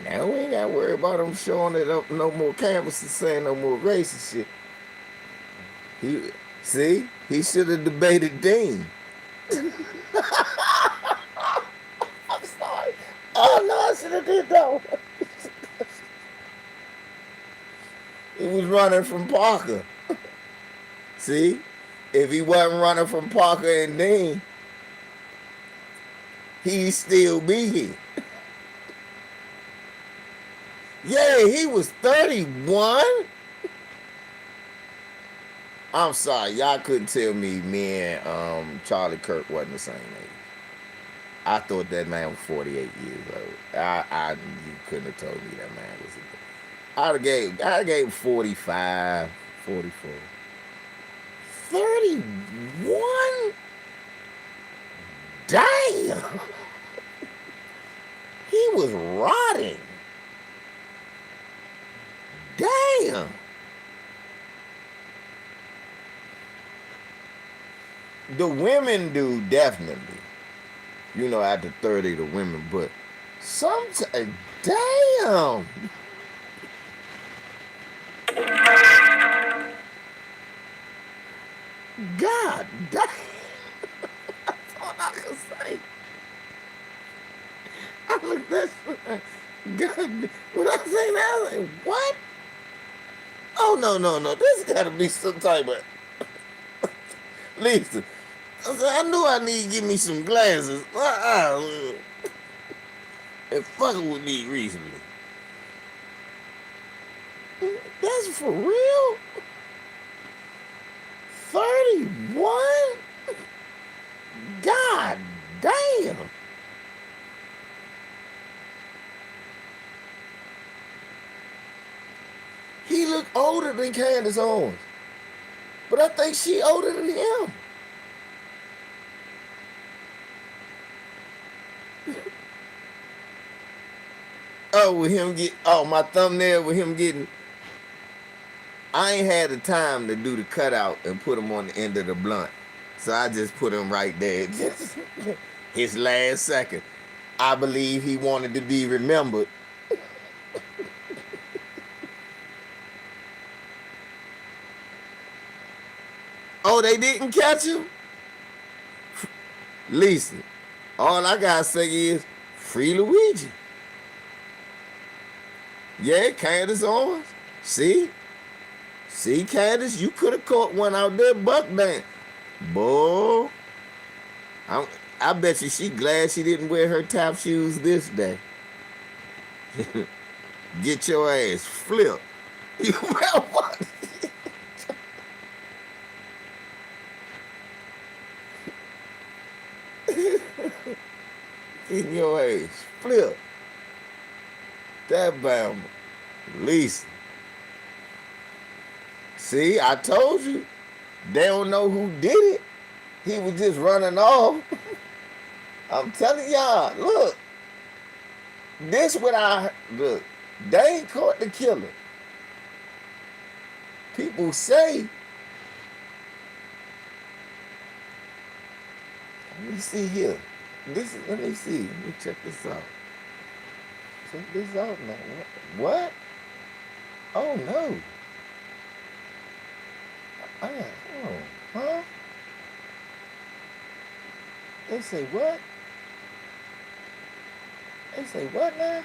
Now we ain't got to worry about him showing up no more campuses, saying no more racist shit. He should have debated Dean. I'm sorry. Oh no, I should have did that one. He was running from Parker. See? If he wasn't running from Parker and Dean, he'd still be here. Yeah, he was 31. I'm sorry, y'all couldn't tell me and Charlie Kirk wasn't the same age. I thought that man was 48 years old. You couldn't have told me that man was. I gave 45, 44. 31? Damn! He was rotting. Damn! The women do definitely. You know, after 30, the women, but sometimes, damn! God damn! That's all I can say. I looked at that. God, when I say that, I was like, what? Oh, no. This gotta be some type of. Listen, I knew I need to get me some glasses. And fucking with me recently. That's for real? 31? God damn. He looked older than Candace Owens. But I think she older than him. My thumbnail with him getting. I ain't had the time to do the cutout and put him on the end of the blunt. So I just put him right there. Just his last second. I believe he wanted to be remembered. Oh, they didn't catch him? Lisa, all I gotta say is free Luigi. Yeah, Candace Owens. See, Candace, you could have caught one out there buck dance. Boy, I bet you she glad she didn't wear her tap shoes this day. Get your ass flipped. You well what? Get your ass flipped. That Bama. Lisa. See, I told you. They don't know who did it. He was just running off. I'm telling y'all, look. Look, they ain't caught the killer. people say. Let me see here. Let me see. Let me check this out. Check this out now. What? Oh no. Huh? They say what? They say what now?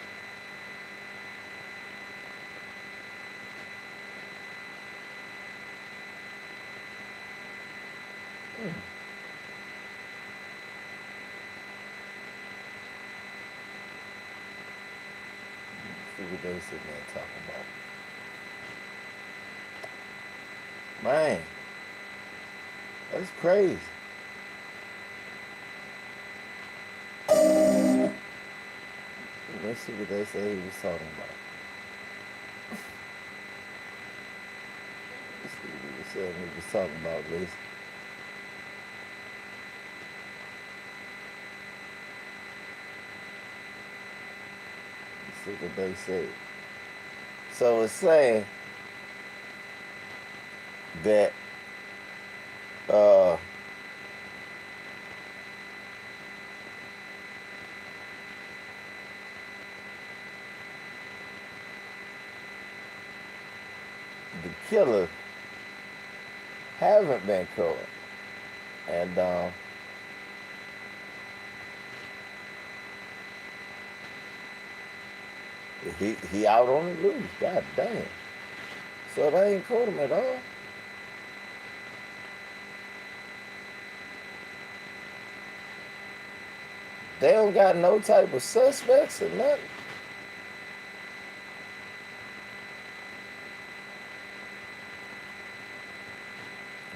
See what they sitting there talking about. Man, that's crazy. Let's see what they say he was talking about. Let's see what he said he was talking about, Lisa. Let's see what they say. So it's saying that the killer haven't been caught, and he out on the loose. God damn! So they ain't caught him at all. They don't got no type of suspects or nothing.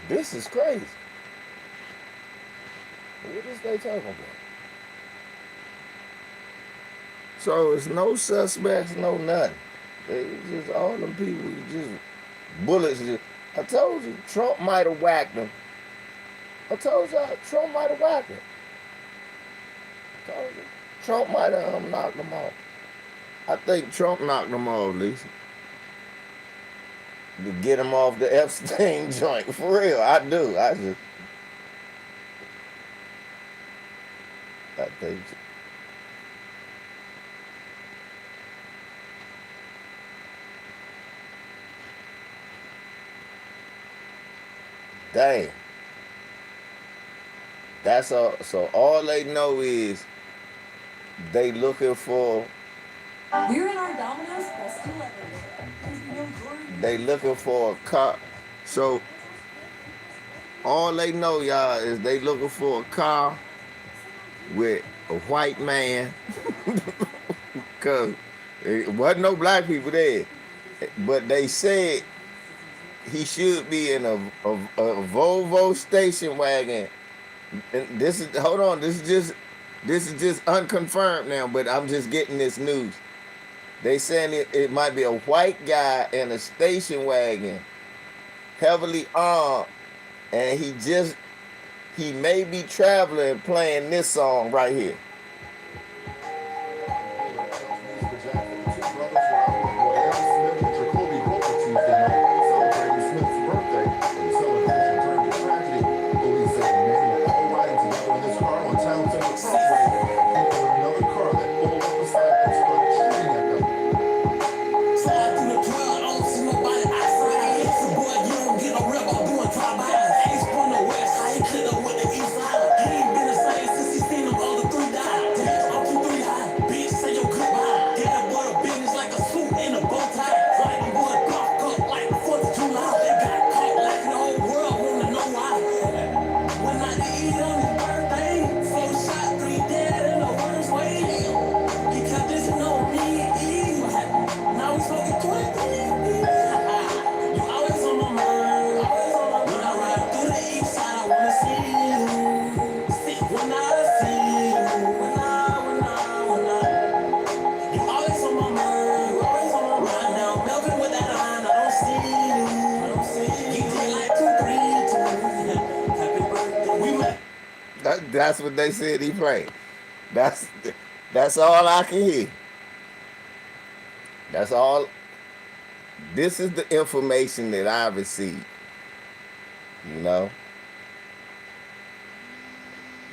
This is crazy. What is they talking about? So it's no suspects, no nothing. They just all them people just bullets. I told you Trump might have whacked them. I told y'all Trump might have whacked them. I told you Trump might have knocked them off. I think Trump knocked them off, Lisa. To get him off the Epstein joint. For real, I do. I think so. Dang. That's all. So all they know is they looking for. We're in our Domino's Plus 11. They looking for a car. So all they know, y'all, is they looking for a car with a white man. Cause it wasn't no black people there. But they said he should be in a Volvo station wagon. And this is this is just unconfirmed now, but I'm just getting this news. They saying it might be a white guy in a station wagon, heavily armed, and he may be traveling playing this song right here. That's what they said he played. That's all I can hear. That's all This is the information that I received. You know?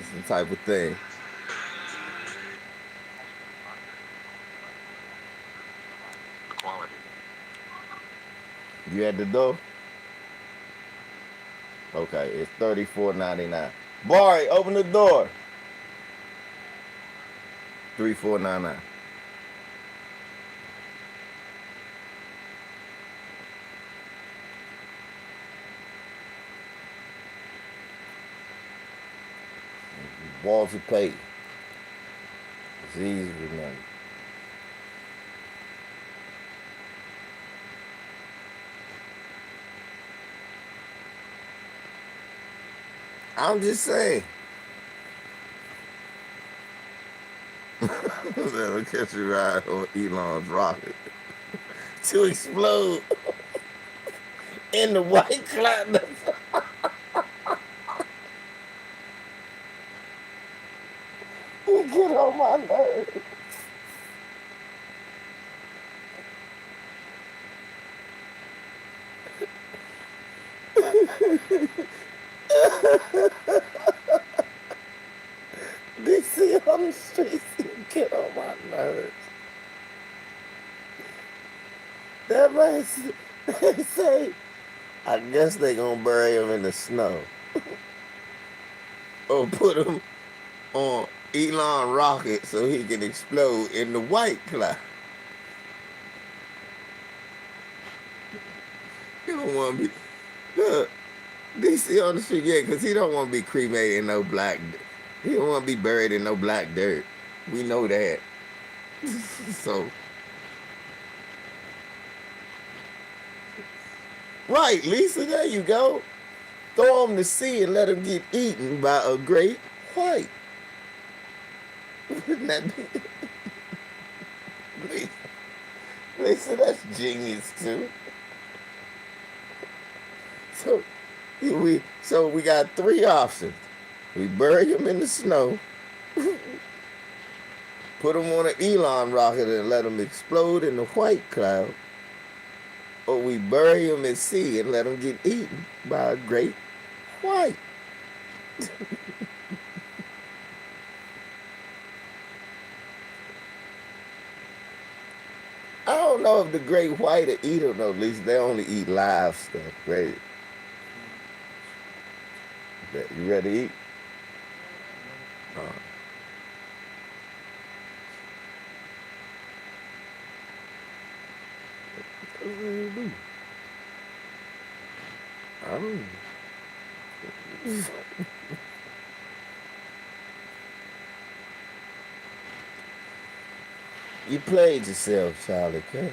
It's the type of thing. Quality. You at the door? Okay, it's $34.99. Barry, open the door. $34.99. Walter Payton. It's easy to remember. I'm just saying. That'll catch you ride on Elon's rocket to explode in the white cloud. You get on my nerves. DC on the streets, you get on my nerves. That man they say, I guess they gonna bury him in the snow. Or put him on Elon rocket so he can explode in the white cloud. You don't want to be, look, DC on the street, yeah, because he don't want to be cremated in no black, he don't want to be buried in no black dirt. We know that. So, right, Lisa, there you go. Throw him to sea and let him get eaten by a great white. Wouldn't that be? Lisa, that's genius too. So we got three options. We bury him in the snow, put him on an Elon rocket and let him explode in the white cloud, or we bury him at sea and let him get eaten by a great white. I don't know if the great white will eat them though. At least they only eat live stuff. Great. You ready to eat? I don't know. You played yourself, Charlie Kirk.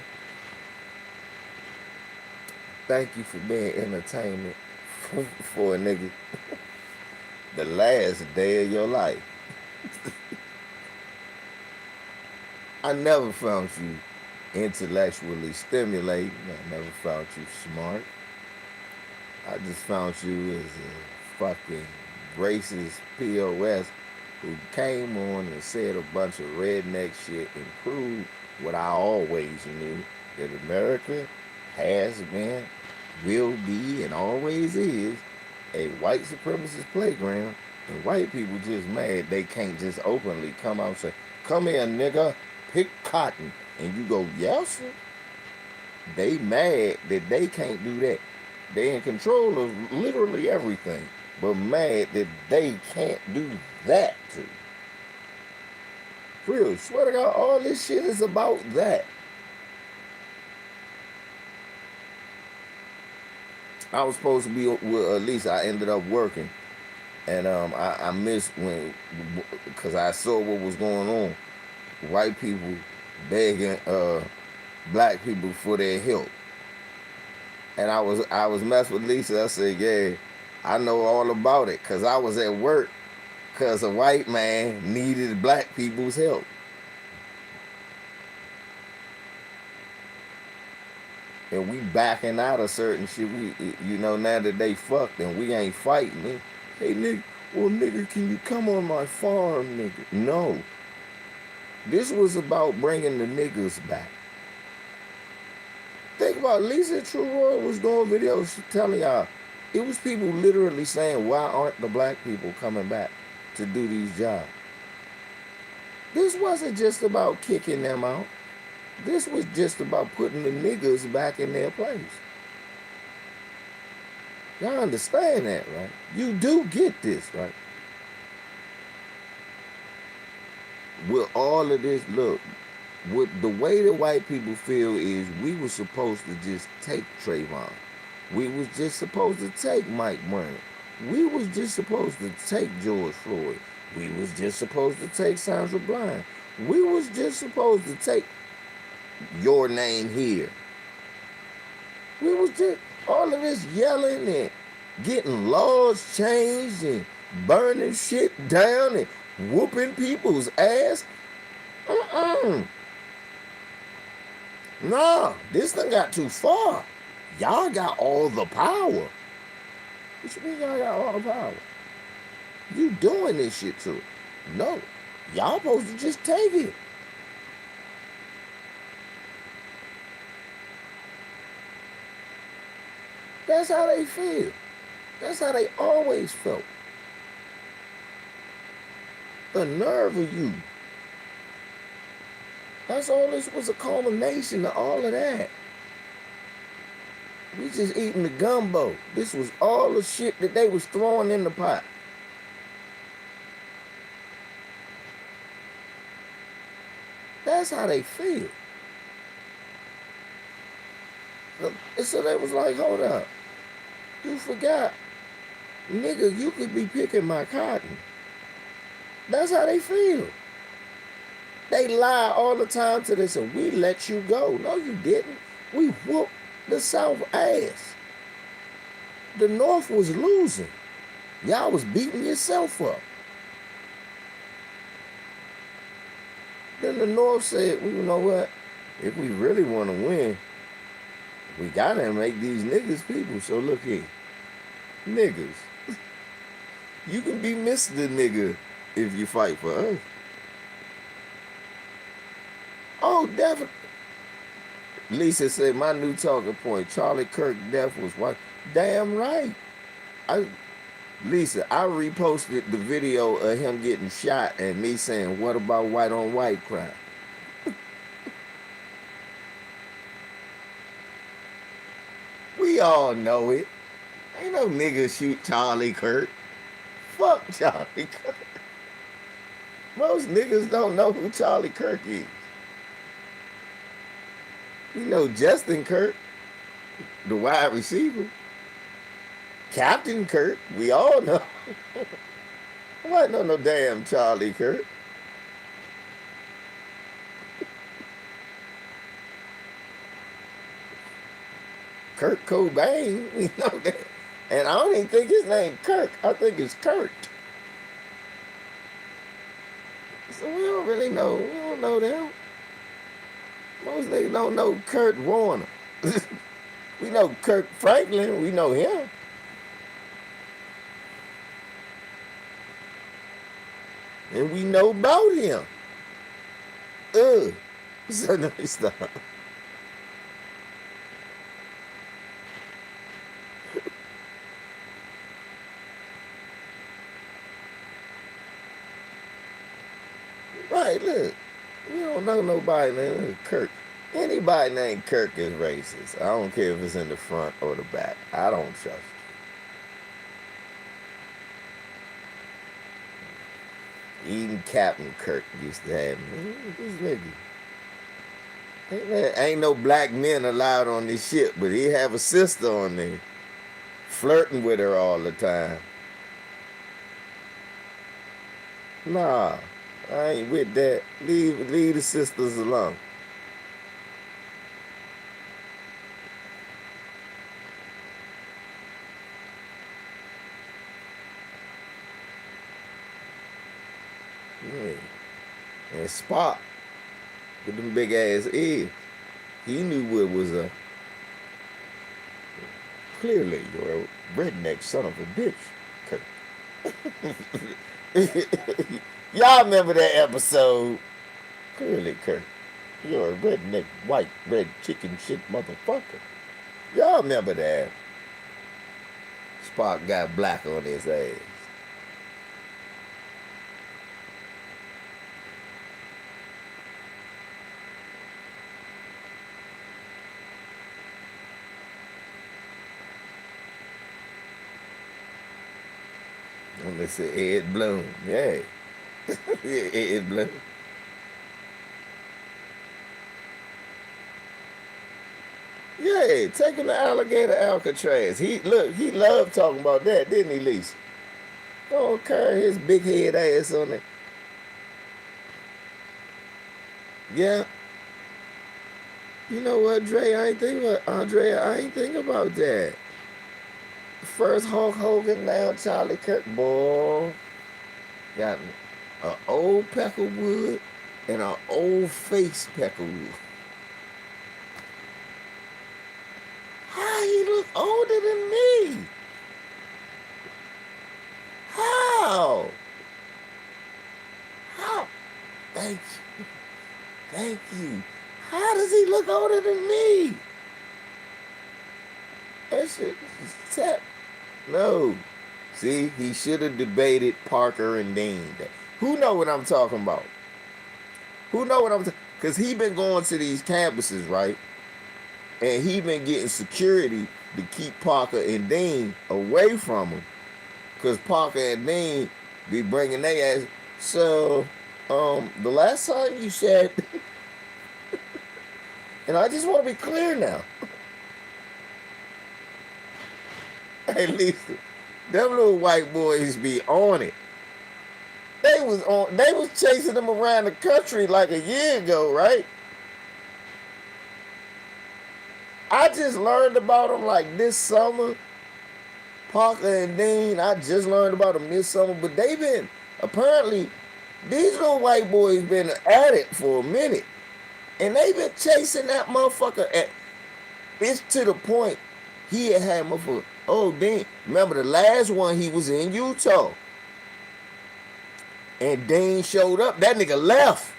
Thank you for being entertainment for a nigga. The last day of your life. I never found you intellectually stimulating. I never found you smart. I just found you as a fucking racist POS who came on and said a bunch of redneck shit and proved what I always knew, that America has been, will be, and always is a white supremacist playground, and white people just mad they can't just openly come out and say, come here, nigga, pick cotton. And you go, yes, sir. They mad that they can't do that. They in control of literally everything, but mad that they can't do that too. Real, swear to God, all this shit is about that. I was supposed to be with Lisa. I ended up working, and I missed when, because I saw what was going on. White people begging black people for their help, and I was messing with Lisa. I said, yeah, I know all about it, because I was at work because a white man needed black people's help. And we backing out of certain shit. We, you know, now that they fucked and we ain't fighting. Hey, nigga, well, nigga, can you come on my farm, nigga? No. This was about bringing the niggas back. Think about Lisa True Roy was doing videos telling y'all, it was people literally saying, why aren't the black people coming back to do these jobs? This wasn't just about kicking them out. This was just about putting the niggas back in their place. Y'all understand that, right? You do get this, right? With all of this, look, with the way that white people feel is we were supposed to just take Trayvon. We was just supposed to take Mike Brown. We was just supposed to take George Floyd. We was just supposed to take Sandra Bland. We was just supposed to take your name here. We was just, all of this yelling and getting laws changed and burning shit down and whooping people's ass. Nah, this thing got too far. Y'all got all the power. What you mean y'all got all the power? You doing this shit to it. No, y'all supposed to just take it. That's how they feel. That's how they always felt. The nerve of you. That's all. This was a culmination of all of that. We just eating the gumbo. This was all the shit that they was throwing in the pot. That's how they feel. So they was like, hold up. You forgot. Nigga, you could be picking my cotton. That's how they feel. They lie all the time to this and we let you go. No, you didn't. We whooped the South ass. The North was losing. Y'all was beating yourself up. Then the North said, well, you know what? If we really want to win, we gotta make these niggas people. So look here. Niggas. You can be Mr. Nigga if you fight for us. Oh, definitely. Lisa said, my new talking point, Charlie Kirk death was white. Damn right. Lisa, I reposted the video of him getting shot and me saying, what about white on white crime? We all know it. Ain't no nigga shoot Charlie Kirk. Fuck Charlie Kirk. Most niggas don't know who Charlie Kirk is. You know Justin Kirk, the wide receiver. Captain Kirk, we all know. I know no damn Charlie Kirk. Kurt Cobain, you know that. And I don't even think his name Kirk. I think it's Kurt. So we don't really know. We don't know them. Most niggas don't know Kurt Warner. We know Kirk Franklin. We know him. And we know about him. So no, stop. Right, look. We don't know nobody named Kirk. Anybody named Kirk is racist. I don't care if it's in the front or the back. I don't trust you. Even Captain Kirk used to have me. This nigga. Ain't no black men allowed on this ship, but he have a sister on there. Flirting with her all the time. Nah. I ain't with that. Leave the sisters alone. Yeah. And Spock, with them big ass ears, he knew what was a. Clearly, you're a redneck son of a bitch, Kirk. Y'all remember that episode? Clearly, Kirk. You're a redneck, white, red chicken shit motherfucker. Y'all remember that? Spock got black on his ass. And they said Ed Bloom. Yeah. Ed Bloom. Yeah, taking the alligator Alcatraz. He loved talking about that, didn't he, Lisa? Don't carry his big head ass on it. Yeah. You know what, Dre? I ain't think about Andrea. I ain't think about that. First Hulk Hogan, now Charlie Kirk, boy. Got an old Peckerwood and an old face Peckerwood. How he look older than me? How? How? Thank you. Thank you. How does he look older than me? That shit is tap. No. See, he should have debated Parker and Dean. Who know what I'm talking about? Who know what I'm talking? Because he been going to these campuses, right? And he been getting security to keep Parker and Dean away from him. Because Parker and Dean be bringing their ass. So, the last time you said, and I just want to be clear now. Hey, Lisa, them little white boys be on it. They was chasing them around the country like a year ago, right? I just learned about them like this summer. Parker and Dean, I just learned about them this summer, but they been, apparently, these little white boys been at it for a minute. And they been chasing that motherfucker it's to the point he had motherfucker. Oh, Dean, remember the last one he was in Utah. And Dean showed up. That nigga left.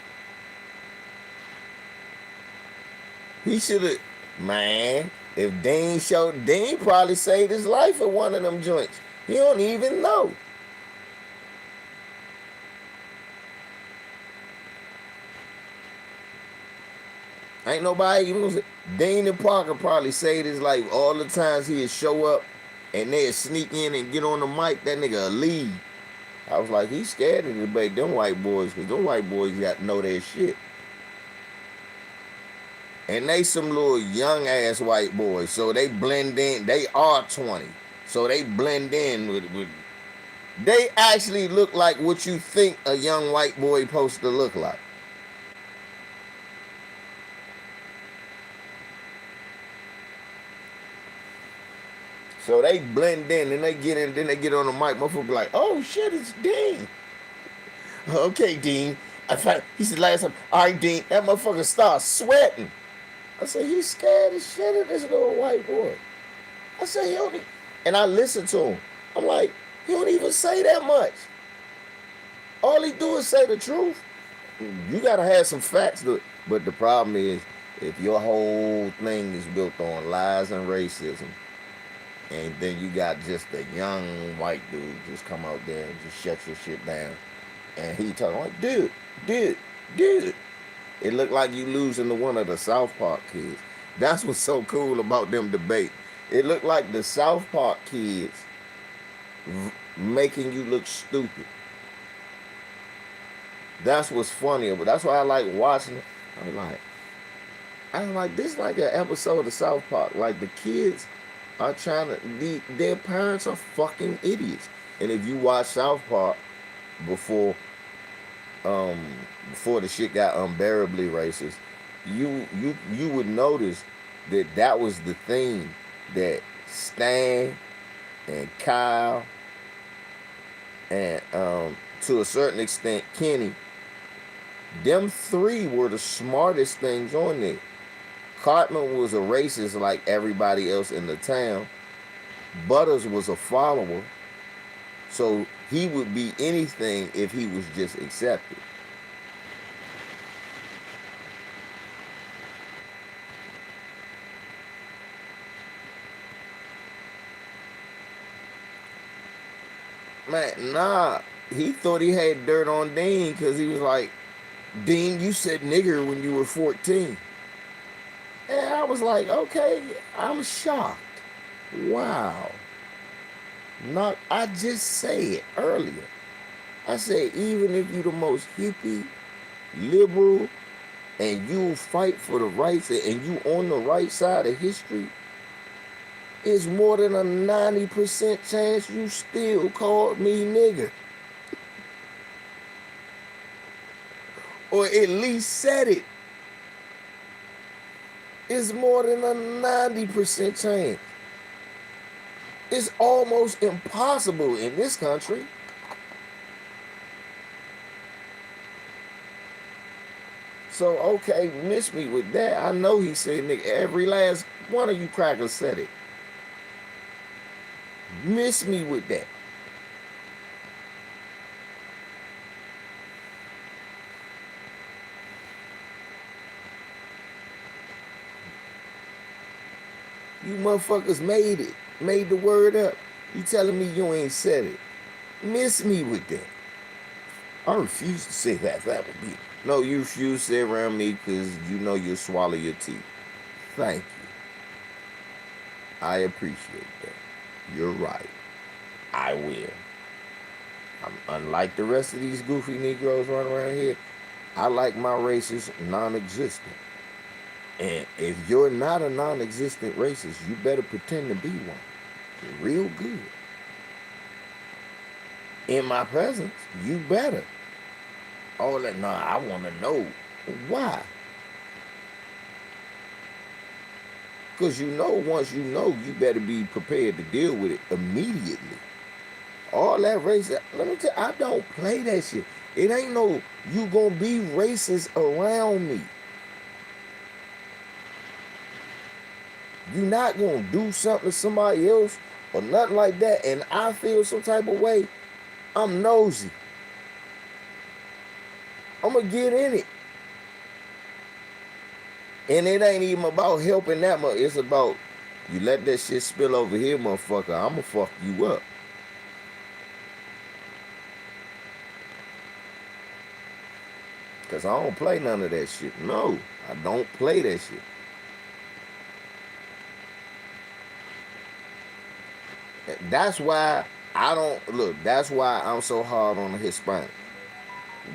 He should have, man, if Dean probably saved his life at one of them joints. He don't even know. Ain't nobody even, Dean and Parker probably saved his life all the times he'd show up and they'd sneak in and get on the mic. That nigga would leave. I was like, he's scared to debate them white boys, because them white boys got to know their shit. And they some little young ass white boys, so they blend in. They are 20, so they blend in with they actually look like what you think a young white boy supposed to look like. So they blend in, and they get in, then they get on the mic. Motherfucker be like, oh shit, it's Dean. Okay, Dean. He said last time, all right, Dean. That motherfucker starts sweating. I said, he's scared as shit of this little white boy. I said, he don't, and I listened to him. I'm like, he don't even say that much. All he do is say the truth. You gotta have some facts to it. But the problem is, if your whole thing is built on lies and racism, and then you got just a young white dude just come out there and just shut your shit down, and he talking like, dude. It looked like you losing to one of the South Park kids. That's what's so cool about them debate. It looked like the South Park kids making you look stupid. That's what's funny, but that's why I like watching it. I'm like, this is like an episode of South Park. Like the kids are trying to, their parents are fucking idiots. And if you watch South Park before the shit got unbearably racist, you would notice that was the thing that Stan and Kyle and to a certain extent Kenny, them three were the smartest things on there. Cartman was a racist like everybody else in the town. Butters was a follower, so he would be anything if he was just accepted. Man, nah. He thought he had dirt on Dean because he was like, Dean, you said nigger when you were 14. And I was like, okay, I'm shocked. Wow. Not, I just said it earlier. I said, even if you the most hippie, liberal, and you fight for the rights, and you on the right side of history, it's more than a 90% chance you still called me nigger. Or at least said it. It's more than a 90% chance. It's almost impossible in this country. So, okay, miss me with that. I know he said nigga. Every last one of you crackers said it. Miss me with that. You motherfuckers made it. Made the word up. You telling me you ain't said it. Miss me with that. I refuse to say that. That would be. No, you refuse to say around me because you know you'll swallow your teeth. Thank you. I appreciate that. You're right. I will. Unlike the rest of these goofy Negroes running around here, I like my races non-existent. And if you're not a non-existent racist, you better pretend to be one. Real good. In my presence, you better. All that, nah, I want to know. Why? Because you know, once you know, you better be prepared to deal with it immediately. All that race, let me tell you, I don't play that shit. It ain't no, you gonna be racist around me. You not gonna do something to somebody else or nothing like that, and I feel some type of way, I'm nosy. I'm gonna get in it. And it ain't even about helping that much. It's about, you let that shit spill over here, motherfucker, I'm gonna fuck you up. Because I don't play none of that shit. No, I don't play that shit. That's why I don't, look, that's why I'm so hard on the Hispanic.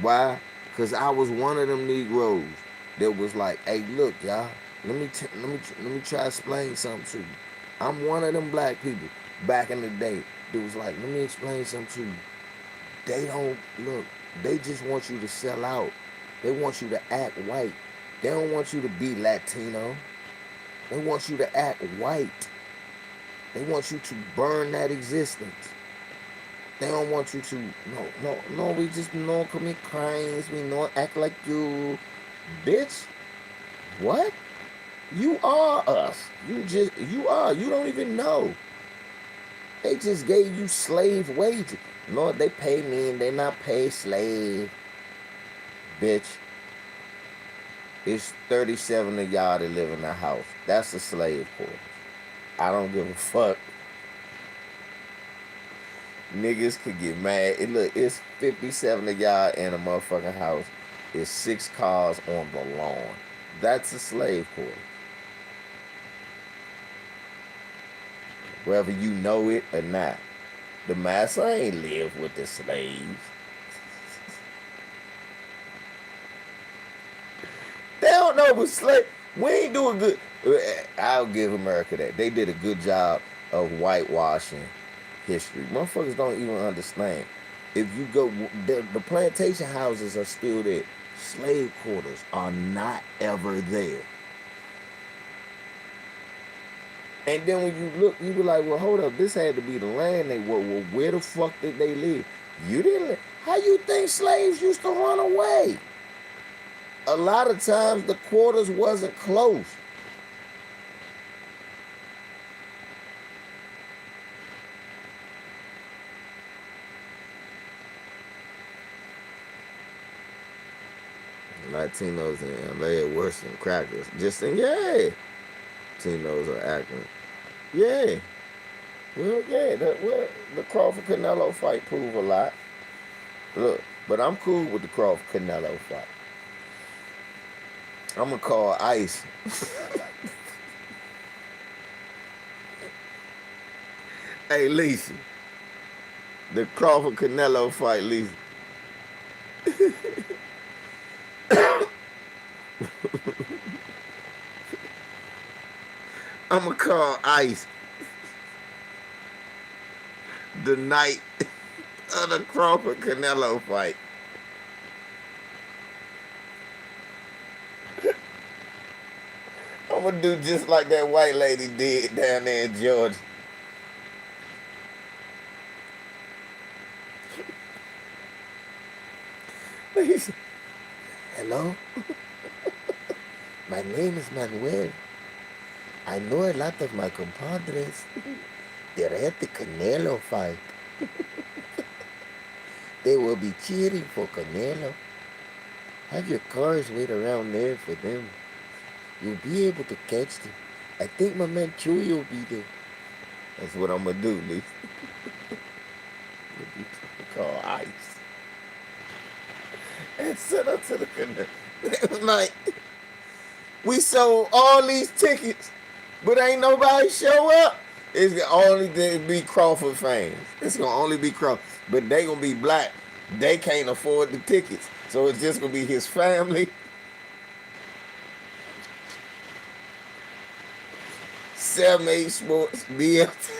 Why? Because I was one of them Negroes that was like, hey, look, y'all, let me try to explain something to you. I'm one of them black people back in the day that was like, let me explain something to you. They don't, look, they just want you to sell out. They want you to act white. They don't want you to be Latino. They want you to act white. They want you to burn that existence. They don't want you to, no, we just don't commit crimes. We don't act like you. Bitch, what? You are us. You are. You don't even know. They just gave you slave wages. No, they pay me and they not pay slave. Bitch. It's 37 of y'all that live in the house. That's a slave quarters. I don't give a fuck. Niggas could get mad. Look, it's 57 of y'all in a motherfucking house. It's 6 cars on the lawn. That's a slave quarter. Whether you know it or not. The master ain't live with the slaves. They don't know but slave. We ain't doing good. I'll give America that. They did a good job of whitewashing history. Motherfuckers don't even understand. If you go, the plantation houses are still there. Slave quarters are not ever there. And then when you look, you be like, well, hold up, this had to be the land they were. Well, where the fuck did they live? You didn't. How you think slaves used to run away? A lot of times the quarters wasn't close. Latinos in LA are worse than crackers. Just think, yeah. Latinos are acting. Yeah. Well, yeah, the Crawford Canelo fight proved a lot. Look, but I'm cool with the Crawford Canelo fight. I'm gonna call Ice. Hey, Lisa, the Crawford Canelo fight, Lisa. I'm gonna call Ice the night of the Crawford Canelo fight. I'm gonna do just like that white lady did down there in Georgia. Lisa, hello? My name is Manuel. I know a lot of my compadres. They're at the Canelo fight. They will be cheering for Canelo. Have your cars wait around there for them. You'll be able to catch them. I think my man Chewy will be there. That's what I'm gonna do, Lisa. Call Ice. And send her to the Canelo. It was like, we sold all these tickets, but ain't nobody show up. It's gonna only be Crawford fans. It's gonna only be Crawford. But they gonna be black. They can't afford the tickets. So it's just gonna be his family. 7-8 Sports, BLT.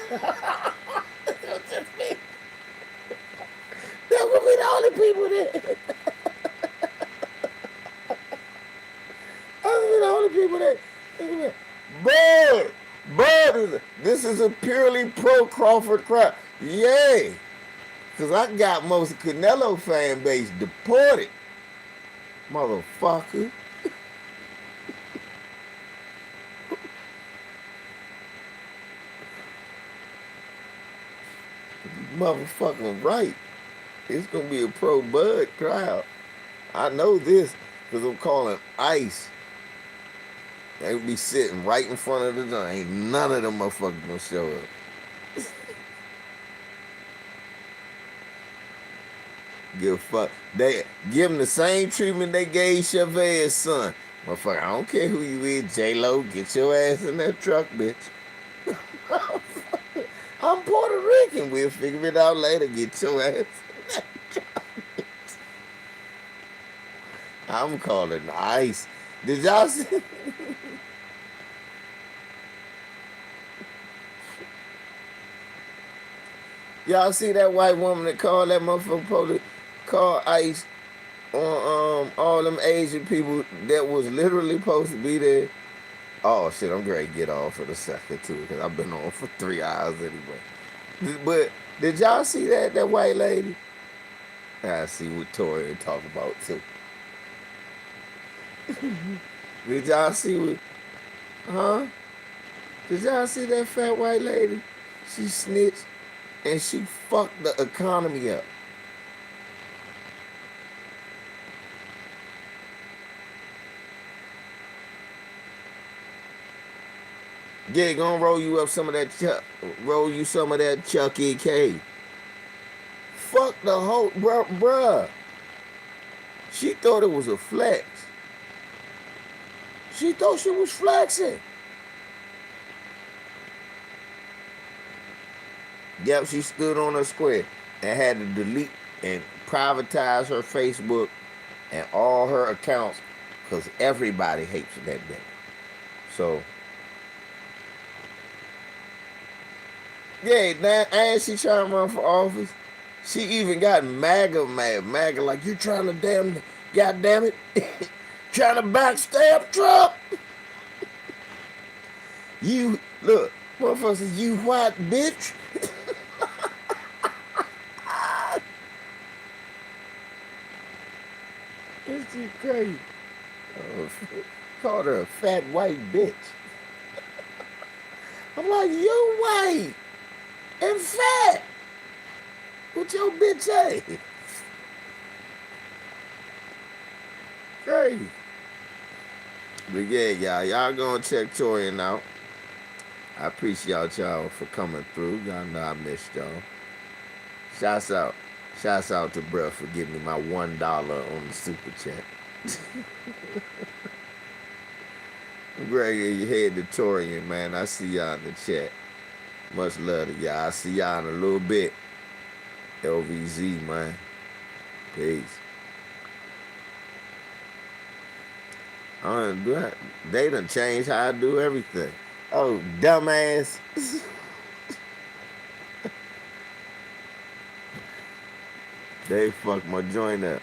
They're gonna be the only people there. Those are the only people there. But this is a purely pro-Crawford crowd. Yay. Because I got most of Canelo fan base deported. Motherfucker. Motherfucking right. It's going to be a pro-Bud crowd. I know this because I'm calling Ice. They would be sitting right in front of the door. Ain't none of them motherfuckers going to show up. Give a fuck. They give him the same treatment they gave Chavez's son. Motherfucker, I don't care who you is, J-Lo, get your ass in that truck, bitch. I'm Puerto Rican. We'll figure it out later. Get your ass in that truck, bitch. I'm calling Ice. Did y'all see? Y'all see that white woman that called that motherfucker police? Call Ice on all them Asian people that was literally supposed to be there. Oh shit, I'm ready to get off for the second too, because I've been on for 3 hours anyway. But did y'all see that white lady? I see what Tori talk about too. Did y'all see what? Huh? Did y'all see that fat white lady? She snitched and she fucked the economy up. Yeah, gonna roll you up some of that Chuck E. K. Fuck the whole bruh. She thought it was a flex. She thought she was flexing. Yep, she stood on her square and had to delete and privatize her Facebook and all her accounts because everybody hates that bitch. So, yeah, and she trying to run for office. She even got MAGA mad. MAGA like, you trying to goddamn it, trying to backstab Trump. You, look, motherfucker says, you white bitch. This shit crazy. Called her a fat white bitch. I'm like, you white and fat. What your bitch say? Crazy. But yeah, y'all gonna check Torian out. I appreciate y'all for coming through. Y'all know I missed y'all. Shouts out. Shouts out to bruh for giving me my $1 on the super chat. Greg, your head to Torian, man. I see y'all in the chat. Much love to y'all. I see y'all in a little bit. LVZ, man. Peace. I don't do that. They done changed how I do everything. Oh, dumbass. They fucked my joint up.